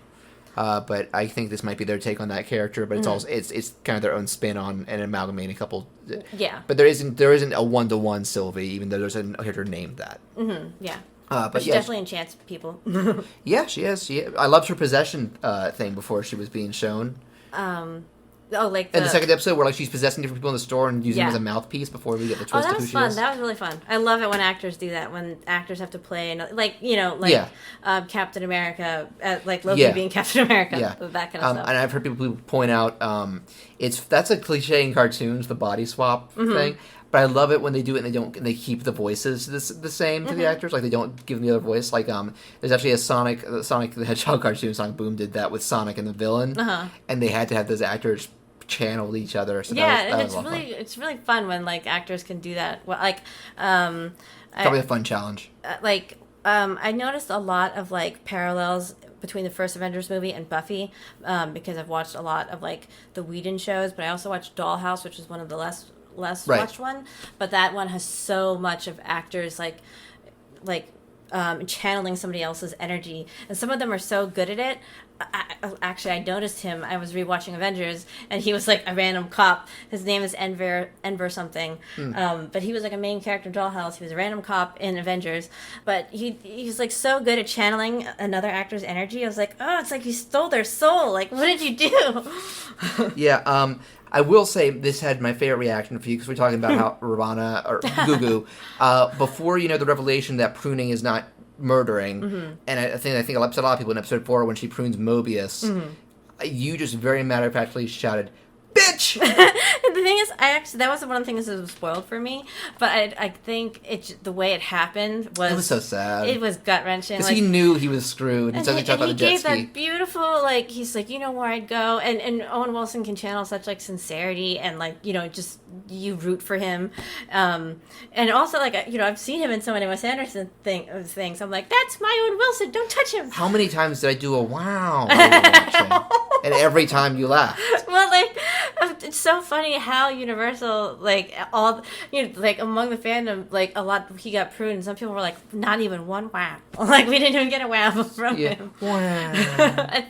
But I think this might be their take on that character, but it's also it's kind of their own spin on and amalgamating a couple. Yeah. But there isn't a 1-to-1 Sylvie, even though there's a character named that. Mm-hmm. Yeah. But she definitely enchants people. Yeah, she is. I loved her possession thing before she was being shown. In the second episode where she's possessing different people in the store and using them as a mouthpiece before we get the twist of who she is. That was fun. That was really fun. I love it when actors do that. When actors have to play Captain America, Loki being Captain America. Yeah. That kind of stuff. And I've heard people point out that's a cliche in cartoons, the body swap thing. But I love it when they do it and they keep the voices the same to the actors. They don't give them the other voice. There's actually a Sonic the Hedgehog cartoon. Sonic Boom did that with Sonic and the villain, and they had to have those actors channel each other. So it's really fun when actors can do that. Well, probably a fun challenge. I noticed a lot of parallels between the first Avengers movie and Buffy, because I've watched a lot of the Whedon shows, but I also watched Dollhouse, which is one of the less watched one, but that one has so much of actors channeling somebody else's energy, and some of them are so good at it. I noticed him. I was rewatching Avengers, and he was a random cop. His name is Enver something, but he was a main character in Dollhouse. He was a random cop in Avengers, but he's so good at channeling another actor's energy. I was like, oh, it's you stole their soul. What did you do? Yeah. I will say this had my favorite reaction for you because we're talking about how Ravana or Gugu before the revelation that pruning is not murdering, and I think it upset a lot of people in episode 4 when she prunes Mobius. You just very matter-of-factly shouted, "Bitch!" The thing is, that wasn't one of the things that was spoiled for me, but I think the way it happened was... It was so sad. It was gut-wrenching. Because he knew he was screwed. And he gave that beautiful, he's you know where I'd go, and Owen Wilson can channel such, sincerity, and, just, you root for him. And also, I've seen him in so many Wes Anderson things. I'm like, that's my Owen Wilson, don't touch him! How many times did I do a wow? And every time you laughed. Well, it's so funny how Universal, among the fandom, a lot, he got pruned, and some people were not even one wow. We didn't even get a wow from him. Wow.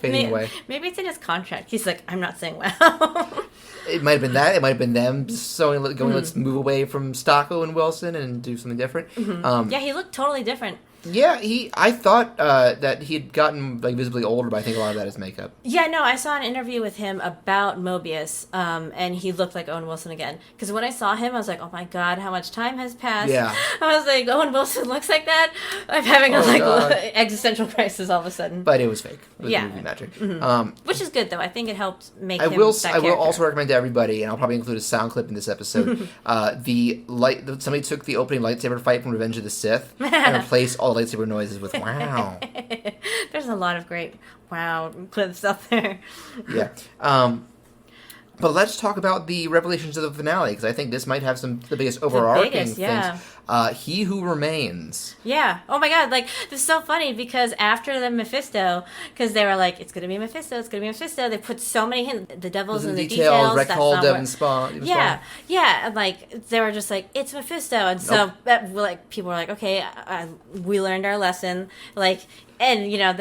Fading away. Maybe it's in his contract. He's I'm not saying wow. It might have been that. It might have been them going, let's move away from Stocko and Wilson and do something different. Yeah, he looked totally different. Yeah, I thought that he'd gotten like visibly older, but I think a lot of that is makeup. Yeah, no, I saw an interview with him about Mobius, and he looked like Owen Wilson again. Because when I saw him, I was like, oh my god, how much time has passed? Yeah. I was like, Owen Wilson looks like that? I'm having a existential crisis all of a sudden. But it was fake. It was Yeah. movie magic. Which is good, though. I think it helped make I him will that character. also recommend to everybody, and I'll probably include a sound clip in this episode. Somebody took the opening lightsaber fight from Revenge of the Sith and replaced all the lightsaber noises with "wow." There's a lot of great wow clips out there. Yeah. But let's talk about the revelations of the finale, because I think this might have the biggest overarching things. He Who Remains. Yeah. Oh my god, like, this is so funny, because after the Mephisto, because they were like, it's gonna be Mephisto, it's gonna be Mephisto, they put so many hints, the devil's in the details, Rick that's Hall, not Devin what... Spawn. Yeah, and like, they were just like, it's Mephisto, and so, like, people were like, okay, we learned our lesson, like, and, you know,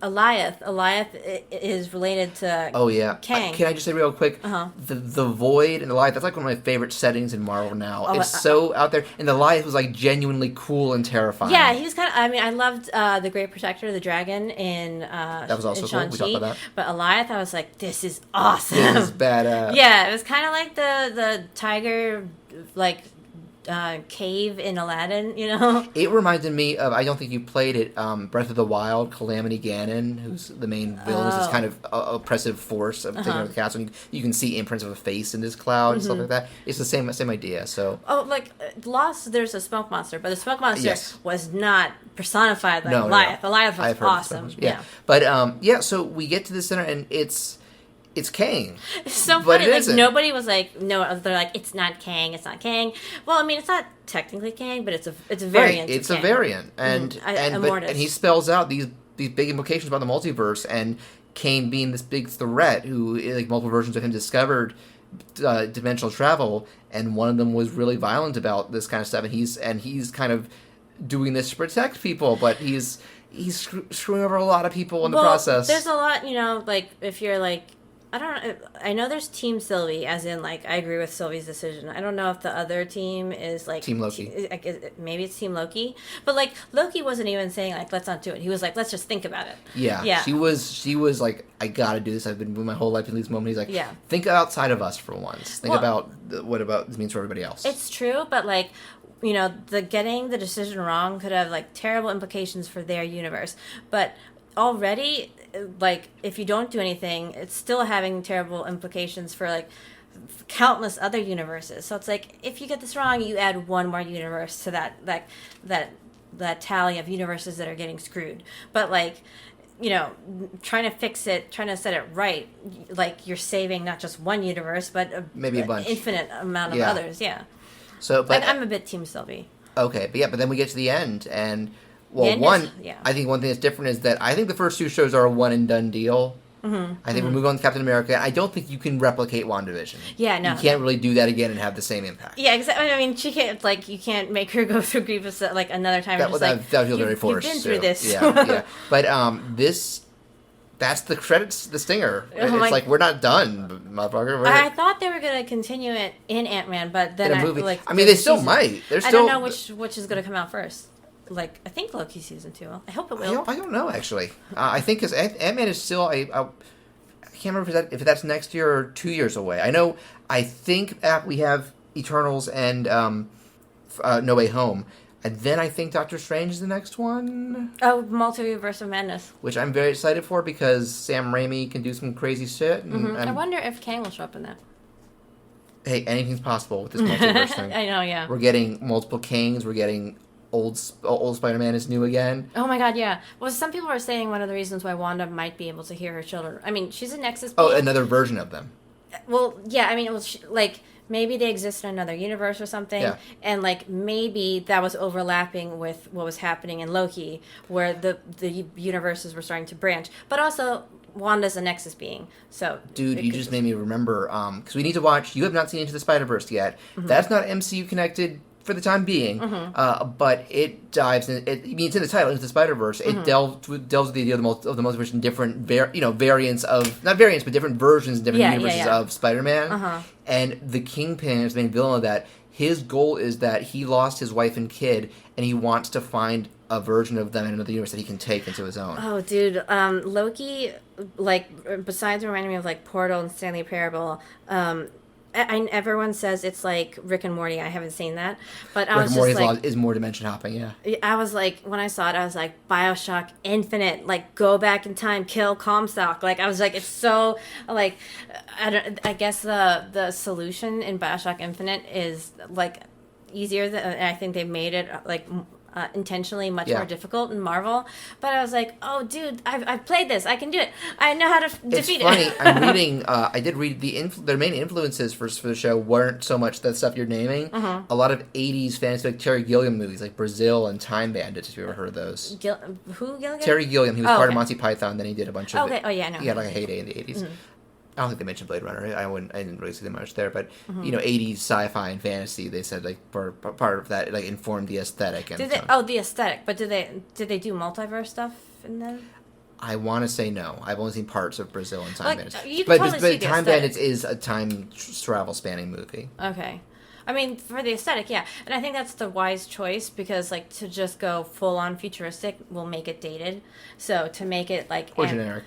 Alligator is related to Kang. Can I just say real quick? The Void and Alligator, that's like one of my favorite settings in Marvel now. It's so out there. And the Alligator was like genuinely cool and terrifying. Yeah, he was kind of, I mean, I loved the Great Protector, the dragon in that was also in cool. Shang-Chi. We talked about that. But Alligator, I was like, this is awesome. This is badass. Yeah, it was kind of like the tiger, like, cave in Aladdin, you know? It reminded me of, I don't think you played it, Breath of the Wild, Calamity Ganon, who's the main villain, is this kind of oppressive force of taking over the castle. You can see imprints of a face in this cloud and stuff like that. It's the same idea, so... Oh, like, Lost, there's a smoke monster, but the smoke monster was not personified like Goliath. Goliath was awesome. Yeah. But, so we get to the center, and it's Kang. It's so funny. Like, nobody was like, no, they're like, it's not Kang, it's not Kang. Well, I mean, it's not technically Kang, but it's a variant. Right, it's a variant. And he spells out these big implications about the multiverse, and Kang being this big threat who, like, multiple versions of him discovered dimensional travel, and one of them was really violent about this kind of stuff, and he's kind of doing this to protect people, but he's screwing over a lot of people in the process. There's a lot, you know, like, if you're like, I know there's Team Sylvie, as in, like, I agree with Sylvie's decision. I don't know if the other team is, like... Team Loki. Maybe it's Team Loki. But, like, Loki wasn't even saying, like, let's not do it. He was like, let's just think about it. Yeah. She was like, I gotta do this. I've been doing my whole life in these moments. He's like, think outside of us for once. Think about what this means for everybody else. It's true, but, like... You know, getting the decision wrong could have, like, terrible implications for their universe. But already, like, if you don't do anything, it's still having terrible implications for, like, countless other universes. So it's like, if you get this wrong, you add one more universe to that tally of universes that are getting screwed. But, like, you know, trying to fix it, trying to set it right, like, you're saving not just one universe, but maybe a bunch. Infinite amount of others, So, but like, I'm a bit Team Sylvie. Okay, but then we get to the end, and I think one thing that's different is that I think the first two shows are a one and done deal. I think we move on to Captain America. I don't think you can replicate WandaVision. Yeah, no. You can't really do that again and have the same impact. Yeah, exactly. I mean, she can't, like, you can't make her go through Grievous, like, another time. That feels very forced. You've been through this. Yeah. But that's the credits, the stinger. It's like, we're not done, motherfucker. I thought they were going to continue it in Ant-Man, but then they still might. I don't know which is going to come out first. Like, I think Loki season 2. I hope it will. I don't know, actually. I think because Ant-Man is still I can't remember if that's next year or 2 years away. I think we have Eternals and No Way Home. And then I think Doctor Strange is the next one. Oh, Multiverse of Madness. Which I'm very excited for because Sam Raimi can do some crazy shit. And I wonder if Kang will show up in that. Hey, anything's possible with this multiverse thing. I know, yeah. We're getting multiple Kangs. We're getting old Spider-Man is new again. Oh my god, yeah. Well, some people are saying one of the reasons why Wanda might be able to hear her children. I mean, she's a Nexus being. Oh, another version of them. Well, yeah, I mean, it was like... Maybe they exist in another universe or something, and, like, maybe that was overlapping with what was happening in Loki, where the universes were starting to branch. But also, Wanda's a Nexus being, so... Dude, you just made me remember, because we need to watch... You have not seen Into the Spider-Verse yet. That's not MCU-connected for the time being. But it dives in. It's in the title. It's the Spider-Verse. It delves with the idea of the multiverse and different variants of not variants, but different versions, different universes of Spider-Man. And the Kingpin is the main villain of that. His goal is that he lost his wife and kid, and he wants to find a version of them in another universe that he can take into his own. Oh, dude, Loki, like, besides reminding me of, like, Portal and Stanley Parable, everyone says it's like Rick and Morty. I haven't seen that, but I was just like, is more dimension hopping. Yeah, I was like, when I saw it, I was like, BioShock Infinite, like, go back in time, kill Comstock. Like, I was like, it's so like, I guess the solution in BioShock Infinite is like easier than, and I think they made it like. Intentionally much more difficult in Marvel, but I was like, "Oh, dude, I've played this. I can do it. I know how to defeat it." It's funny. I'm reading. I did read their main influences for the show weren't so much the stuff you're naming. A lot of '80s fantasy, like Terry Gilliam movies, like Brazil and Time Bandits. If you ever heard of those, who Gilliam? Terry Gilliam. He was part of Monty Python. Then he did a bunch of. Okay. Oh yeah, no. He had like a heyday in the '80s. I don't think they mentioned Blade Runner. I didn't really see them much there, but 80s sci-fi and fantasy. They said like part of that like informed the aesthetic. And the aesthetic. But did they do multiverse stuff in them? I want to say no. I've only seen parts of Brazil and Time Bandits. But Time Bandits is a time travel spanning movie. Okay. I mean, for the aesthetic, yeah. And I think that's the wise choice because, like, to just go full-on futuristic will make it dated. So to make it, like... Or generic.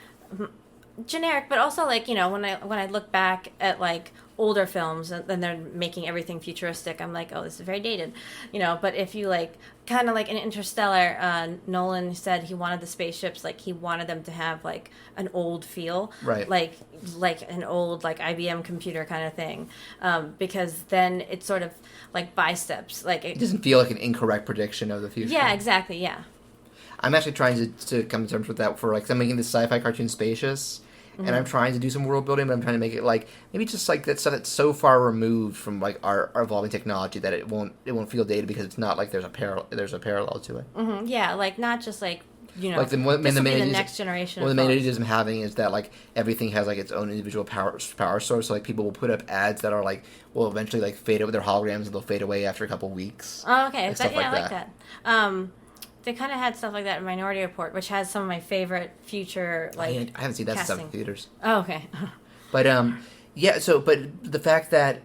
Generic, but also, like, you know, when I look back at, like, older films and then they're making everything futuristic, I'm like, oh, this is very dated. You know, but if you, like, kind of like in Interstellar, Nolan said he wanted the spaceships, like, he wanted them to have, like, an old feel. Right. Like an old, like, IBM computer kind of thing. Because then it's sort of, like, by steps. Like, it doesn't feel like an incorrect prediction of the future. Yeah, exactly, yeah. I'm actually trying to come to terms with that for, like, I'm making this sci-fi cartoon Spacious. And I'm trying to do some world building, but I'm trying to make it like maybe just like that stuff that's so far removed from like our evolving technology that it won't feel dated because it's not like there's a parallel to it. Yeah, like not just like like this will be the next generation. Well, the main idea I'm having is that like everything has like its own individual power source. So like people will put up ads that are like will eventually like fade away. They're holograms and they'll fade away after a couple weeks. Oh, okay, I like that. They kind of had stuff like that in Minority Report, which has some of my favorite future, like, I haven't seen that casting. stuff in theaters. Oh, okay. But, yeah, so, but the fact that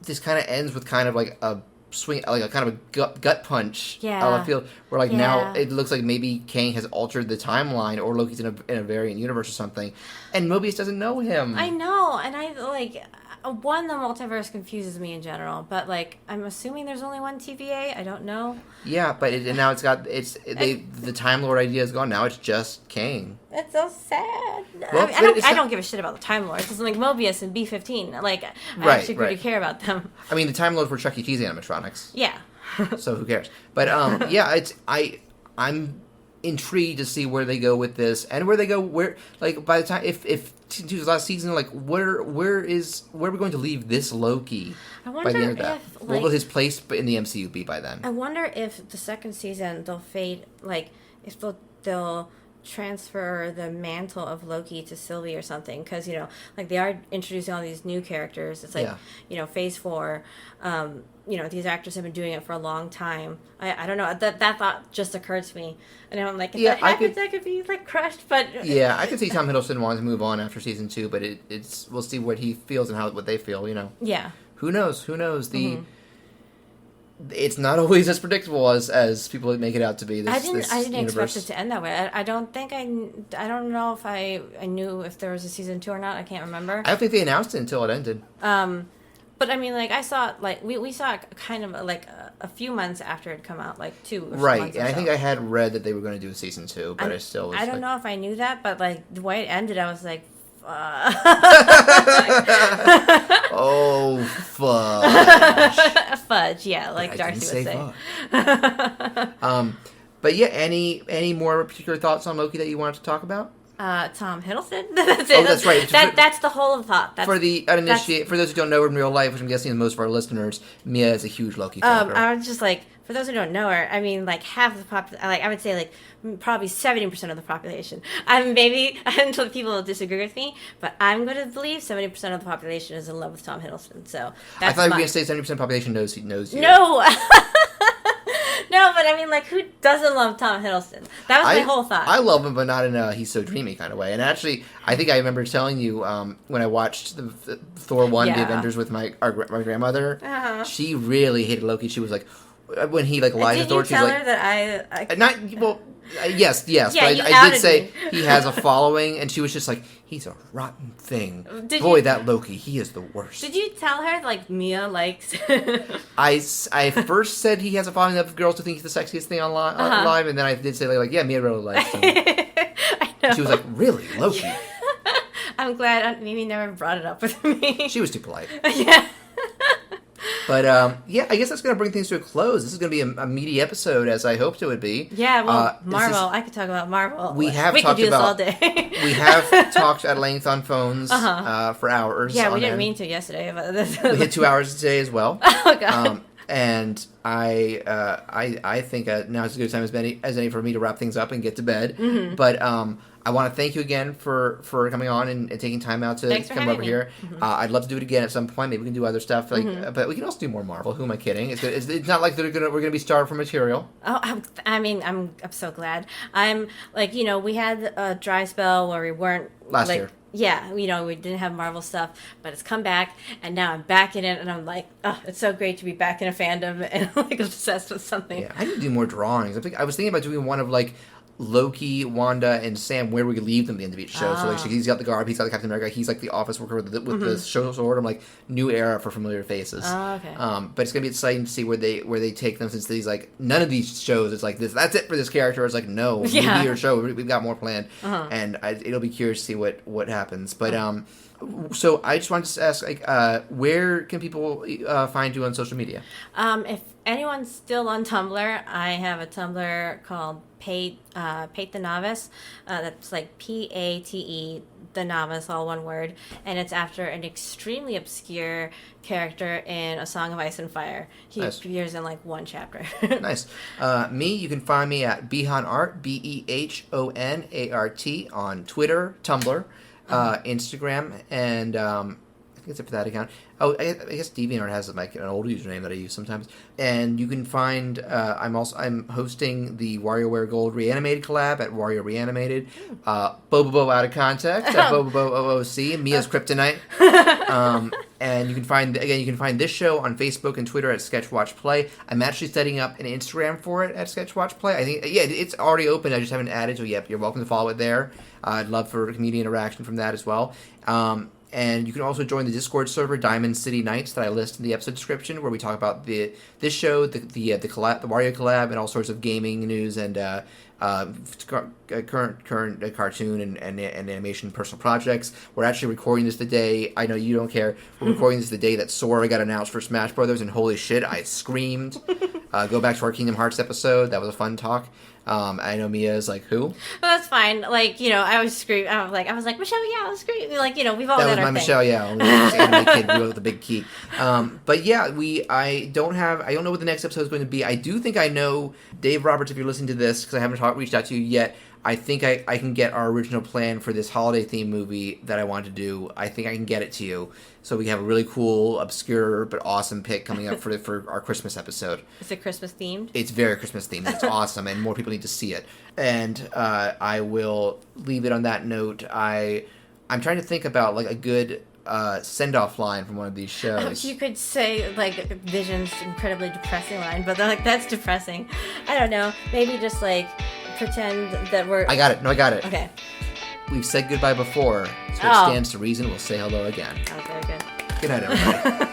this kind of ends with kind of like a swing, like a kind of a gut punch. Yeah. I feel where like now it looks like maybe Kang has altered the timeline or Loki's in a variant universe or something, and Mobius doesn't know him. I know, and I, like... One, the multiverse confuses me in general, but like I'm assuming there's only one TVA. I don't know. Yeah, but now the Time Lord idea is gone. Now it's just Kang. That's so sad. Well, I don't give a shit about the Time Lords. It's like Mobius and B-15. Like I actually really care about them. I mean, the Time Lords were Chuck E. Cheese animatronics. Yeah. So who cares? But yeah, I'm intrigued to see where they go with this and where like by the time if to last season, like where are we going to leave this Loki by the end of that? What will his place in the MCU be by then? I wonder if the second season they'll if they'll transfer the mantle of Loki to Sylvie or something, because you know, like they are introducing all these new characters. It's like you know, Phase 4. You know, these actors have been doing it for a long time. I don't know. That thought just occurred to me, and I'm like, if that happens, I could be like crushed. But yeah, I could see Tom Hiddleston wanting to move on after season 2, but it's we'll see what he feels and what they feel. You know. Yeah. Who knows? It's not always as predictable as people make it out to be. I didn't expect it to end that way. I don't know if I knew if there was a season 2 or not. I can't remember. I don't think they announced it until it ended. But I mean, like I saw, like we saw it kind of like a few months after it had come out, like 2 or right. months. And I think I had read that they were going to do a season 2, but I still was. I don't know if I knew that, but like the way it ended, I was like, oh fudge. Fudge, yeah, like Darcy would say. But yeah, any more particular thoughts on Loki that you wanted to talk about? Tom Hiddleston. That's it. Oh, that's right. That's the whole thought. For those who don't know her in real life, which I'm guessing is most of our listeners, Mia is a huge Loki fan. I was just like, for those who don't know her, I mean, like half the I would say like probably 70% of the population. Maybe until people will disagree with me, but I'm going to believe 70% of the population is in love with Tom Hiddleston. So that's I thought you were going to say 70% of the population knows you. No. No, but I mean, like, who doesn't love Tom Hiddleston? That was my whole thought. I love him, but not in a he's so dreamy kind of way. And actually, I think I remember telling you when I watched the Thor 1, The Avengers with my grandmother, she really hated Loki. She was like, when he like lied to Thor, she's like... Did you tell her that yes, yeah, but I did say he has a following, and she was just like, he's a rotten thing. That Loki, he is the worst. Did you tell her, like, Mia likes... I first said he has a following of girls who think he's the sexiest thing alive, and then I did say, like, yeah, Mia really likes him. I know. She was like, really? Loki? I'm glad Mimi never brought it up with me. She was too polite. Yeah. But, I guess that's going to bring things to a close. This is going to be a meady episode, as I hoped it would be. Yeah, well, Marvel. I could talk about Marvel. We could do this all day. We have talked at length on phones for hours. Yeah, we didn't mean to yesterday. But we hit 2 hours today as well. Oh, God. And I think now is as good a time as any for me to wrap things up and get to bed. Mm-hmm. But I want to thank you again for coming on and taking time out to come over here. Mm-hmm. I'd love to do it again at some point. Maybe we can do other stuff, but we can also do more Marvel. Who am I kidding? It's not like we're gonna be starved for material. Oh, I'm so glad. I'm like, we had a dry spell where we weren't last year. Yeah, we didn't have Marvel stuff, but it's come back, and now I'm back in it, and I'm like, oh, it's so great to be back in a fandom and like obsessed with something. Yeah, I need to do more drawings. I was thinking about doing one of like Loki, Wanda, and Sam, where we leave them at the end of each show. So like he's got the garb, he's got the Captain America, he's like the office worker with the sword. I'm like, new era for familiar faces. Oh, okay. But it's gonna be exciting to see where they take them, since these like none of these shows is like this. That's it for this character. It's like no movie or show. We've got more planned, and it'll be curious to see what happens. But so I just wanted to ask, like, where can people find you on social media? If anyone's still on Tumblr, I have a Tumblr called Pate the Novice. That's like Pate, the Novice, all one word, and it's after an extremely obscure character in A Song of Ice and Fire. He appears in like one chapter. Nice. You can find me at Behonart, BEHONART on Twitter, Tumblr, Instagram, and I think that's it for that account. Oh, I guess DeviantArt has like an old username that I use sometimes. And you can find I'm hosting the WarioWare Gold Reanimated collab at Wario Reanimated. Bobo Out of Context at Bobo OOC. Mia's Kryptonite. And you can find this show on Facebook and Twitter at Sketchwatch Play. I'm actually setting up an Instagram for it at Sketchwatch Play. I think it's already open. I just haven't added. So you're welcome to follow it there. I'd love for community interaction from that as well. And you can also join the Discord server, Diamond City Nights, that I list in the episode description, where we talk about this show, the Wario collab, and all sorts of gaming news and current cartoon and animation personal projects. We're actually recording this the day. I know you don't care. We're recording this the day that Sora got announced for Smash Brothers, and holy shit, I screamed. Go back to our Kingdom Hearts episode. That was a fun talk. I know Mia is like, who? Well, that's fine. Like, I was screaming. I was like, Michelle Yao, scream. Like, we've all that done was our my thing. Michelle Yao. Anime kid with the big key. But yeah, I don't know what the next episode is going to be. I do think I know, Dave Roberts, if you're listening to this, because I haven't reached out to you yet. I think I can get our original plan for this holiday theme movie that I want to do. I think I can get it to you, so we have a really cool, obscure but awesome pick coming up for our Christmas episode. Is it Christmas themed? It's very Christmas themed. It's awesome, and more people need to see it. And I will leave it on that note. I'm trying to think about like a good send-off line from one of these shows. You could say like Vision's incredibly depressing line, but like that's depressing. I don't know. Maybe just like pretend that we're... I got it. No, I got it. Okay. We've said goodbye before, so it stands to reason we'll say hello again. Oh, very good. Good night, everybody.